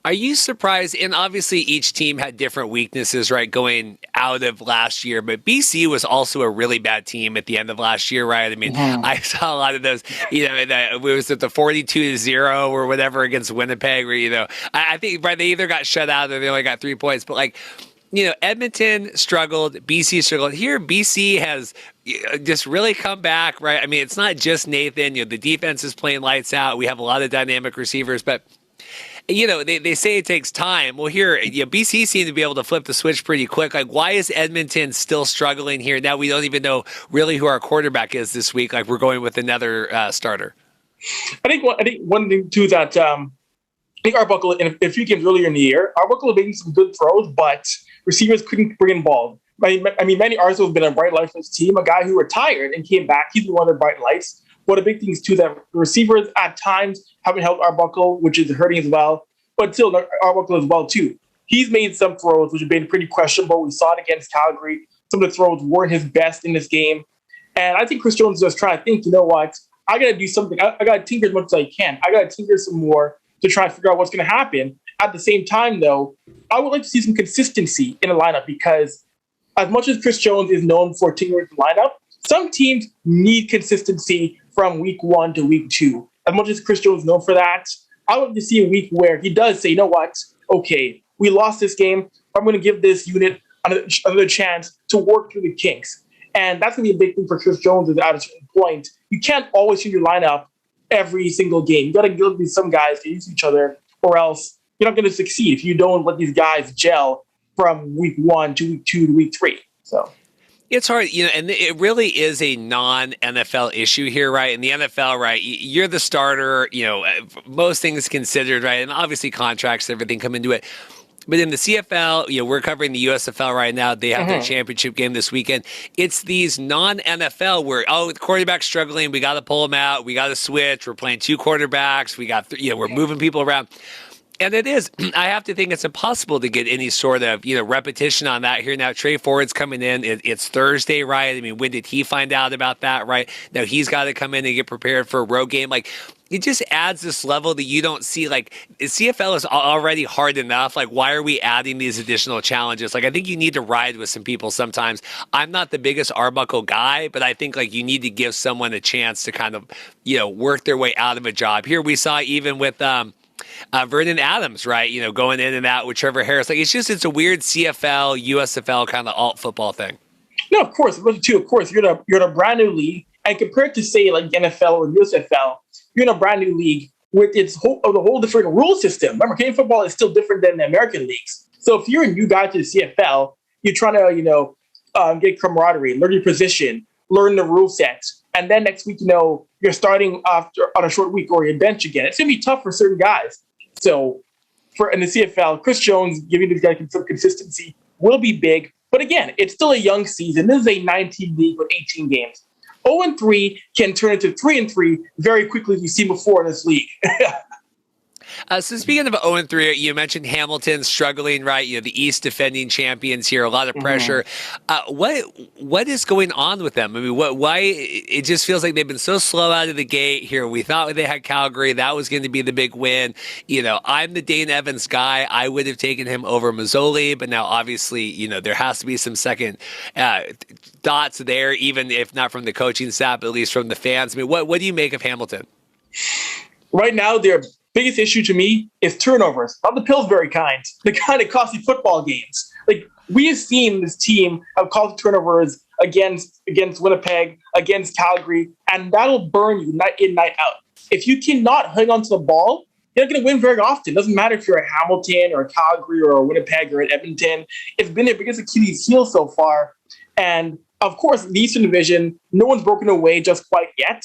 Are you surprised? And obviously each team had different weaknesses, right, going out of last year. But BC was also a really bad team at the end of last year, right? I mean, I saw a lot of those, it was at the 42-0 or whatever against Winnipeg, where, I think, right, they either got shut out or they only got 3 points. But Edmonton struggled, BC struggled. Here, BC has just really come back, right? I mean, it's not just Nathan. The defense is playing lights out. We have a lot of dynamic receivers, but they say it takes time. Well, here, BC seemed to be able to flip the switch pretty quick. Why is Edmonton still struggling here? Now we don't even know really who our quarterback is this week. We're going with another starter. I think one thing too that I think Arbuckle in a few games earlier in the year, Arbuckle made some good throws, but receivers couldn't bring in ball. I mean, Manny Arzo has been a bright light for this team. A guy who retired and came back. He's been one of the bright lights. One of the big things too that receivers at times haven't helped Arbuckle, which is hurting as well. But still, Arbuckle as well too. He's made some throws which have been pretty questionable. We saw it against Calgary. Some of the throws weren't his best in this game. And I think Chris Jones is just trying to think, what? I got to do something. I got to tinker as much as I can. I got to tinker some more to try and figure out what's going to happen. At the same time, though, I would like to see some consistency in the lineup because as much as Chris Jones is known for tinkering the lineup, some teams need consistency from week 1 to week 2. As much as Chris Jones is known for that, I would like to see a week where he does say, okay, we lost this game. I'm going to give this unit another chance to work through the kinks. And that's going to be a big thing for Chris Jones at a certain point. You can't always use your lineup every single game. You got to give these some guys to use each other, or else you're not going to succeed if you don't let these guys gel from week 1 to week 2 to week 3. So it's hard, and it really is a non-NFL issue here, right? In the NFL, right, you're the starter, most things considered, right? And obviously contracts, everything come into it. But in the CFL, we're covering the USFL right now. They have their championship game this weekend. It's these non-NFL where, the quarterback's struggling. We got to pull him out. We got to switch. We're playing 2 quarterbacks. We got, we're moving people around. And it is, I have to think it's impossible to get any sort of, repetition on that here. Now, Trey Ford's coming in. It's Thursday, right? I mean, when did he find out about that, right? Now he's got to come in and get prepared for a road game. Like, it just adds this level that you don't see. Like, CFL is already hard enough. Like, why are we adding these additional challenges? Like, I think you need to ride with some people sometimes. I'm not the biggest Arbuckle guy, but I think, like, you need to give someone a chance to kind of, work their way out of a job. Here we saw even with Vernon Adams, right? Going in and out with Trevor Harris. Like, it's a weird CFL, USFL kind of alt football thing. No, of course. Of course, you're in a brand new league. And compared to, say, like NFL or USFL, you're in a brand new league with the whole different rule system. Remember, Canadian football is still different than the American leagues. So if you're a new guy to the CFL, you're trying to, get camaraderie, learn your position, learn the rule set. And then next week, you're starting on a short week or your bench again. It's going to be tough for certain guys. So in the CFL, Chris Jones giving these guys some consistency will be big. But again, it's still a young season. This is a 19 league with 18 games. 0-3 can turn into 3-3 very quickly, as we've seen before in this league. So speaking of 0-3, you mentioned Hamilton struggling, right? The East defending champions here, a lot of pressure. What is going on with them? I mean, why it just feels like they've been so slow out of the gate here. We thought they had Calgary. That was going to be the big win. I'm the Dane Evans guy. I would have taken him over Mazzoli, but now obviously, there has to be some second thoughts there, even if not from the coaching staff, but at least from the fans. I mean, what do you make of Hamilton? Right now, their biggest issue to me is turnovers. Not the Pillsbury kind, the kind that cost you football games. Like, we have seen this team have caused turnovers against Winnipeg, against Calgary, and that'll burn you night in, night out. If you cannot hang on to the ball, you're not going to win very often. It doesn't matter if you're a Hamilton or a Calgary or a Winnipeg or an Edmonton. It's been their biggest Achilles heel so far. And, of course, the Eastern Division, no one's broken away just quite yet.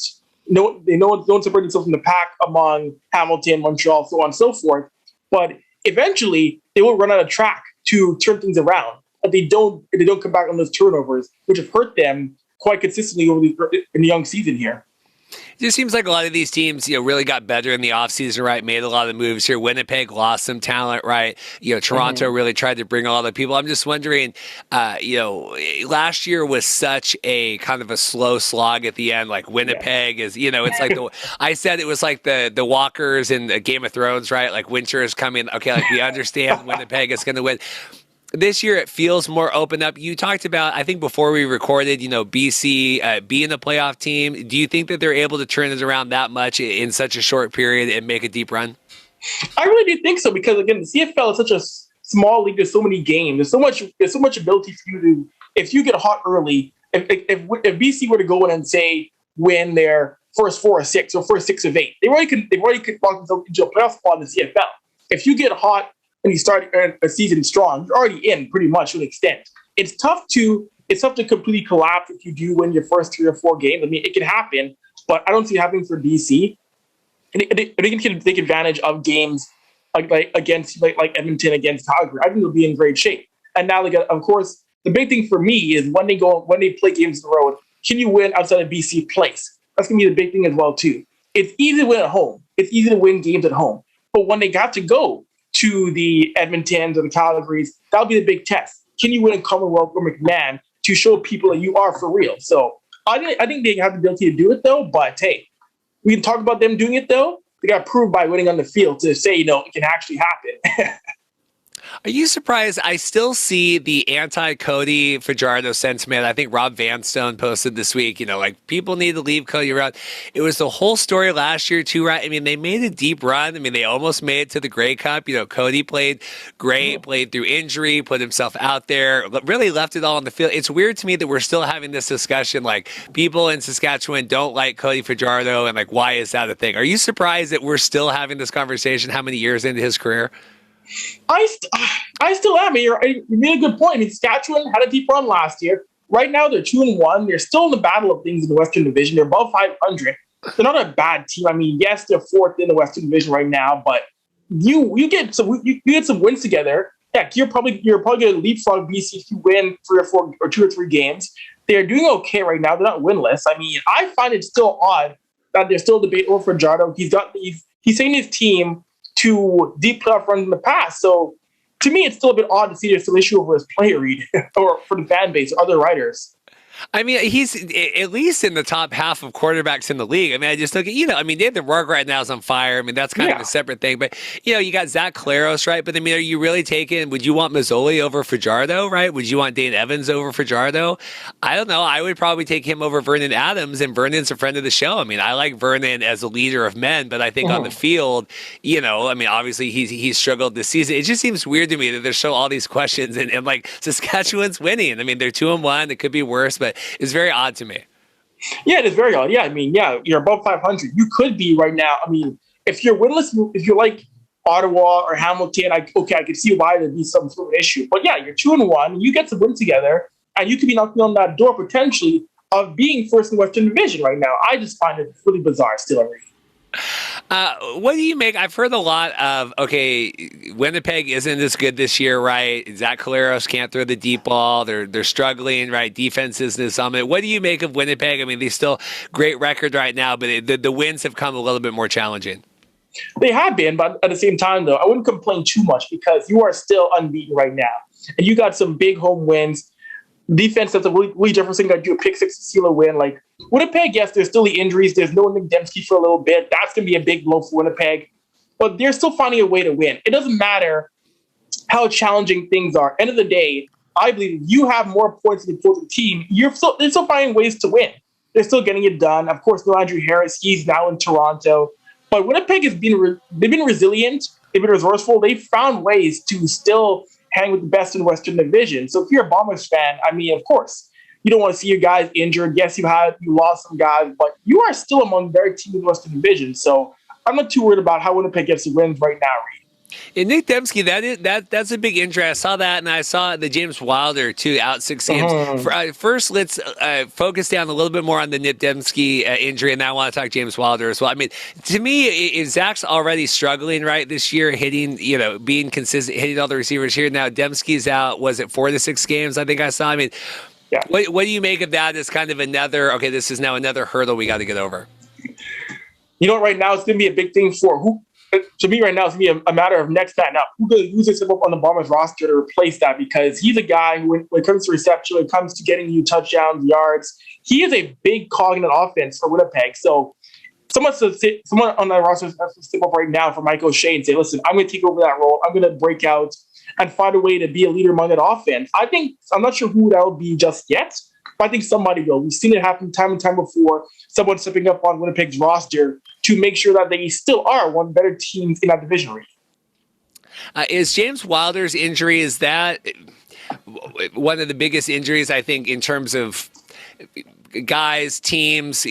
No one's separating themselves from the pack among Hamilton, Montreal, so on and so forth. But eventually, they will run out of track to turn things around. But they don't come back on those turnovers, which have hurt them quite consistently in the young season here. It just seems like a lot of these teams, really got better in the offseason, right? Made a lot of moves here. Winnipeg lost some talent, right? Toronto really tried to bring a lot of people. I'm just wondering, last year was such a kind of a slow slog at the end. Like Winnipeg is, it's like I said it was like the walkers in Game of Thrones, right? Like winter is coming. Okay, like we understand Winnipeg is going to win. This year, it feels more open up. You talked about, I think before we recorded, BC being a playoff team. Do you think that they're able to turn it around that much in such a short period and make a deep run? I really do think so because, again, the CFL is such a small league. There's so many games. There's so much ability for you to, if you get hot early, if BC were to go in and, say, win their first 4 or 6 or first 6 of 8, they've already locked themselves into a playoff spot in the CFL. If you get hot and you start a season strong, you're already in pretty much to an extent. It's tough to completely collapse if you do win your first 3 or 4 games. I mean, it can happen, but I don't see it happening for BC. And they can take advantage of games against Edmonton, against Calgary. I think they'll be in great shape. And now, of course, the big thing for me is when they play games on the road, can you win outside of BC place? That's gonna be the big thing as well too. It's easy to win at home. It's easy to win games at home. But when they got to go to the Edmontons or the Calgarys, that'll be the big test. Can you win in Commonwealth or McMahon to show people that you are for real? So I think they have the ability to do it, though. But, hey, we can talk about them doing it, though. They got proved by winning on the field to say, it can actually happen. Are you surprised? I still see the anti-Cody Fajardo sentiment. I think Rob Vanstone posted this week, like people need to leave Cody around. It was the whole story last year too, right? I mean, they made a deep run. I mean, they almost made it to the Grey Cup. Cody played great, played through injury, put himself out there, really left it all on the field. It's weird to me that we're still having this discussion, like people in Saskatchewan don't like Cody Fajardo, and like, why is that a thing? Are you surprised that we're still having this conversation how many years into his career? I still am. You made a good point. I mean, Saskatchewan had a deep run last year. Right now, they're 2-1. They're still in the battle of things in the Western Division. They're above 500. They're not a bad team. I mean, yes, they're fourth in the Western Division right now, but you get some wins together. Yeah, you're probably going to leapfrog BC if you win 3 or 4 or 2 or 3 games. They're doing okay right now. They're not winless. I mean, I find it still odd that there's still debate over Fajardo. He's taking his team to deep playoff runs in the past. So to me, it's still a bit odd to see there's still issue over his play read or for the fan base or other writers. I mean, he's at least in the top half of quarterbacks in the league. I mean, I just look at, Nathan Rourke right now is on fire. I mean, that's kind of a separate thing. But, you got Zach Claros, right? But, I mean, are you really would you want Mazzoli over Fajardo, right? Would you want Dane Evans over Fajardo? I don't know. I would probably take him over Vernon Adams, and Vernon's a friend of the show. I mean, I like Vernon as a leader of men, but I think on the field, obviously he's struggled this season. It just seems weird to me that there's still all these questions, and like, Saskatchewan's winning. I mean, they're 2-1. It could be worse, but it's very odd to me. Yeah, it is very odd. Yeah, I mean, you're above 500. You could be right now. I mean, if you're winless, if you're like Ottawa or Hamilton, I could see why there'd be some sort of issue. But yeah, you're 2-1. You get to win together, and you could be knocking on that door potentially of being first in the Western Division right now. I just find it really bizarre still, Avery. What do you make? I've heard a lot of, Winnipeg isn't as good this year, right? Zach Claros can't throw the deep ball. They're struggling, right? Defense isn't summit. What do you make of Winnipeg? I mean, they still great record right now, but the wins have come a little bit more challenging. They have been, but at the same time, though, I wouldn't complain too much because you are still unbeaten right now. And you got some big home wins. Defense, that's a really different thing. Got to do a pick six to seal a win. Like Winnipeg, yes, there's still the injuries. There's no Nick Dembski for a little bit. That's going to be a big blow for Winnipeg. But they're still finding a way to win. It doesn't matter how challenging things are. End of the day, I believe if you have more points than the opposing team, they're still finding ways to win. They're still getting it done. Of course, no Andrew Harris. He's now in Toronto. But Winnipeg they've been resilient. They've been resourceful. They've found ways to still hang with the best in the Western Division. So if you're a Bombers fan, I mean, of course, you don't want to see your guys injured. Yes, you lost some guys, but you are still among very teams in the Western Division. So I'm not too worried about how Winnipeg gets the wins right now, Reed. And Nick Dembski, that's a big injury. I saw that, and I saw the James Wilder too, out 6 games. First, let's focus down a little bit more on the Nick Dembski injury, and then I want to talk James Wilder as well. I mean, to me, if Zach's already struggling right this year, hitting, being consistent, hitting all the receivers here. Now Dembski's out. Was it 4 to 6 games? I think I saw. I mean, yeah. What do you make of that as kind of this is now another hurdle we got to get over? Right now it's going to be a big thing for who. To me, right now, it's going to be a matter of next man. Now, who's going to use him up on the Bombers roster to replace that? Because he's a guy who, when it comes to reception, when it comes to getting you touchdowns, yards, he is a big cog in an offense for Winnipeg. So someone on that roster has to step up right now for Mike O'Shea and say, listen, I'm going to take over that role. I'm going to break out and find a way to be a leader among that offense. I'm not sure who that will be just yet, but I think somebody will. We've seen it happen time and time before. Someone stepping up on Winnipeg's roster to make sure that they still are one of the better teams in that division. Is James Wilder's injury, is that one of the biggest injuries, I think, in terms of guys, teams,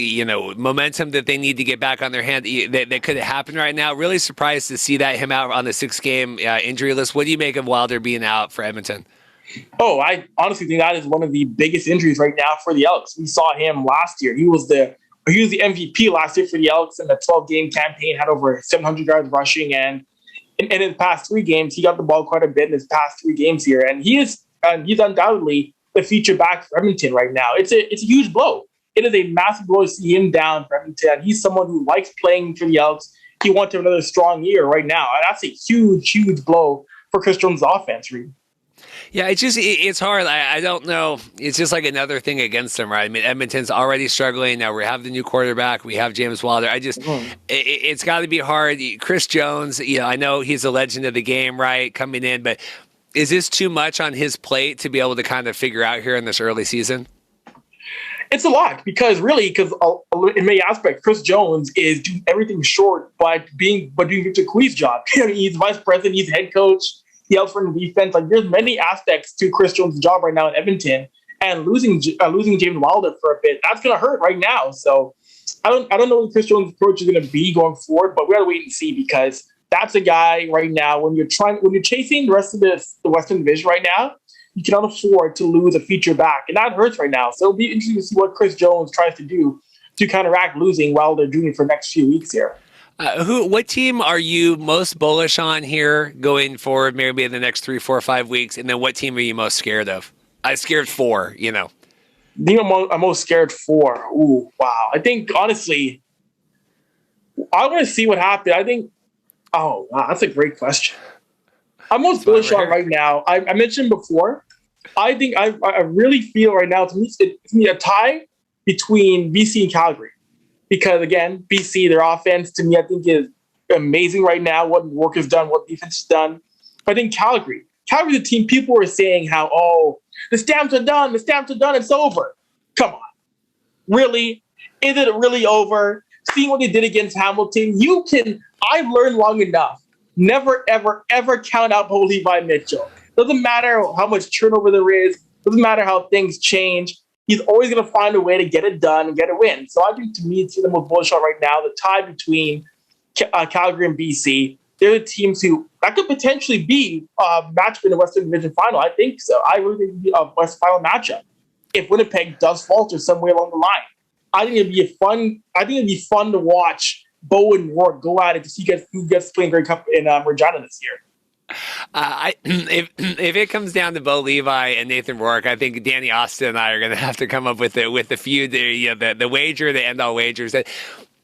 momentum that they need to get back on their hand that could happen right now? Really surprised to see him out on the 6-game injury list. What do you make of Wilder being out for Edmonton? Oh, I honestly think that is one of the biggest injuries right now for the Elks. We saw him last year. He was the MVP last year for the Elks in the 12-game campaign, had over 700 yards rushing, and in his past 3 games, he got the ball quite a bit in his past 3 games here, and he's undoubtedly the feature back for Edmonton right now. It's a huge blow. It is a massive blow to see him down for Edmonton. He's someone who likes playing for the Elks. He wants another strong year right now, and that's a huge blow for Chris Jones' offense, Reed. Yeah, it's hard. I don't know. It's just like another thing against them, right? I mean, Edmonton's already struggling. Now we have the new quarterback. We have James Wilder. It's got to be hard. Chris Jones, I know he's a legend of the game, right, coming in, but Is this too much on his plate to be able to kind of figure out here in this early season? It's a lot because in many aspects, Chris Jones is doing everything short but doing Victor Kui's job. He's vice president, he's head coach, he helps run the defense. Like there's many aspects to Chris Jones' job right now in Edmonton, and losing James Wilder for a bit, that's gonna hurt right now. So I don't know what Chris Jones' approach is gonna be going forward, but we gotta wait and see because that's a guy right now when you're chasing the rest of the Western Division right now, you cannot afford to lose a feature back, and that hurts right now. So it'll be interesting to see what Chris Jones tries to do to counteract losing Wilder Jr. for the next few weeks here. What team are you most bullish on here going forward, maybe in the next 3, 4, 5 weeks? And then what team are you most scared of? I'm scared for, The team I'm most scared for. Ooh, wow. I think, honestly, I want to see what happens. Oh, wow, that's a great question. I'm most bullish on right now. I mentioned before, I think I really feel right now, to me, it's going to be a tie between BC and Calgary. Because, again, BC, their offense, to me, I think is amazing right now, what work is done, what defense is done. But I think Calgary's the team people were saying how, the Stamps are done, it's over. Come on. Really? Is it really over? Seeing what they did against Hamilton, I've learned long enough. Never, ever, ever count out Bo Levi Mitchell. Doesn't matter how much turnover there is. Doesn't matter how things change. He's always going to find a way to get it done and get a win. So I think, to me, it's the most bullish on right now. The tie between Calgary and BC. They're the teams that could potentially be a matchup in the Western Division Final. I think so. I really think it'd be a West Final matchup if Winnipeg does falter somewhere along the line. I think it'd be fun to watch Bo and Rourke go at it to see who gets to play in Grey Cup in Regina this year. If it comes down to Bo Levi and Nathan Rourke, I think Danny Austin and I are going to have to come up with the feud, the wager, the end all wagers.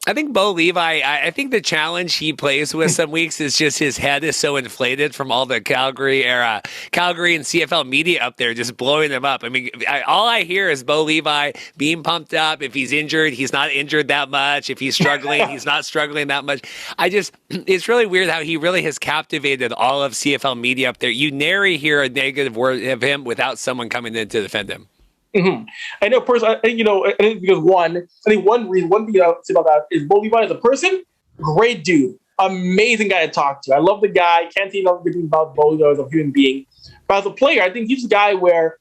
I think Bo Levi, I think the challenge he plays with some weeks is just his head is so inflated from all the Calgary and CFL media up there just blowing him up. I mean, all I hear is Bo Levi being pumped up. If he's injured, he's not injured that much. If he's struggling, he's not struggling that much. It's really weird how he really has captivated all of CFL media up there. You nary hear a negative word of him without someone coming in to defend him. Mm-hmm. I know, personally, I think because one thing I'll say about that is Bo Levi as a person, great dude, amazing guy to talk to. I love the guy. Can't say nothing good thing about Bo Levi as a human being. But as a player, I think he's a guy where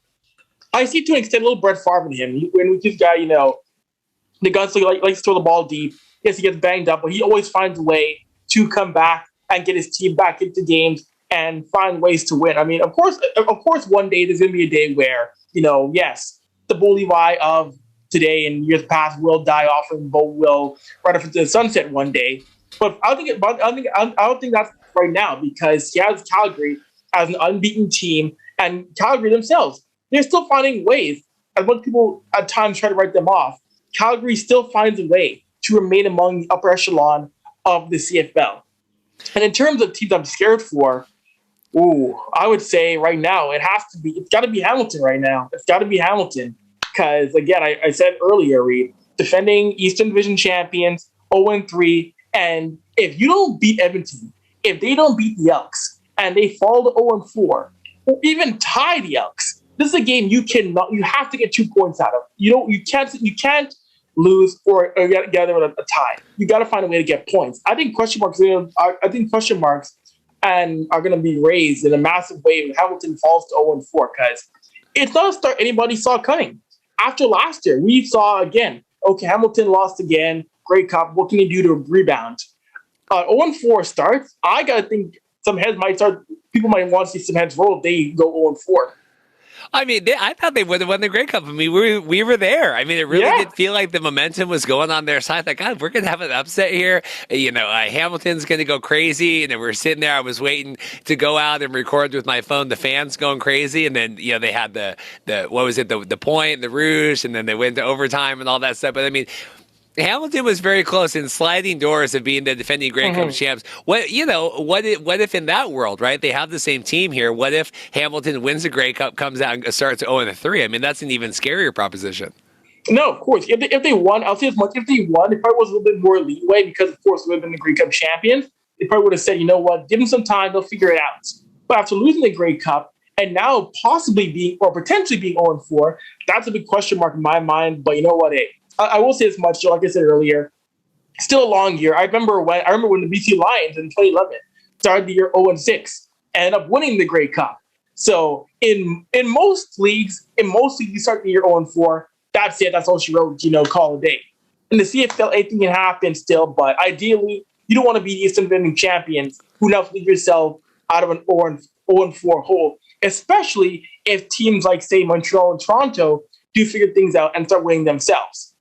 I see to an extent a little Brett Favre in him. When this guy, the gunslinger likes to throw the ball deep. Yes, he gets banged up, but he always finds a way to come back and get his team back into games and find ways to win. I mean, of course, one day there's going to be a day where, yes, the Bo Levi of today and years past will die off and Bo will run off into the sunset one day. But I don't think that's right now because he has Calgary as an unbeaten team, and Calgary themselves, they're still finding ways. As much people at times try to write them off, Calgary still finds a way to remain among the upper echelon of the CFL. And in terms of teams I'm scared for, I would say right now it's got to be Hamilton right now. It's got to be Hamilton because, again, I said earlier, Reed, defending Eastern Division champions, 0-3, and if you don't beat Edmonton, if they don't beat the Elks and they fall to 0-4, or even tie the Elks, this is a game you have to get 2 points out of. You can't lose or get together with a tie. You got to find a way to get points. I think question marks and are going to be raised in a massive way when Hamilton falls to 0-4 because it's not a start anybody saw coming. After last year, we saw again, Hamilton lost again, Grey Cup, what can you do to rebound? 0-4 starts, I got to think some heads might start, people might want to see some heads roll if they go 0-4. I mean, I thought they would have won the Grey Cup. I mean, we were there. I mean, it really did feel like the momentum was going on their side. Like, God, we're going to have an upset here. Hamilton's going to go crazy. And then we're sitting there. I was waiting to go out and record with my phone. The fans going crazy. And then, they had the what was it? The point, the rouge, and then they went to overtime and all that stuff. But I mean, Hamilton was very close in sliding doors of being the defending Grey Cup champs. What if in that world, right? They have the same team here. What if Hamilton wins the Grey Cup, comes out and starts 0-3? I mean, that's an even scarier proposition. No, of course. If they won, I'll say as much. If they won, it probably was a little bit more leeway because, of course, they've been the Grey Cup champions. They probably would have said, you know what, give them some time, they'll figure it out. But after losing the Grey Cup and now possibly being or potentially being 0-4. That's a big question mark in my mind. But you know what? Hey, I will say as much. Like I said earlier, still a long year. I remember when the BC Lions in 2011 started the year 0-6, ended up winning the Grey Cup. So in most leagues, you start the year 0-4. That's it. That's all she wrote. Call it a day. In the CFL, anything can happen still, but ideally, you don't want to be the Eastern defending champions who now leave yourself out of an 0-4 hole, especially if teams like, say, Montreal and Toronto do figure things out and start winning themselves.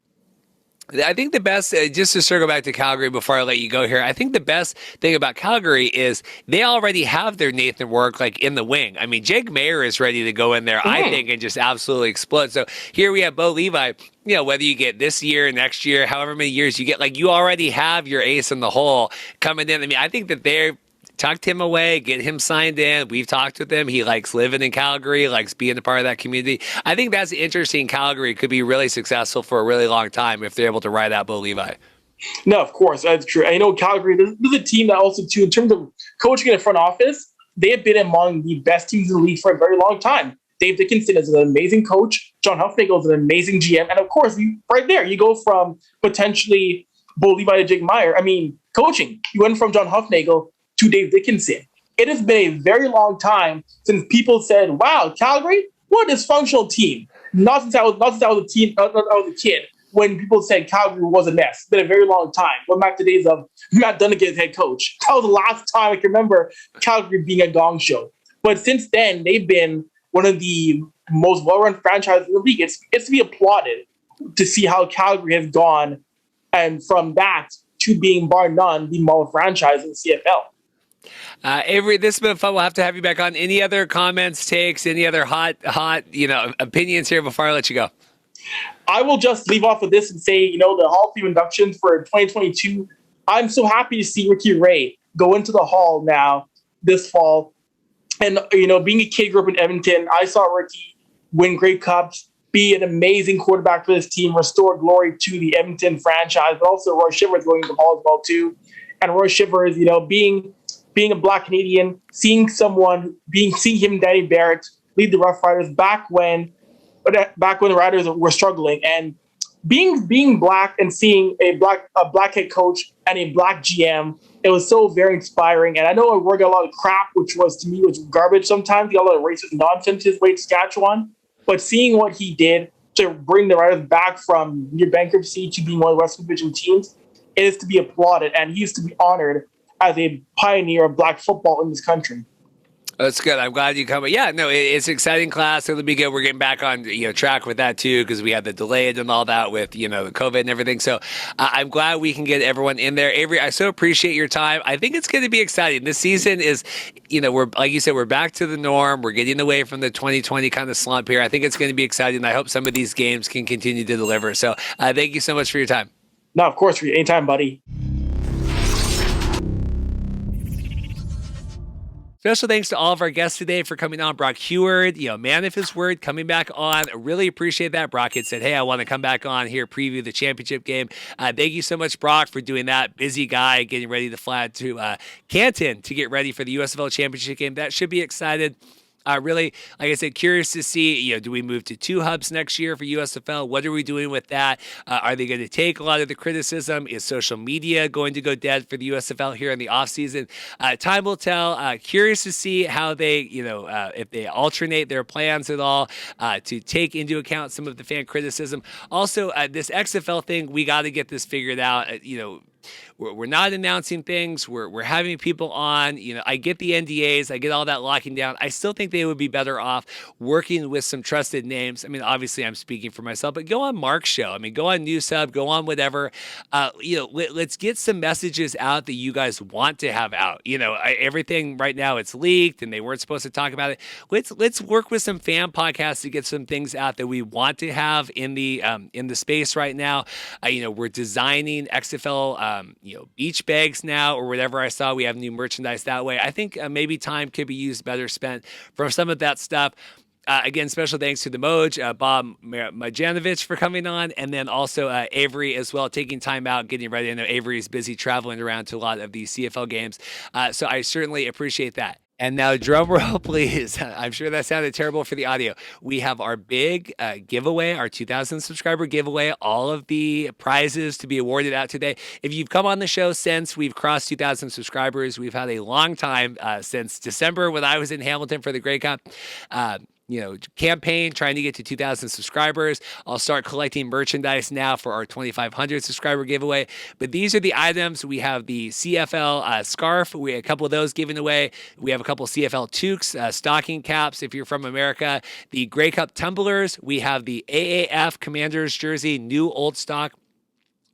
I think the best, just to circle back to Calgary before I let you go here, I think the best thing about Calgary is they already have their Nathan Rourke in the wing. I mean, Jake Mayer is ready to go in there, I think, and just absolutely explode. So here we have Bo Levi. Whether you get this year, next year, however many years you get, you already have your ace in the hole coming in. I mean, I think that they're tucked him away, get him signed in. We've talked with him. He likes living in Calgary, likes being a part of that community. I think that's interesting. Calgary could be really successful for a really long time if they're able to ride out Bo Levi. No, of course, that's true. I know Calgary, this is a team that also, too, in terms of coaching in the front office, they have been among the best teams in the league for a very long time. Dave Dickinson is an amazing coach. John Huffnagel is an amazing GM. And, of course, right there, you go from potentially Bo Levi to Jake Meyer. I mean, coaching. You went from John Huffnagel to Dave Dickinson. It has been a very long time since people said, wow, Calgary, what a dysfunctional team. Not since I was a kid when people said Calgary was a mess. It's been a very long time. Went back to the days of Matt Dunnigan as head coach. That was the last time I can remember Calgary being a gong show. But since then, they've been one of the most well-run franchises in the league. It's to be applauded to see how Calgary has gone, and from that to being, bar none, the model franchise in the CFL. Avery, this has been fun. We'll have to have you back on. Any other comments, takes, any other hot, opinions here before I let you go? I will just leave off with this and say, the Hall of Fame inductions for 2022. I'm so happy to see Ricky Ray go into the Hall now this fall. And, being a kid, grew up in Edmonton, I saw Ricky win Grey Cups, be an amazing quarterback for this team, restore glory to the Edmonton franchise, but also Roy Shivers going to the Hall as well, too. And Roy Shivers, being a Black Canadian, seeing him, Danny Barrett, lead the Rough Riders back when the Riders were struggling, and being Black and seeing a black head coach and a Black GM, it was so very inspiring. And I know Roy got a lot of crap, which was garbage sometimes. He got a lot of racist nonsense his way to Saskatchewan, but seeing what he did to bring the Riders back from near bankruptcy to being one of the Western Division teams, it is to be applauded, and he is to be honored as a pioneer of Black football in this country. That's good. I'm glad you come. Yeah, no, it's an exciting class. It'll be good. We're getting back on track with that too, because we had the delayed and all that with the COVID and everything. So I'm glad we can get everyone in there. Avery, I so appreciate your time. I think it's going to be exciting. This season is, we're, like you said, we're back to the norm. We're getting away from the 2020 kind of slump here. I think it's going to be exciting. I hope some of these games can continue to deliver. So thank you so much for your time. No, of course, anytime, buddy. Special thanks to all of our guests today for coming on. Brock Huard, man of his word, coming back on. Really appreciate that. Brock had said, hey, I want to come back on here, preview the championship game. Thank you so much, Brock, for doing that. Busy guy, getting ready to fly to Canton to get ready for the USFL championship game. That should be excited. Really, like I said, curious to see, do we move to 2 hubs next year for USFL? What are we doing with that? Are they going to take a lot of the criticism? Is social media going to go dead for the USFL here in the offseason? Time will tell. Curious to see how they, if they alternate their plans at all to take into account some of the fan criticism. Also, this XFL thing, we got to get this figured out. We're not announcing things. We're having people on. I get the NDAs. I get all that locking down. I still think they would be better off working with some trusted names. I mean, obviously, I'm speaking for myself, but go on Mark's show. I mean, go on News Hub. Go on whatever. Let's get some messages out that you guys want to have out. Everything right now, it's leaked, and they weren't supposed to talk about it. Let's work with some fan podcasts to get some things out that we want to have in the space right now. We're designing XFL. Beach bags now or whatever. I saw we have new merchandise that way. I think maybe time could be used better spent for some of that stuff. Again, special thanks to the Moj, Bob Marjanovich for coming on, and then also Avery as well, taking time out, getting ready. I know Avery is busy traveling around to a lot of these CFL games, so I certainly appreciate that. And now, drum roll, please. I'm sure that sounded terrible for the audio. We have our big giveaway, our 2,000 subscriber giveaway. All of the prizes to be awarded out today. If you've come on the show since we've crossed 2,000 subscribers, we've had a long time since December when I was in Hamilton for the Grey Cup. Campaign trying to get to 2,000 subscribers. I'll start collecting merchandise now for our 2,500 subscriber giveaway. But these are the items. We have the CFL scarf. We have a couple of those given away. We have a couple of CFL toques, stocking caps if you're from America. The Grey Cup tumblers. We have the AAF Commanders jersey, new old stock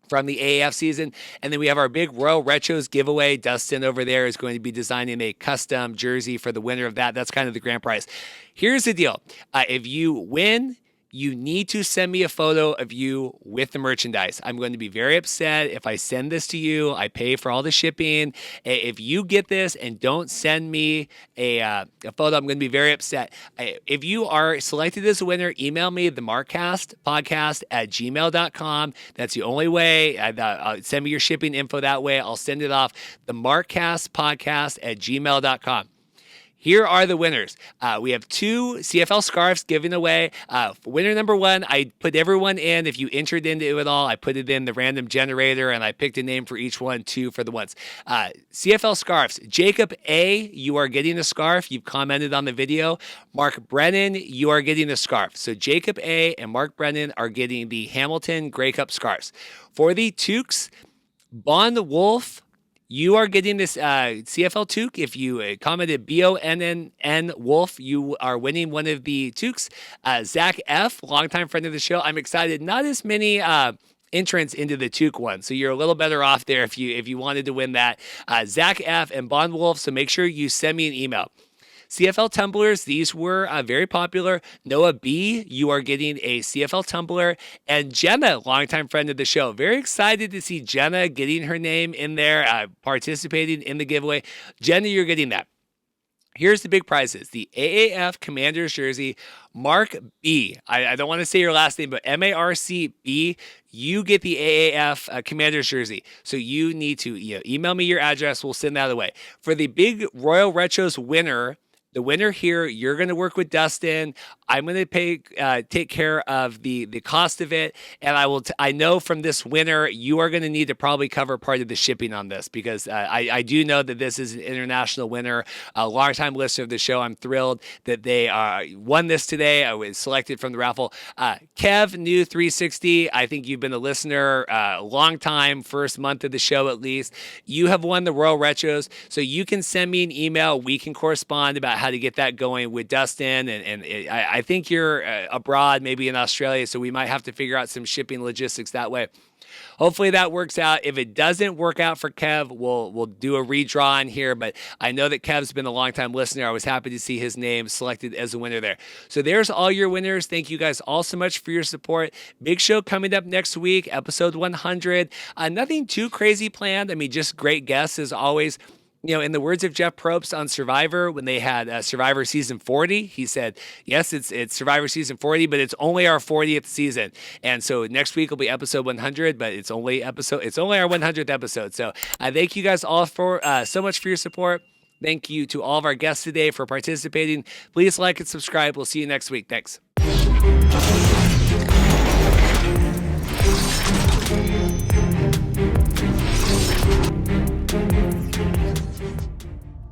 from the AAF season. And then we have our big Royal Retros giveaway. Dustin over there is going to be designing a custom jersey for the winner of that. That's kind of the grand prize. Here's the deal. If you win, you need to send me a photo of you with the merchandise. I'm going to be very upset if I send this to you. I pay for all the shipping. If you get this and don't send me a photo, I'm going to be very upset. If you are selected as a winner, email me the Markcast podcast at gmail.com. That's the only way. Send me your shipping info that way. I'll send it off. The Markcast podcast at gmail.com. Here are the winners. We have 2 CFL scarves given away. Winner number 1, I put everyone in. If you entered into it all, I put it in the random generator, and I picked a name for each one, 2 for the ones. CFL scarves. Jacob A., you are getting a scarf. You've commented on the video. Mark Brennan, you are getting a scarf. So Jacob A. and Mark Brennan are getting the Hamilton Grey Cup scarves. For the toques, Bond Wolf, you are getting this CFL toque. If you commented BONNN Wolf, you are winning one of the toques. Zach F., longtime friend of the show. I'm excited. Not as many entrants into the toque one, so you're a little better off there if you wanted to win that. Zach F. and Bond Wolf, so make sure you send me an email. CFL tumblers, these were very popular. Noah B., you are getting a CFL tumbler. And Jenna, longtime friend of the show. Very excited to see Jenna getting her name in there, participating in the giveaway. Jenna, you're getting that. Here's the big prizes. The AAF Commanders jersey, Mark B. I don't want to say your last name, but MARCB. You get the AAF Commanders jersey. So you need to email me your address. We'll send that away. For the big Royal Retros winner, the winner here, you're going to work with Dustin. I'm going to take care of the cost of it, and I know from this winner, you are going to need to probably cover part of the shipping on this because I do know that this is an international winner, a longtime listener of the show. I'm thrilled that they won this today. I was selected from the raffle. Kev, new 360. I think you've been a listener a long time, first month of the show at least. You have won the Royal Retros, so you can send me an email. We can correspond about how to get that going with Dustin, and I think you're abroad, maybe in Australia, so we might have to figure out some shipping logistics that way. Hopefully that works out. If it doesn't work out for Kev, we'll do a redraw in here, but I know that Kev's been a longtime listener. I was happy to see his name selected as a winner there. So there's all your winners. Thank you guys all so much for your support. Big show coming up next week, episode 100. Nothing too crazy planned. I mean, just great guests as always. In the words of Jeff Probst on Survivor, when they had Survivor Season 40, he said, yes, it's Survivor Season 40, but it's only our 40th season. And so next week will be episode 100, but it's only our 100th episode. So thank you guys all for so much for your support. Thank you to all of our guests today for participating. Please like and subscribe. We'll see you next week. Thanks.